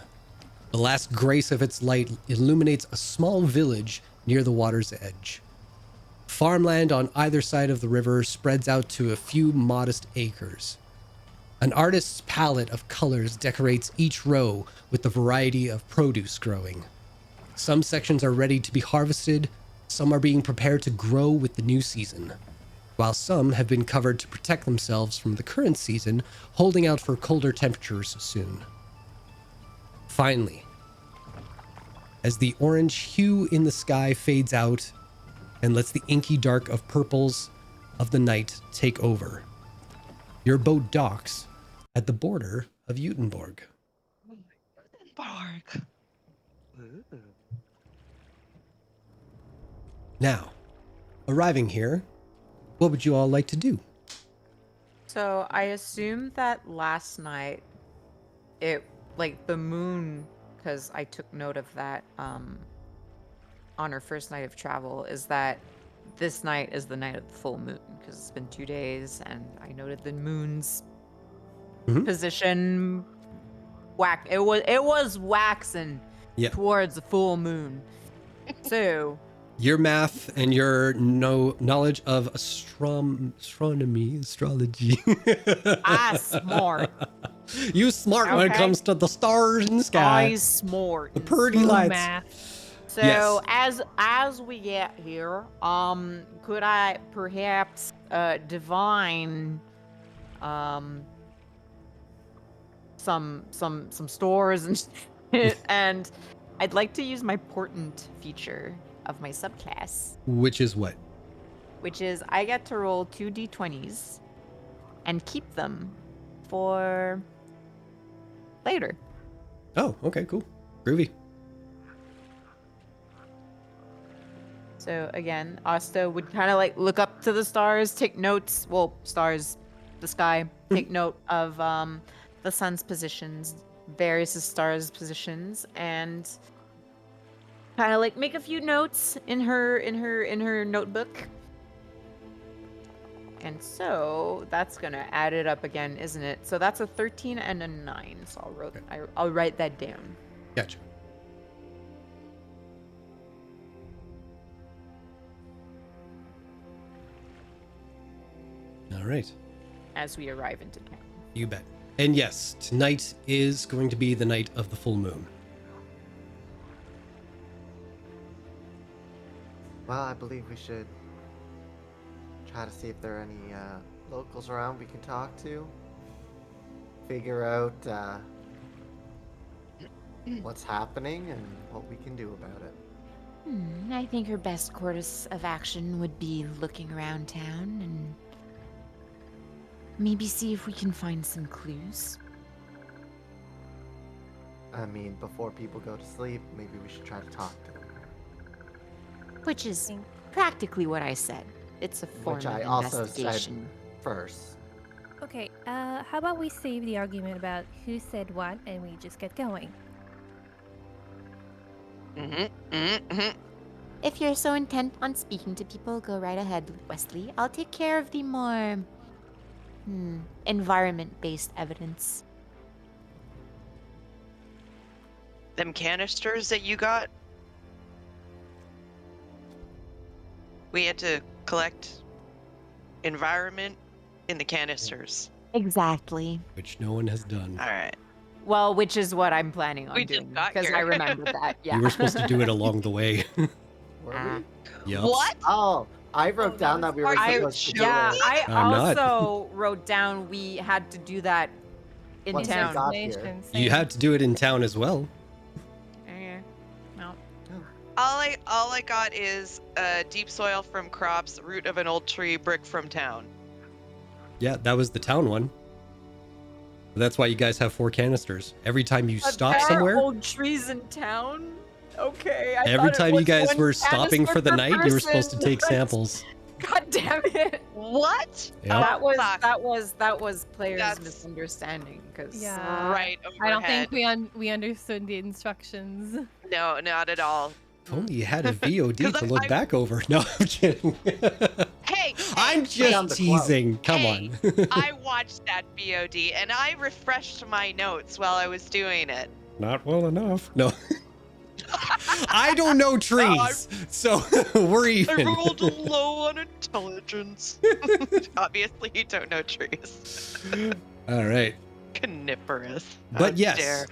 the last grace of its light illuminates a small village near the water's edge. farmland on either side of the river spreads out to a few modest acres. An artist's palette of colors decorates each row with the variety of produce growing. Some sections are ready to be harvested, some are being prepared to grow with the new season, while some have been covered to protect themselves from the current season, holding out for colder temperatures soon. Finally, as the orange hue in the sky fades out and lets the inky dark of purples of the night take over, your boat docks at the border of Utenborg. Bark. Now, arriving here, what would you all like to do? So I assume that last night, the moon, because I took note of that on our first night of travel, is that this night is the night of the full moon, because it's been 2 days, and I noted the moon's position. It was waxing Yep. towards the full moon. So Your math and your knowledge of astronomy, astrology. smart. You smart when it Okay. comes to the stars in the sky. I smart. The pretty Ooh, lights. math. So Yes. as we get here, could I perhaps divine some stores and and I'd like to use my portent feature of my subclass, Which is what? which is I get to roll 2 d20s and keep them for later. Oh, okay, cool. Groovy. So again, Asta would kind of like look up to the stars, take notes. Well, stars, the sky. Take note of the sun's positions, various stars' positions, and kind of like make a few notes in her notebook. And so that's gonna add it up again, isn't it? So that's a 13 and a 9. So I'll write that down. Gotcha. All right. As we arrive into town. You bet. And yes, tonight is going to be the night of the full moon. Well, I believe we should try to see if there are any locals around we can talk to. Figure out what's happening and what we can do about it. I think her best course of action would be looking around town and maybe see if we can find some clues. I mean, before people go to sleep, maybe we should try to talk to them. Which is practically what I said. It's a form Which of I also investigation. said first. Okay, how about we save the argument about who said what and we just get going? If you're so intent on speaking to people, go right ahead, Wesley. I'll take care of the more environment-based evidence. Them canisters that you got? We had to collect environment in the canisters. Exactly. Which no one has done. All right. Well, which is what I'm planning on We just doing got because here. I remember that. Yeah. You were supposed to do it along the way. Were Ah. we? Yup. What? Oh, I wrote down that we were Are you supposed to do Yeah, it. I I'm not. also wrote down we had to do that in Once we town. got here. Destination, You same. had to do it in town as well. Okay. Well, All I got is deep soil from crops, root of an old tree, brick from town. Yeah, that was the town one. That's why you guys have 4 canisters. Every time you but stop there are somewhere, old trees in town. Okay. I every thought it time you was guys one were stopping canister for the per night, you were supposed to person. take samples. God damn it. What? Yeah. That was players' That's- misunderstanding because Yeah. Right overhead. I don't think we understood the instructions. No, not at all. If only you had a VOD 'Cause to look I- back over. No, I'm kidding. Hey, I'm on just the teasing. Come Hey, on. I watched that VOD and I refreshed my notes while I was doing it. Not well enough. No. I don't know trees, so we're I even. rolled low on intelligence. Obviously, you don't know trees. All right. Coniferous. But How yes, dare.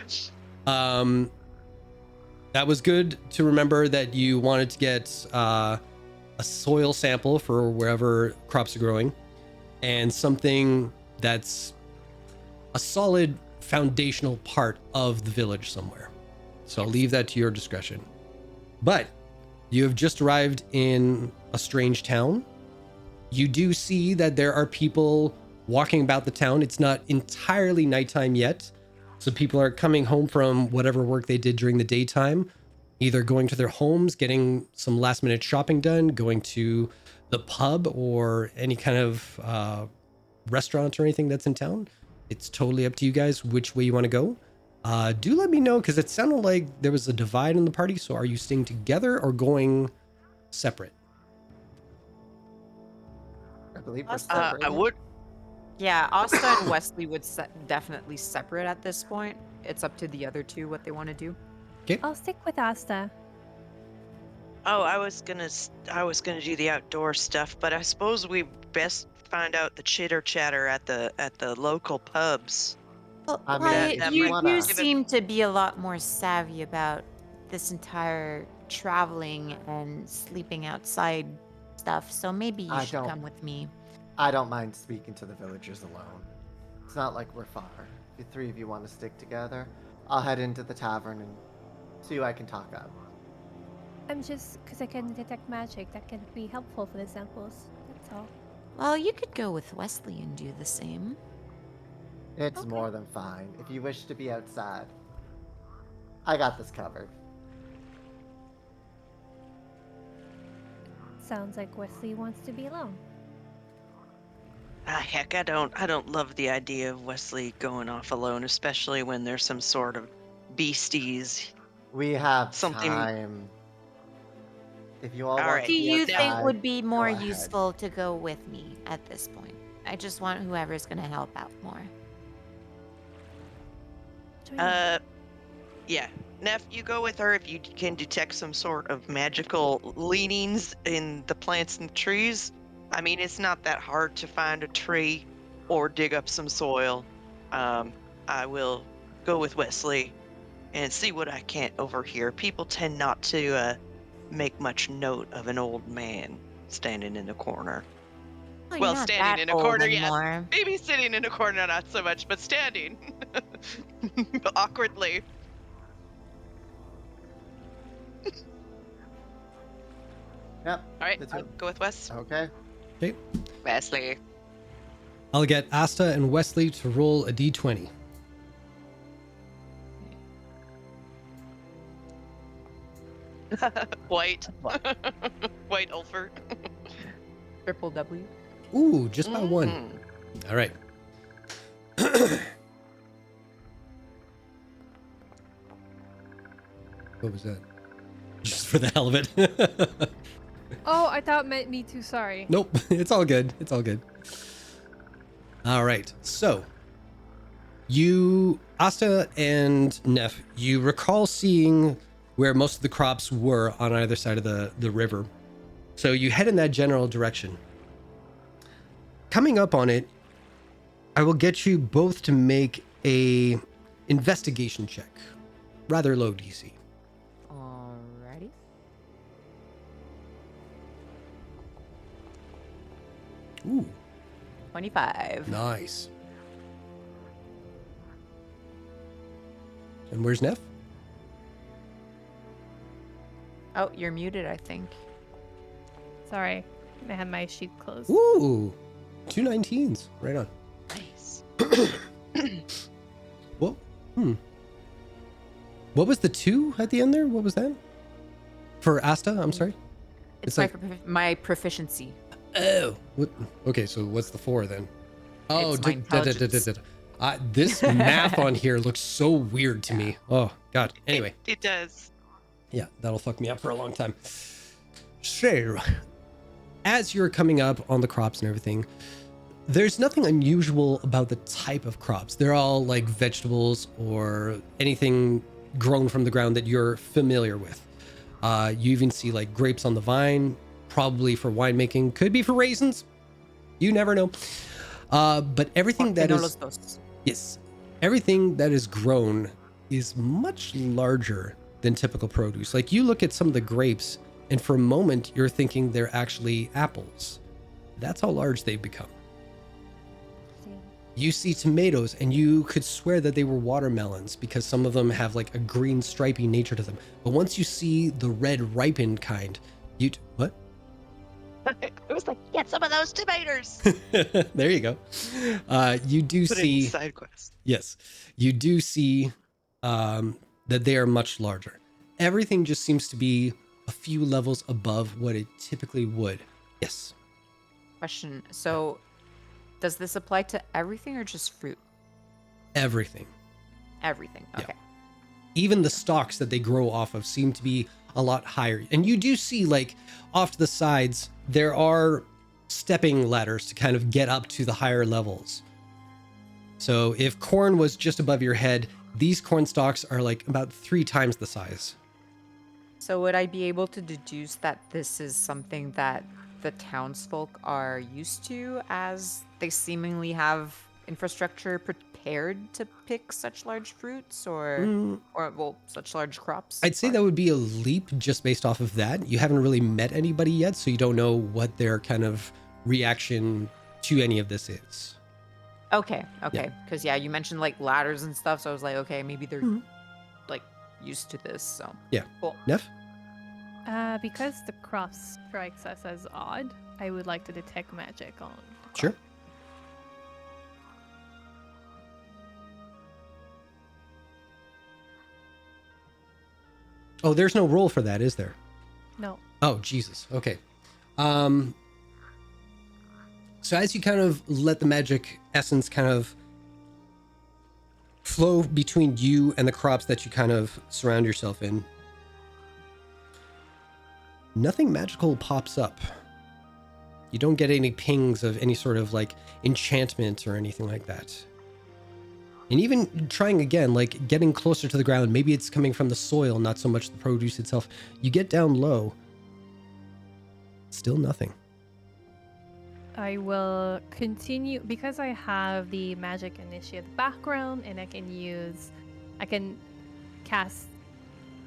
that was good to remember that you wanted to get a soil sample for wherever crops are growing, and something that's a solid foundational part of the village somewhere. So I'll leave that to your discretion. But you have just arrived in a strange town. You do see that there are people walking about the town. It's not entirely nighttime yet, so people are coming home from whatever work they did during the daytime, either going to their homes, getting some last minute shopping done, going to the pub or any kind of restaurant or anything that's in town. It's totally up to you guys which way you want to go. Do let me know, because it sounded like there was a divide in the party. So are you staying together or going separate? I believe we're I separated. would. Yeah, Asta and Wesley would definitely separate at this point. It's up to the other two what they want to do. I'll stick with Asta. Oh, I was gonna do the outdoor stuff, but I suppose we best find out the chitter chatter at the local pubs. Well, I mean, Wyatt, that you, might wanna- you give it- seem to be a lot more savvy about this entire traveling and sleeping outside stuff, so maybe you I should don't. come with me. I don't mind speaking to the villagers alone. It's not like we're far. If the three of you want to stick together, I'll head into the tavern and see who I can talk up. I'm just because I can detect magic that can be helpful for the samples. That's all. Well, you could go with Wesley and do the same. It's Okay. more than fine. If you wish to be outside, I got this covered. Sounds like Wesley wants to be alone. Ah, heck, I don't love the idea of Wesley going off alone, especially when there's some sort of beasties. We have Something- time. If you all All want right. to Do be you outside, think would be more ahead. useful to go with me at this point? I just want whoever's going to help out more. Join me. Yeah. Neff, you go with her if you can detect some sort of magical leanings in the plants and trees. I mean, it's not that hard to find a tree or dig up some soil. I will go with Wesley and see what I can't overhear. People tend not to make much note of an old man standing in the corner. Oh, you're Well, not standing that in a old corner, yes. anymore. Maybe sitting in a corner, not so much, but standing awkwardly. Yep. All right, the I'll two. go with Wes. Okay. Wesley. I'll get Asta and Wesley to roll a d20. White. White Ulfer. Triple W. Ooh, just by one. Mm. All right. What was that? Just for the hell of it. Oh, I thought it meant me too. Sorry. Nope, it's all good. It's all good. All right. So, you, Asta and Neff, you recall seeing where most of the crops were on either side of the river. So you head in that general direction. Coming up on it, I will get you both to make a investigation check. Rather low DC. Alrighty. Ooh, 25. nice. And where's Neff? Oh, you're muted, I think. Sorry, I had my sheet closed. Ooh, 2 19s. Right on. Nice. Well, What was the 2 at the end there? What was that? For Asta, I'm sorry. It's like- my proficiency. Oh. What? Okay, so what's the 4 then? Oh, It's my intelligence. this math on here looks so weird to me. Oh, God. Anyway. It does. Yeah, that'll fuck me up for a long time. So, as you're coming up on the crops and everything, there's nothing unusual about the type of crops. They're all like vegetables or anything grown from the ground that you're familiar with. You even see like grapes on the vine, probably for winemaking, could be for raisins. You never know. But everything that is, yes, everything that is grown is much larger than typical produce. Like you look at some of the grapes, and for a moment you're thinking they're actually apples. That's how large they've become. You see tomatoes, and you could swear that they were watermelons because some of them have like a green stripy nature to them. But once you see the red ripened kind, what? I was like, get some of those tomatoes. There you go. You do Put it in see side quest. Yes, you do see that they are much larger. Everything just seems to be a few levels above what it typically would. Yes. Question. So, does this apply to everything or just fruit? Everything. Everything. Yeah. Okay. Even the stalks that they grow off of seem to be a lot higher. And you do see, like, off to the sides, there are stepping ladders to kind of get up to the higher levels. So if corn was just above your head, these corn stalks are like about 3 times the size. So would I be able to deduce that this is something that the townsfolk are used to, as they seemingly have infrastructure prepared to pick such large fruits or well, such large crops? I'd say that would be a leap just based off of that. You haven't really met anybody yet, so you don't know what their kind of reaction to any of this is. Okay. Because you mentioned like ladders and stuff, so I was like, okay, maybe they're like used to this. So Yeah. cool. Neff? Because the cross strikes us as odd, I would like to detect magic on the crop. Sure. Oh, there's no roll for that, is there? No. Oh, Jesus. Okay. So as you kind of let the magic essence kind of flow between you and the crops that you kind of surround yourself in, nothing magical pops up. You don't get any pings of any sort of like enchantment or anything like that. And even trying again, like getting closer to the ground, maybe it's coming from the soil, not so much the produce itself. You get down low, still nothing. I will continue because I have the magic initiate background, and I can cast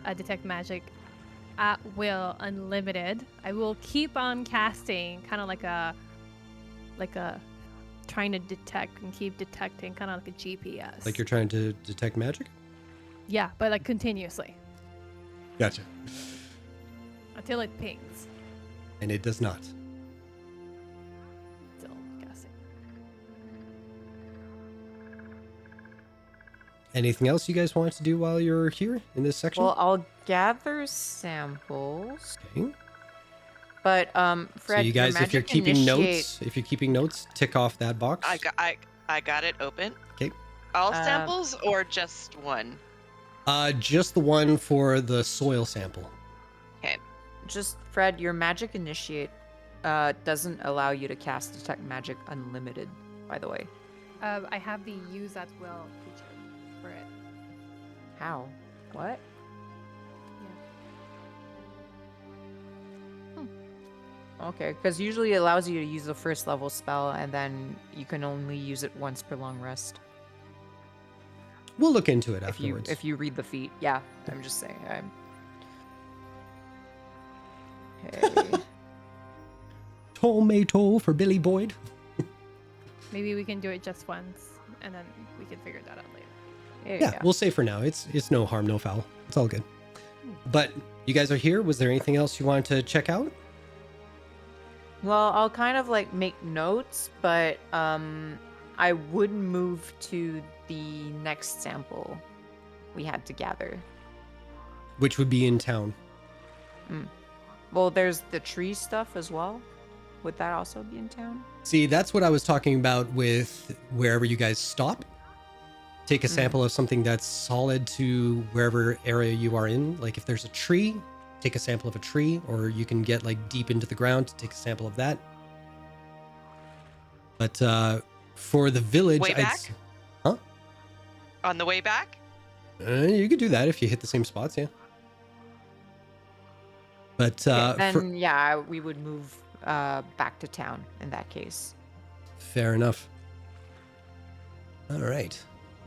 a detect magic at will, unlimited. I will keep on casting, kind of like a trying to detect and keep detecting, kind of like a GPS. Like you're trying to detect magic? Yeah, but like continuously Gotcha. until it pings. And it does not. Still casting. Anything else you guys want to do while you're here in this section? Well, I'll gather samples. Okay. But Fred, So you guys, your if you're magic keeping notes, tick off that box. I got it open. Okay. All samples or just one? Just the one for the soil sample. Okay. Just Fred, your magic initiate doesn't allow you to cast detect magic unlimited, by the way. I have the use at will feature for it. How? What? Okay, because usually it allows you to use the first level spell, and then you can only use it once per long rest. We'll look into it If afterwards. you read the feat, yeah. I'm just saying. Okay. Tomato for Billy Boyd. Maybe we can do it just once, and then we can figure that out later. Yeah, we'll say for now. It's no harm, no foul. It's all good. But you guys are here. Was there anything else you wanted to check out? Well, I'll kind of like make notes, but I would move to the next sample we had to gather. Which would be in town. Well, there's the tree stuff as well. Would that also be in town? See, that's what I was talking about with wherever you guys stop. Take a sample of something that's solid to wherever area you are in. Like if there's a tree, take a sample of a tree, or you can get like deep into the ground to take a sample of that. But for the village, Way back? Huh? On the way back? You could do that if you hit the same spots, yeah. But Then yeah, we would move back to town in that case. fair enough. All right.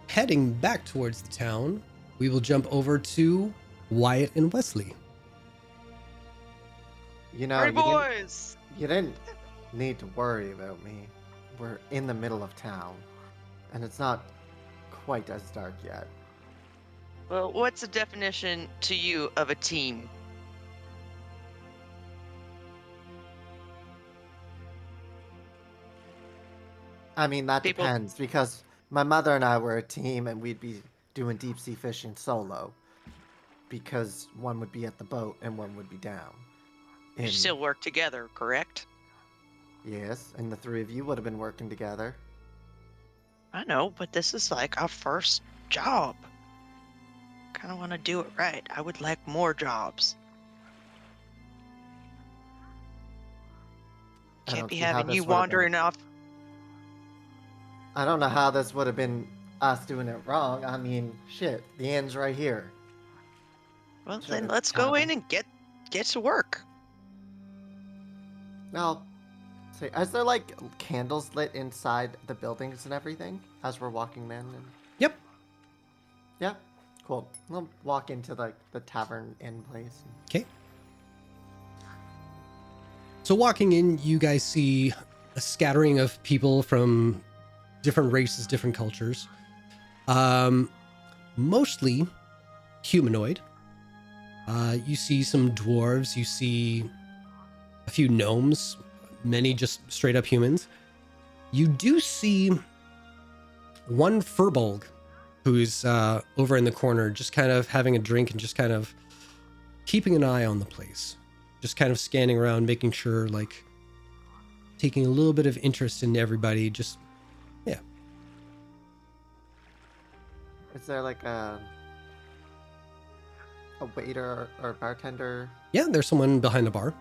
Heading back towards the town, we will jump over to Wyatt and Wesley. You know, Hey, you didn't, boys! you didn't need to worry about me. We're in the middle of town, and it's not quite as dark yet. Well, what's the definition to you of a team? I mean, that People- depends, because my mother and I were a team, and we'd be doing deep sea fishing solo, because one would be at the boat and one would be down. You still work together, correct? Yes, and the three of you would have been working together. I know, but this is like our first job. Kind of want to do it right. I would like more jobs. I Can't don't be see how having this you would have wandering been. off. I don't know how this would have been us doing it wrong. I mean, shit, the end's right here. Well, Should've then let's go in happened. and get to work. Now, say, is there like candles lit inside the buildings and everything as we're walking in? And... Yep. Yeah, cool. We'll walk into like the tavern inn place. Okay. So walking in, you guys see a scattering of people from different races, different cultures. Mostly humanoid. You see some dwarves, you see a few gnomes, many just straight up humans. You do see one furbolg who's over in the corner, just kind of having a drink and just kind of keeping an eye on the place. Just kind of scanning around, making sure, like, taking a little bit of interest in everybody. Just, yeah. Is there like a waiter or bartender? Yeah, there's someone behind the bar.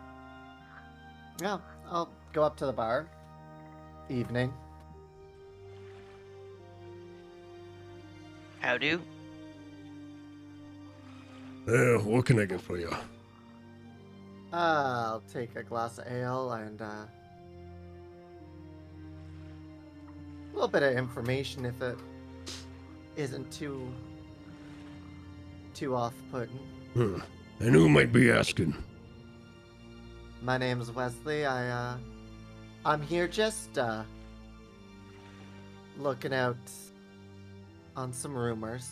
Yeah, I'll go up to the bar. Evening. How do? What can I get for you? I'll take a glass of ale and a little bit of information if it isn't too off-putting. And who might be asking? My name's Wesley. I'm here just looking out on some rumors.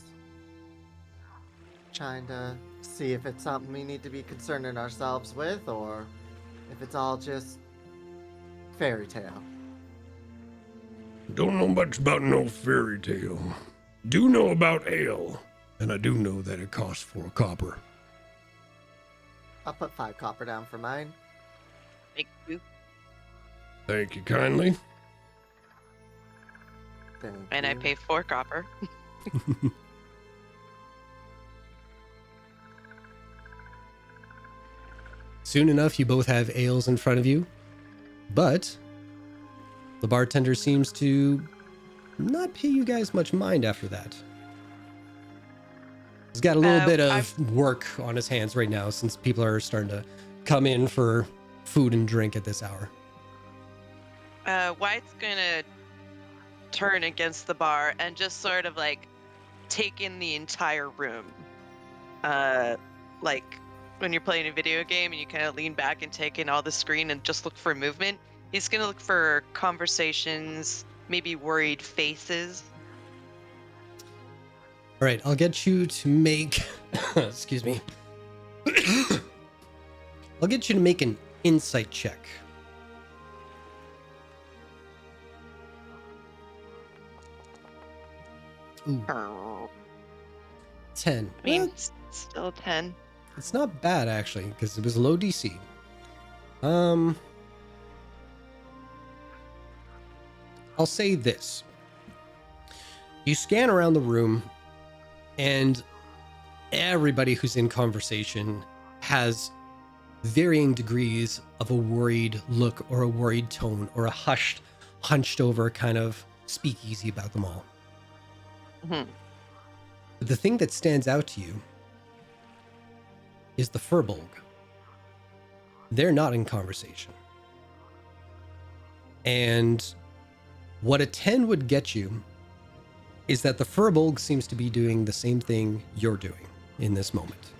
Trying to see if it's something we need to be concerning ourselves with, or if it's all just fairy tale. Don't know much about no fairy tale. Do know about ale, and I do know that it costs 4 copper. I'll put 5 copper down for mine. Thank you. Thank you kindly. Thank And I you. pay 4 copper. Soon enough, you both have ales in front of you, but the bartender seems to not pay you guys much mind after that. He's got a little bit of work on his hands right now since people are starting to come in for food and drink at this hour. Wyatt's gonna turn against the bar and just sort of like take in the entire room. Like when you're playing a video game and you kind of lean back and take in all the screen and just look for movement. He's gonna look for conversations, maybe worried faces. All right, I'll get you to make, excuse me. I'll get you to make an insight check. Ooh, Oh, 10. I mean, Well, it's still 10. it's not bad actually, because it was low DC. I'll say this. You scan around the room, and everybody who's in conversation has varying degrees of a worried look or a worried tone or a hunched over kind of speakeasy about them all. Mhm. But the thing that stands out to you is the furbolg. they're not in conversation. And what a 10 would get you is that the Furbolg seems to be doing the same thing you're doing in this moment.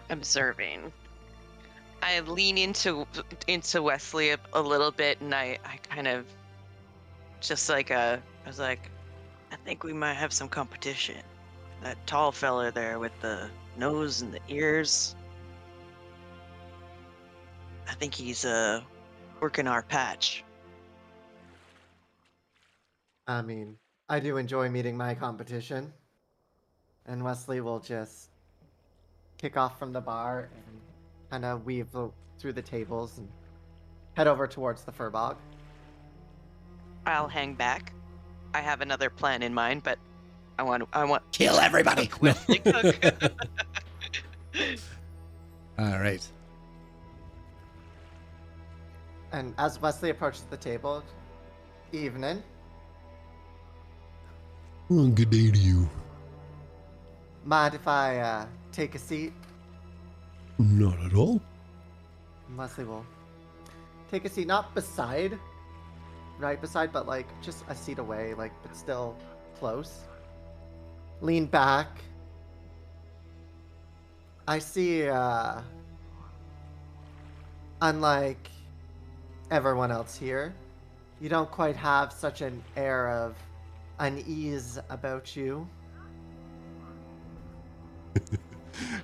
Observing. I lean into Wesley a little bit, and I kind of just like I was like, I think we might have some competition. That tall fella there with the nose and the ears. I think he's working our patch. I mean, I do enjoy meeting my competition. And Wesley will just kick off from the bar and kind of weave through the tables and head over towards the Furbog. I'll hang back. I have another plan in mind, but I want Kill everybody. No. Wesley cook. All right. And as Wesley approaches the table, evening. Well, good day to you. Mind if I take a seat? Not at all. Wesley will take a seat, not beside, right beside, but like just a seat away, like, but still close. Lean back. I see, unlike everyone else here, you don't quite have such an air of unease about you.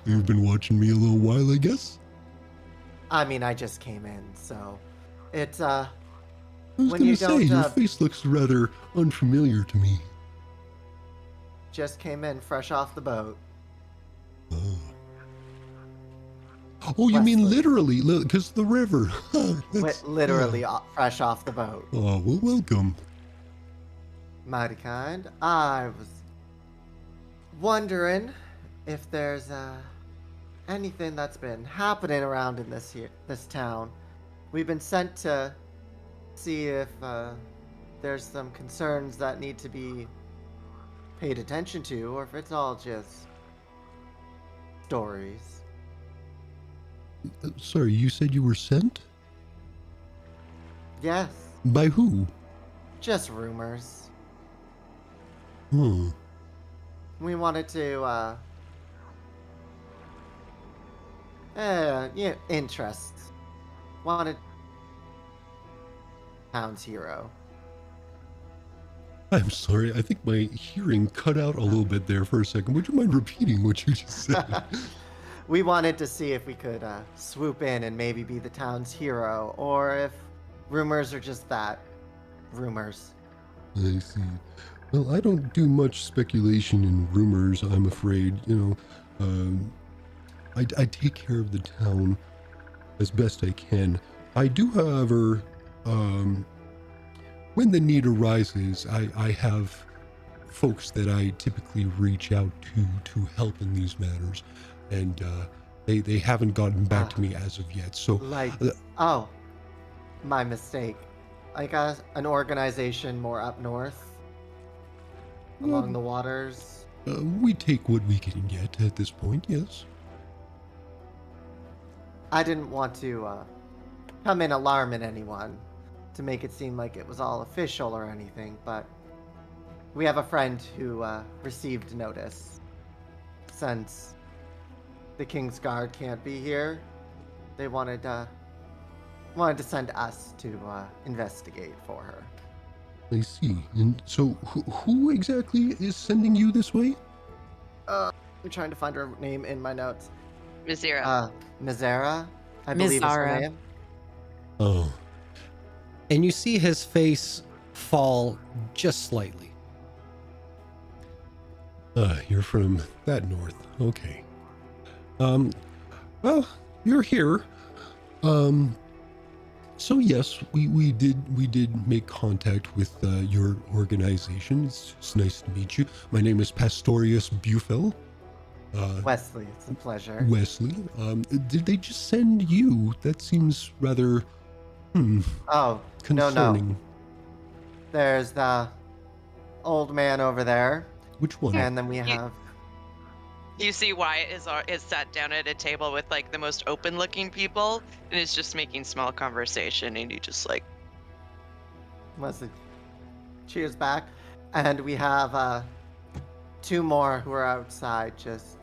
You've been watching me a little while, I guess? I mean, I just came in, so it's, I was when gonna you say, don't, your face looks rather unfamiliar to me. just came in fresh off the boat. Oh, you mean Wesley. literally, because the river. Literally fresh off the boat. Oh, well, welcome. Mighty kind. I was wondering if there's anything that's been happening around in this town. We've been sent to see if there's some concerns that need to be paid attention to, or if it's all just stories. Sorry, you said you were sent? Yes, By who? just rumors. Hmm. We wanted to, interests. Wanted town's hero. I'm sorry, I think my hearing cut out a little bit there for a second. Would you mind repeating what you just said? We wanted to see if we could swoop in and maybe be the town's hero, or if rumors are just that. Rumors. I see. Well, I don't do much speculation in rumors, I'm afraid. You know, I take care of the town as best I can. I do, however, when the need arises, I have folks that I typically reach out to help in these matters, and they haven't gotten back to me as of yet. So, Like, oh, my mistake. Like an organization more up north, along the waters. we take what we can get at this point. Yes. I didn't want to come in alarming anyone to make it seem like it was all official or anything, but we have a friend who received notice. Since the King's Guard can't be here, they wanted to send us to investigate for her. I see. And so, who exactly is sending you this way? I'm trying to find her name in my notes. Mizira. Mizara, I believe is her Mizara. name. Oh, And you see his face fall just slightly. you're from that north. Okay. Well, you're here. So yes, we did make contact with your organization. It's nice to meet you. My name is Pastorius Bufel. Wesley, it's a pleasure. Wesley. Did they just send you? That seems rather Oh, concerning. no. There's the old man over there, Which one? and then we have You see Wyatt is sat down at a table with like the most open-looking people, and is just making small conversation, and you just like, Wesley cheers back, and we have 2 more who are outside just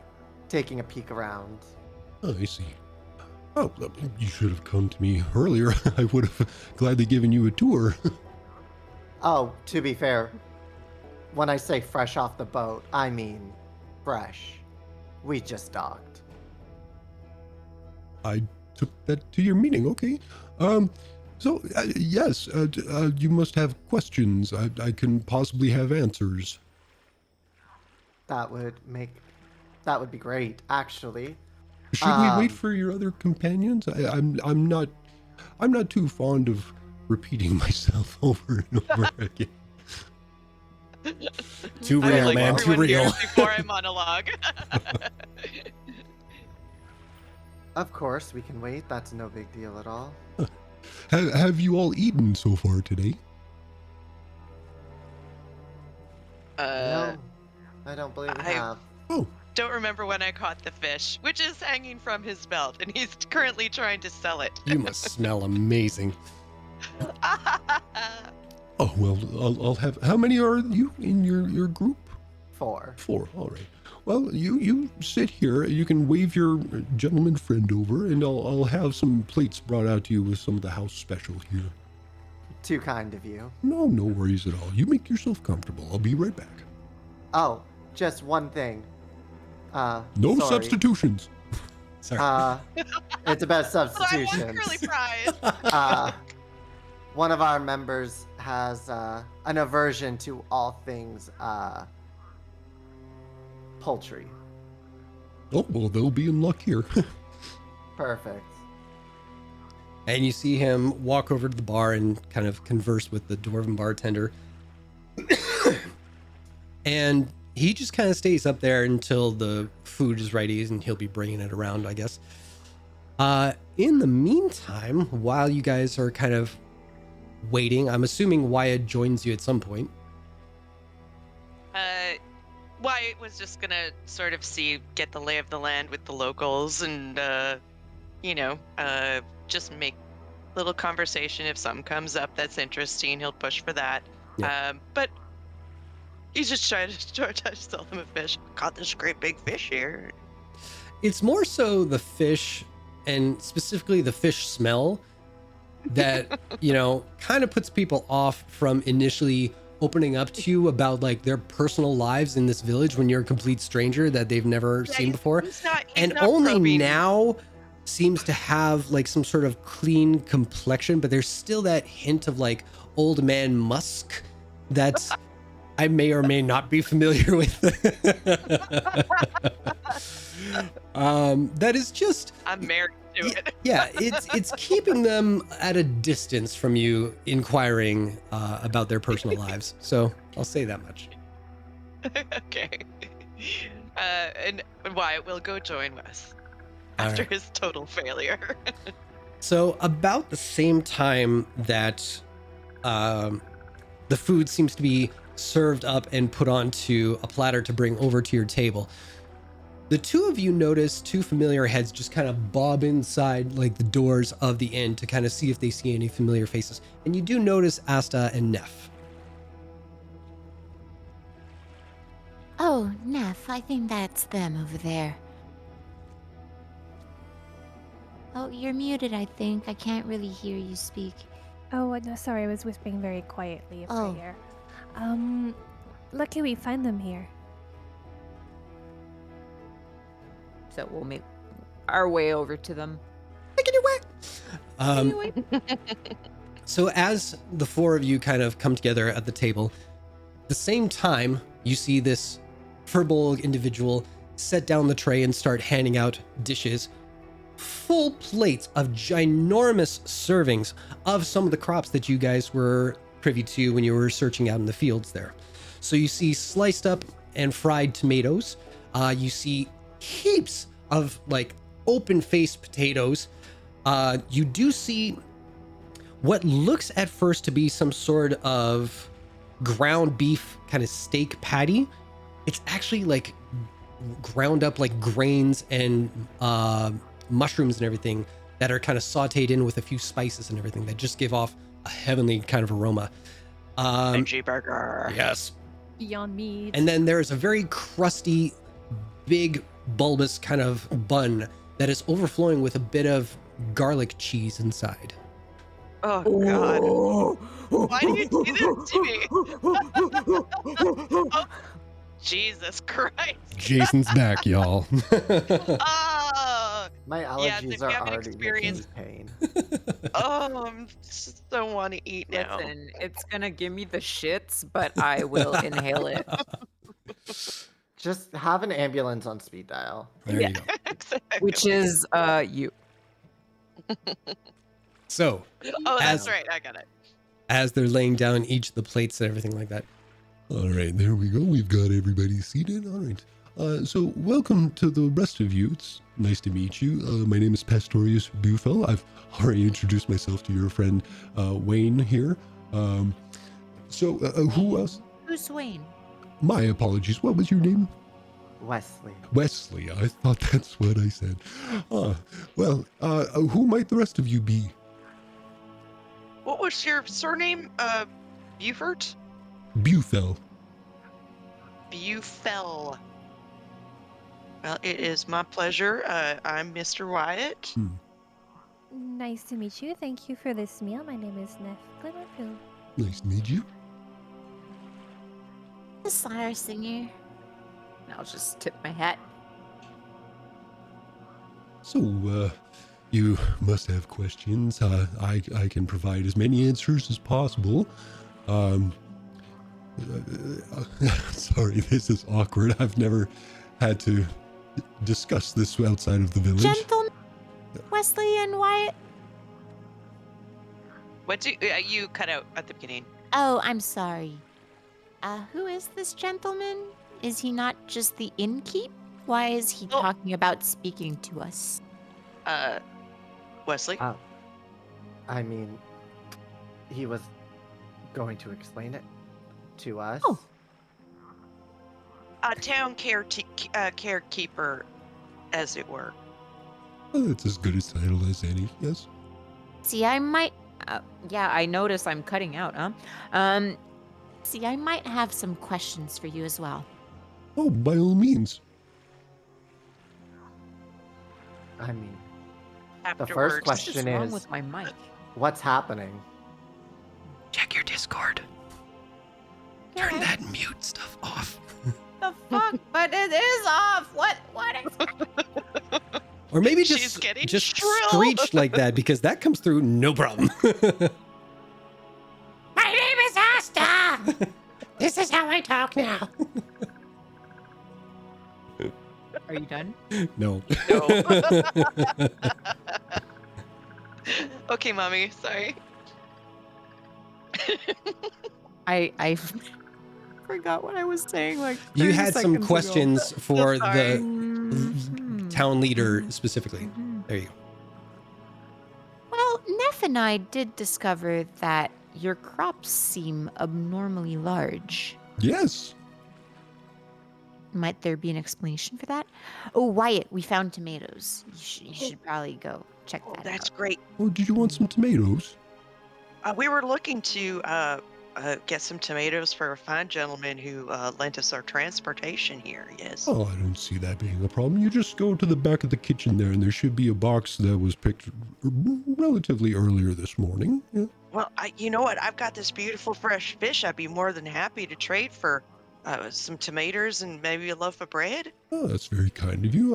taking a peek around. Oh, I see. Oh, you should have come to me earlier. I would have gladly given you a tour. Oh, to be fair, when I say fresh off the boat, I mean fresh. We just docked. I took that to your meaning. Okay. So yes, you must have questions. I can possibly have answers. That would be great, actually. Should we wait for your other companions? I'm not too fond of repeating myself over and over again. Too I real, like man. Too everyone here real. before I monologue. Of course, we can wait. That's no big deal at all. Have you all eaten so far today? No, I don't believe we I- have. Oh, Don't remember when I caught the fish, which is hanging from his belt, and he's currently trying to sell it. You must smell amazing. oh well. I'll have. How many are you in your group? 4. 4. All right. Well, you sit here. You can wave your gentleman friend over, and I'll have some plates brought out to you with some of the house special here. Too kind of you. No worries at all. You make yourself comfortable. I'll be right back. Oh, just one thing. No sorry. substitutions. Sorry. It's about So I want substitutions. curly fries. One of our members has an aversion to all things poultry. Oh well, they'll be in luck here. Perfect. And you see him walk over to the bar and kind of converse with the dwarven bartender. And he just kind of stays up there until the food is ready, and he'll be bringing it around, I guess. In the meantime, while you guys are kind of waiting, I'm assuming Wyatt joins you at some point. Wyatt was just gonna sort of get the lay of the land with the locals, and just make little conversation. If something comes up that's interesting, he'll push for that. Yeah. But he's just trying to sell them a fish. Caught this great big fish here. It's more so the fish, and specifically the fish smell, that kind of puts people off from initially opening up to you about like their personal lives in this village when you're a complete stranger that they've never seen before. He's not Only probing. now seems to have like some sort of clean complexion, but there's still that hint of like old man musk that I may or may not be familiar with. That is just, I'm married to it. yeah, it's keeping them at a distance from you inquiring about their personal lives. So I'll say that much. Okay. And Wyatt will go join us All after right. his total failure. So about the same time that the food seems to be served up and put onto a platter to bring over to your table, the two of you notice two familiar heads just kind of bob inside like the doors of the inn to kind of see if they see any familiar faces. And you do notice Asta and Neff. Oh, Neff, I think that's them over there. Oh, you're muted, I think. I can't really hear you speak. Oh, no, sorry, I was whispering very quietly a Oh. prayer. Lucky we find them here. So we'll make our way over to them. So as the four of you kind of come together at the table, at the same time, you see this furbolg individual set down the tray and start handing out dishes, full plates of ginormous servings of some of the crops that you guys were privy to when you were searching out in the fields there. So you see sliced up and fried tomatoes. You see heaps of like open-faced potatoes. You do see what looks at first to be some sort of ground beef kind of steak patty. It's actually like ground up like grains and mushrooms and everything that are kind of sauteed in with a few spices and everything that just give off a heavenly kind of aroma. Veggie burger. Yes. Beyond meat. And then there's a very crusty, big, bulbous kind of bun that is overflowing with a bit of garlic cheese inside. Oh God! Why do you do this to me? Oh, Jesus Christ! Jason's back, y'all. Oh, My Yes, if allergies you are haven't already making me experienced- pain. oh, I just don't want to eat now. Listen, it's gonna give me the shits, but I will inhale it. Just have an ambulance on speed dial. There you go. Exactly. Which is you. So, Oh, that's as- right. I got it. as they're laying down each of the plates and everything like that. All right, there we go. We've got everybody seated. All right. So welcome to the rest of you. It's nice to meet you. My name is Pastorius Bufel. I've already introduced myself to your friend Wayne here. Who else? Who's Wayne? My apologies. What was your name? Wesley. Wesley. I thought that's what I said. Who might the rest of you be? What was your surname? Buford? Bufel. Bufel. Well, it is my pleasure. I'm Mr. Wyatt. Nice to meet you. Thank you for this meal. My name is Neff Glimmerfield. Nice to meet you. The Sire Singer. And I'll just tip my hat. So, you must have questions. I can provide as many answers as possible. Sorry, this is awkward. I've never had to discuss this outside of the village. Gentlemen, Wesley and Wyatt. What do you cut out at the beginning? Oh, I'm sorry. Who is this gentleman? Is he not just the innkeep? Why is he Oh. talking about speaking to us? Wesley. I mean, he was going to explain it to us. Oh. A town carekeeper, as it were. It's as good a title as any, yes? See, I might. Yeah, I notice I'm cutting out, huh? See, I might have some questions for you as well. Oh, by all means. I mean, Afterwards. the first What's question wrong is, with my mic? what's happening? Check your Discord. Turn that mute stuff off. The fuck? But it is off. What is? Or maybe She's just getting shrill. screech like that, because that comes through no problem. My name is Asta. This is how I talk now. Are you done? No. No. Okay, mommy. Sorry. I forgot what I was saying. Like You 30 had some seconds ago. questions for sorry. the Mhm. town leader specifically. Mhm. There you go. Well, Neff and I did discover that your crops seem abnormally large. Yes. Might there be an explanation for that? Oh, Wyatt, we found tomatoes. You should probably go check Oh, that that's out. great. Oh, did you want some tomatoes? We were looking to get some tomatoes for a fine gentleman who lent us our transportation here. Yes. Oh, I don't see that being a problem. You just go to the back of the kitchen there, and there should be a box that was picked relatively earlier this morning. Yeah. Well, you know what? I've got this beautiful fresh fish. I'd be more than happy to trade for some tomatoes and maybe a loaf of bread. Oh, that's very kind of you.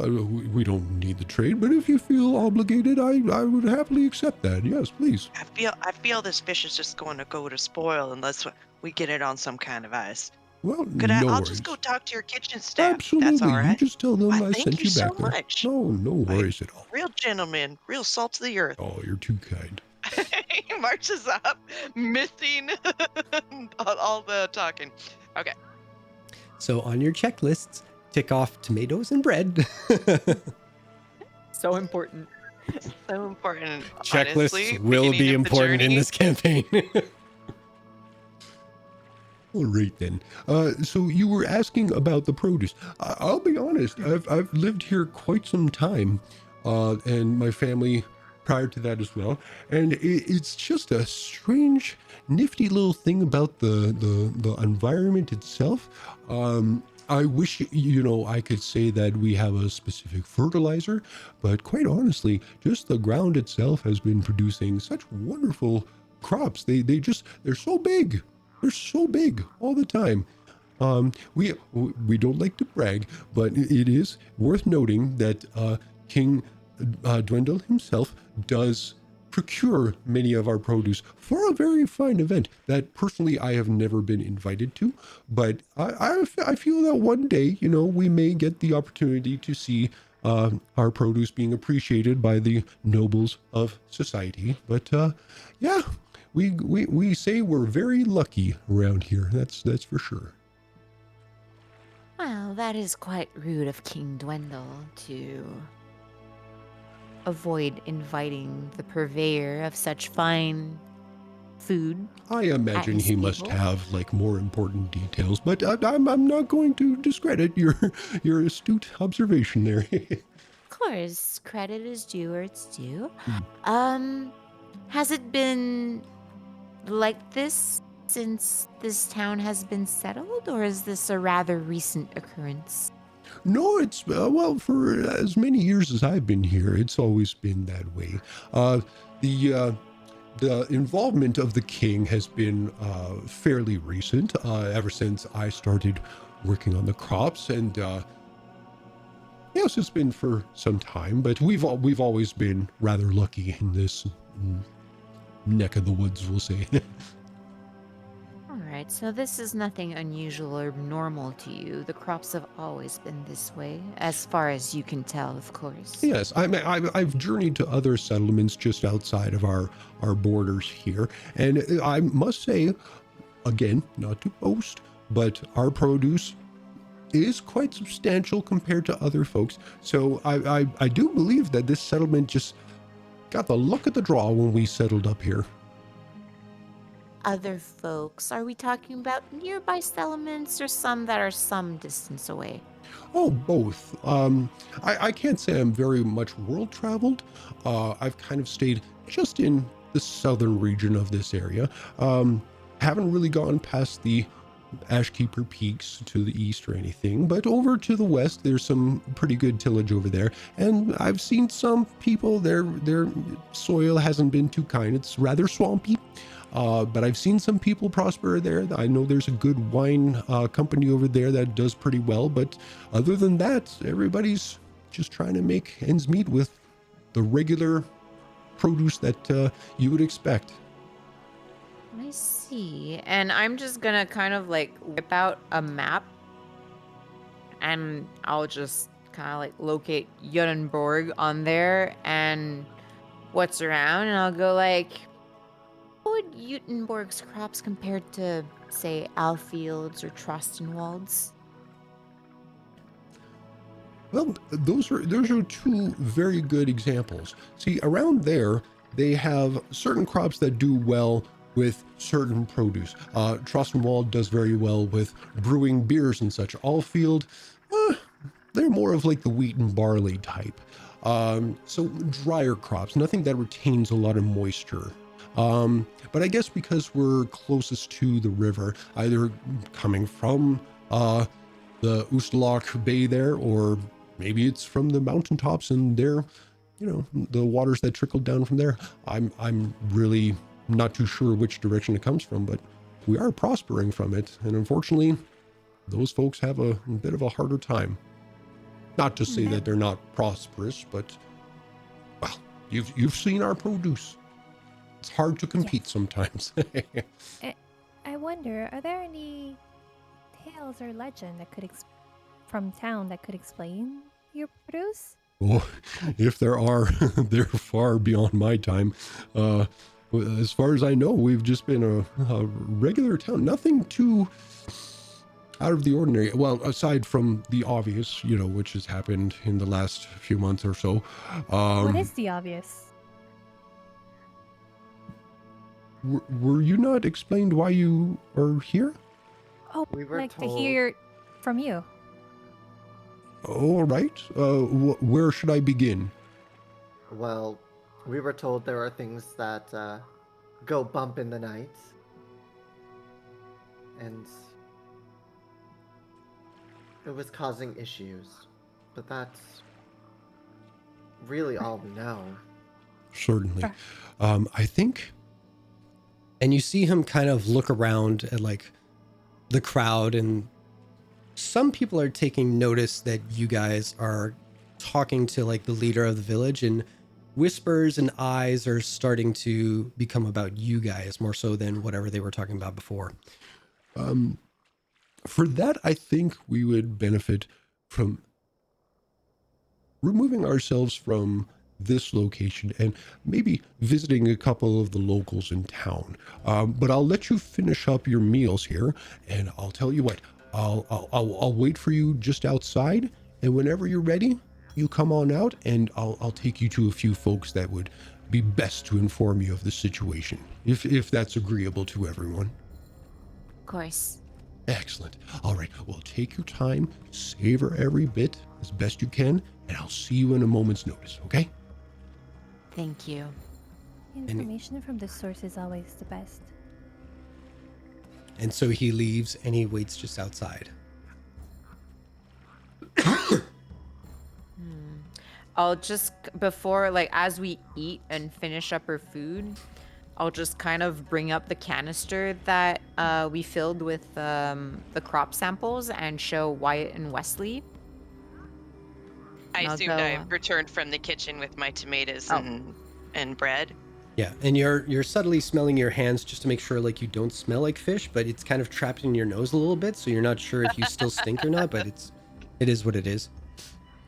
We don't need the trade, but if you feel obligated, I would happily accept that. Yes, please. I feel this fish is just going to go to spoil unless we get it on some kind of ice. Well, I'll worries. just go talk to your kitchen staff. Absolutely. That's all You right. just tell them Why, I thank sent you you back so there. much. No worries at all. Real gentleman, real salt of the earth. Oh, you're too kind. He marches up, missing all the talking. Okay. So on your checklists, tick off tomatoes and bread. So important. So important. Checklists honestly, will beginning be of the important in journey. this campaign. All right then. So you were asking about the produce. I'll be honest. I've lived here quite some time, and my family prior to that as well. And it's just a strange, nifty little thing about the environment itself. I wish, I could say that we have a specific fertilizer, but quite honestly, just the ground itself has been producing such wonderful crops. They're so big. They're so big all the time. We don't like to brag, but it is worth noting that King Dwindle himself does procure many of our produce for a very fine event that personally I have never been invited to. But I feel that one day, we may get the opportunity to see our produce being appreciated by the nobles of society. But yeah, we say we're very lucky around here. That's for sure. Well, that is quite rude of King Dwindle to avoid inviting the purveyor of such fine food. I imagine his he must table. have more important details, but I'm not going to discredit your astute observation there. Of course, credit is due where it's due. Hmm. Has it been like this since this town has been settled, or is this a rather recent occurrence? No, it's well, for as many years as I've been here, it's always been that way. The involvement of the king has been fairly recent, ever since I started working on the crops, and yes, it's been for some time. But we've always been rather lucky in this neck of the woods, we'll say. All right, so this is nothing unusual or normal to you. The crops have always been this way, as far as you can tell, of course. Yes, I've journeyed to other settlements just outside of our borders here, and I must say, again, not to boast, but our produce is quite substantial compared to other folks. So I do believe that this settlement just got the luck of the draw when we settled up here. Other folks, are we talking about nearby settlements or some that are some distance away? Oh, both. I can't say I'm very much world traveled. I've kind of stayed just in the southern region of this area. Haven't really gone past the Ashkeeper Peaks to the east or anything, but over to the west, there's some pretty good tillage over there. And I've seen some people, their soil hasn't been too kind. It's rather swampy. But I've seen some people prosper there. I know there's a good wine company over there that does pretty well. But other than that, everybody's just trying to make ends meet with the regular produce that you would expect. I see. And I'm just gonna kind of like whip out a map and I'll just kind of like locate Yunenborg on there and what's around, and I'll go like, how would Utenborg's crops compared to, say, Alfield's or Trostenwald's? Well, those are two very good examples. See, around there, they have certain crops that do well with certain produce. Trostenwald does very well with brewing beers and such. Alfield, they're more of like the wheat and barley type. So drier crops, nothing that retains a lot of moisture. But I guess because we're closest to the river, either coming from the Oostlock Bay there, or maybe it's from the mountaintops and there, the waters that trickle down from there. I'm really not too sure which direction it comes from, but we are prospering from it. And unfortunately, those folks have a bit of a harder time. Not to say that they're not prosperous, but well, you've seen our produce. It's hard to compete sometimes. I wonder, are there any tales or legend that could from town that could explain your produce? Oh, if there are, they're far beyond my time. As far as I know, we've just been a regular town. Nothing too out of the ordinary. Well, aside from the obvious, which has happened in the last few months or so. What is the obvious? Were you not explained why you are here? Oh, We I'd were like to told. hear from you. All right. Where should I begin? Well, we were told there are things that go bump in the night. And it was causing issues. But that's really all we know. Certainly. Sure. I think. And you see him kind of look around at like the crowd, and some people are taking notice that you guys are talking to like the leader of the village, and whispers and eyes are starting to become about you guys more so than whatever they were talking about before. For that, I think we would benefit from removing ourselves from this location and maybe visiting a couple of the locals in town. But I'll let you finish up your meals here, and I'll tell you what. I'll wait for you just outside, and whenever you're ready, you come on out, and I'll take you to a few folks that would be best to inform you of the situation, if that's agreeable to everyone. Of course. Excellent. All right. Well, take your time, savor every bit as best you can, and I'll see you in a moment's notice, okay? Thank you. Information from the source is always the best. And so he leaves and he waits just outside. I'll just, before, like, as we eat and finish up our food, I'll just kind of bring up the canister that we filled with the crop samples and show Wyatt and Wesley. I I'll assumed go, I returned from the kitchen with my tomatoes Oh. and bread. Yeah, and you're subtly smelling your hands just to make sure like you don't smell like fish, but it's kind of trapped in your nose a little bit, so you're not sure if you still stink or not, but it is what it is.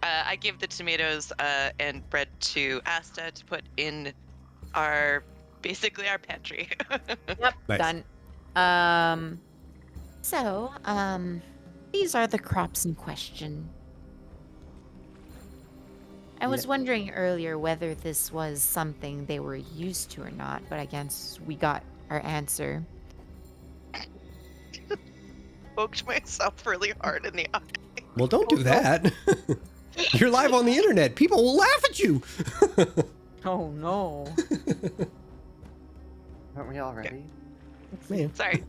I give the tomatoes and bread to Asta to put in our pantry. Yep, Nice. done. So, these are the crops in question. I was wondering earlier whether this was something they were used to or not, but I guess we got our answer. Poked myself really hard in the eye. Well, don't do that. You're live on the internet. People will laugh at you. Oh no. Aren't we all ready? Man. Sorry.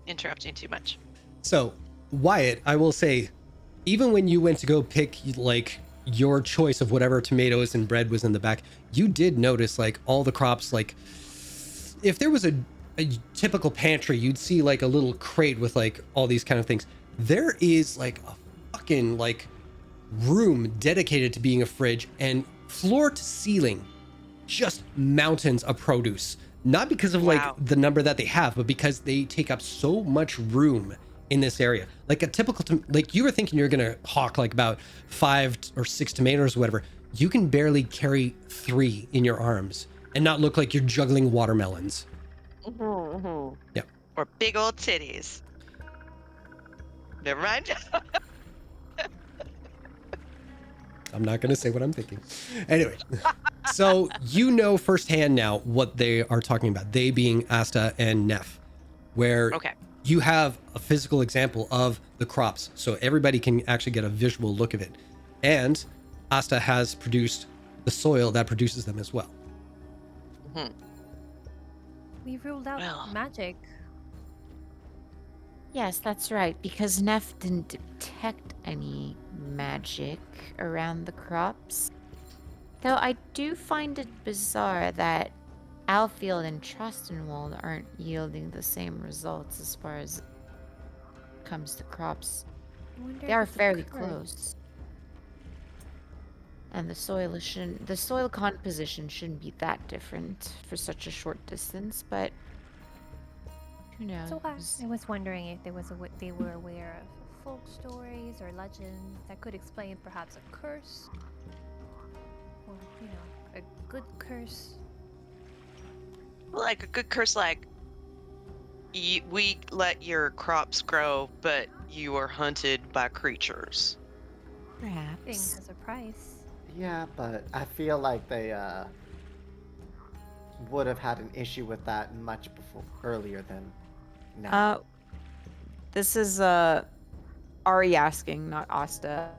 Interrupting too much. So, Wyatt, I will say, even when you went to go pick like your choice of whatever tomatoes and bread was in the back, you did notice like all the crops, like if there was a typical pantry, you'd see like a little crate with like all these kind of things. There is like a fucking like room dedicated to being a fridge, and floor to ceiling, just mountains of produce. Not because of Wow. like the number that they have, but because they take up so much room in this area. Like a typical, like you were thinking you're gonna hawk like about 5 or 6 tomatoes or whatever. You can barely carry 3 in your arms and not look like you're juggling watermelons. Yep. Or big old titties. Never mind. I'm not going to say what I'm thinking. Anyway, so you know firsthand now what they are talking about, they being Asta and Neff, where Okay. you have a physical example of the crops, so everybody can actually get a visual look of it. And Asta has produced the soil that produces them as well. We ruled out Well. magic. Yes, that's right, because Neff didn't detect any magic around the crops. Though I do find it bizarre that Alfield and Trostenwald aren't yielding the same results as far as comes to crops. I wonder They if are it's a fairly curse. close. And the soil composition shouldn't be that different for such a short distance, but who knows? So I was wondering if there was they were aware of folk stories or legends that could explain perhaps a curse, or a good curse. Like a good curse, like we let your crops grow, but you are hunted by creatures. Perhaps. Things has a price. Yeah, but I feel like they would have had an issue with that much earlier than now. This is Ari asking, not Asta.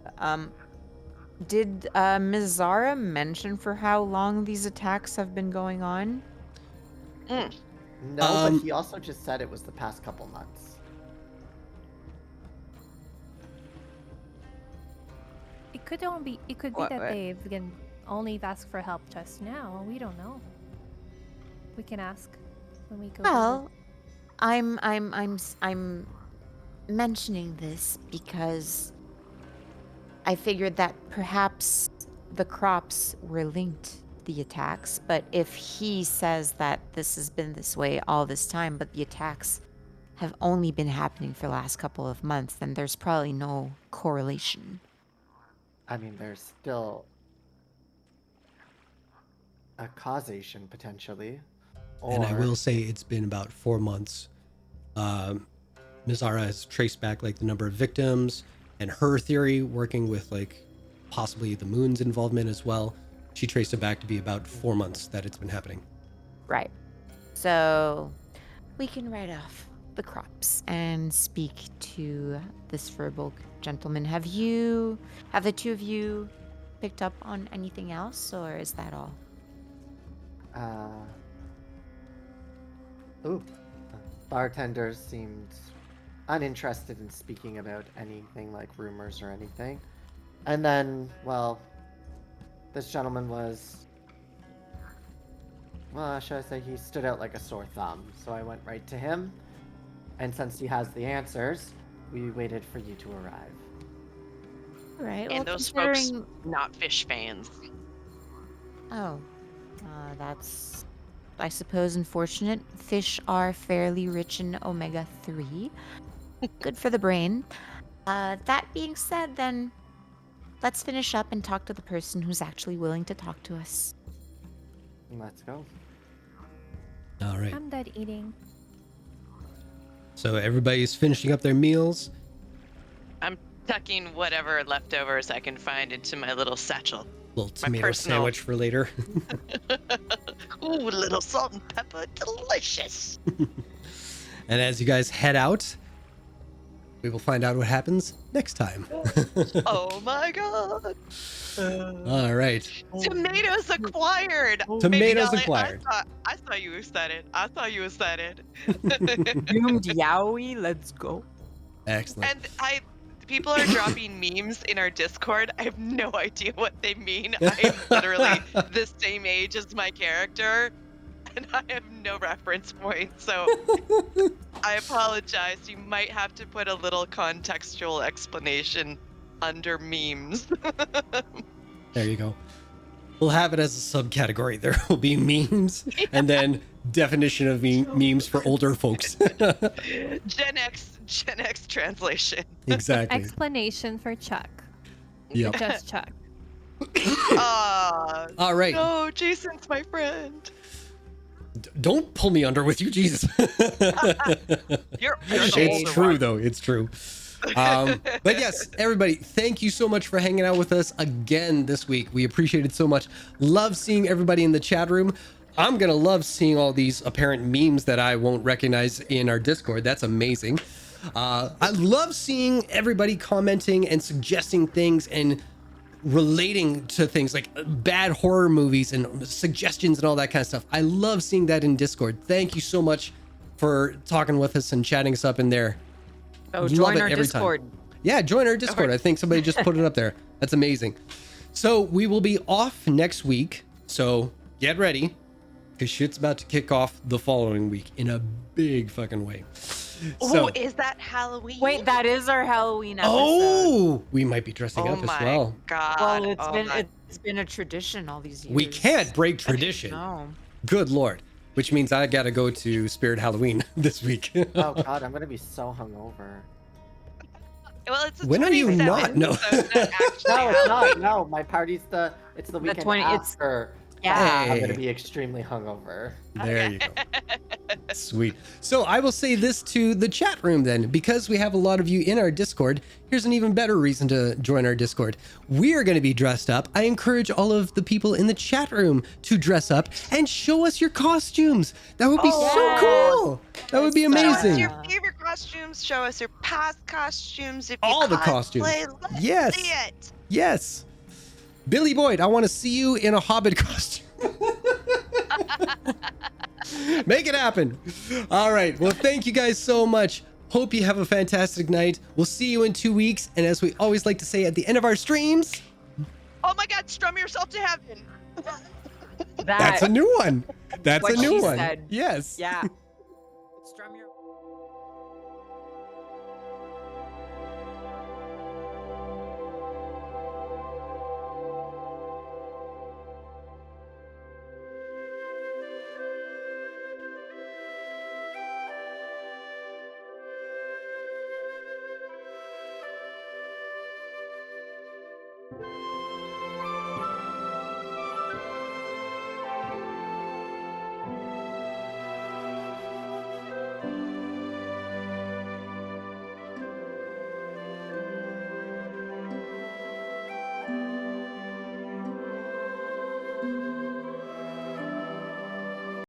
Did Ms. Zara mention for how long these attacks have been going on? No, but he also just said it was the past couple months. It could be that they've only asked for help just now. We don't know. We can ask when we go. Well, I'm mentioning this because I figured that perhaps the crops were linked to the attacks, but if he says that this has been this way all this time, but the attacks have only been happening for the last couple of months, then there's probably no correlation. I mean, there's still a causation potentially. And I will say it's been about 4 months. Ms. Zara has traced back like the number of victims and her theory, working with like possibly the moon's involvement as well. She traced it back to be about 4 months that it's been happening. Right. So we can write off the crops and speak to this verbal gentleman. Have the two of you picked up on anything else, or is that all? The bartender seemed uninterested in speaking about anything like rumors or anything. And then, well, this gentleman was, well, should I say, he stood out like a sore thumb. So I went right to him. And since he has the answers, we waited for you to arrive. All right. And well, those folks, considering- not fish fans. Oh, that's, I suppose, unfortunate. Fish are fairly rich in omega-3. Good for the brain. That being said, then, let's finish up and talk to the person who's actually willing to talk to us. Let's go. All right. I'm done eating. So everybody's finishing up their meals. I'm tucking whatever leftovers I can find into my little satchel. Little My tomato personal- sandwich for later. Ooh, a little salt and pepper, delicious. And as you guys head out, we will find out what happens next time. Oh my god. All right. Tomatoes acquired. Tomatoes Baby Dolly, acquired. I saw you excited. I saw you excited. Doomed Yowie, let's go. Excellent. And people are dropping memes in our Discord. I have no idea what they mean. I am literally the same age as my character, and I have no reference point. So I apologize. You might have to put a little contextual explanation under memes. There you go. We'll have it as a subcategory. There will be memes and then definition of memes for older folks. Gen X translation. Exactly. Explanation for Chuck. Yep. Just Chuck. All right. No, Jason's my friend. Don't pull me under with you, Jesus. You're It's the older true, one. though. It's true. But yes, everybody, thank you so much for hanging out with us again this week. We appreciate it so much. Love seeing everybody in the chat room. I'm going to love seeing all these apparent memes that I won't recognize in our Discord. That's amazing. I love seeing everybody commenting and suggesting things and relating to things like bad horror movies and suggestions and all that kind of stuff. I love seeing that in Discord. Thank you so much for talking with us and chatting us up in there. Oh, Love join it our every time. Discord. Yeah, join our Discord. I think somebody just put it up there. That's amazing. So we will be off next week. So get ready, because shit's about to kick off the following week in a big fucking way. Oh, is that Halloween? Wait, that is our Halloween episode. Oh, we might be dressing Oh up as my well. god. Well, Oh it's been a tradition all these years. We can't break tradition. No. Good Lord. Which means I got to go to Spirit Halloween this week. Oh god, I'm gonna be so hungover. Well, it's the When are you 27th, not? No. so it's not actually No, it's Halloween. not. No, my party's the weekend 20 it's- after. Yeah. I'm Hey. gonna be extremely hungover. There you go. Sweet. So I will say this to the chat room then, because we have a lot of you in our Discord, here's an even better reason to join our Discord. We are going to be dressed up. I encourage all of the people in the chat room to dress up and show us your costumes. That would be so cool. That would be Show us amazing. your favorite costumes. Show us your past costumes. If you All the cosplay, costumes. let's Yes. see it. Yes. Billy Boyd, I want to see you in a Hobbit costume. Make it happen. All right. Well, thank you guys so much. Hope you have a fantastic night. We'll see you in 2 weeks. And as we always like to say at the end of our streams, Oh my God, strum yourself to heaven. that's a new one. That's What a new she one. said. Yes. Yeah. Strum your. Bye.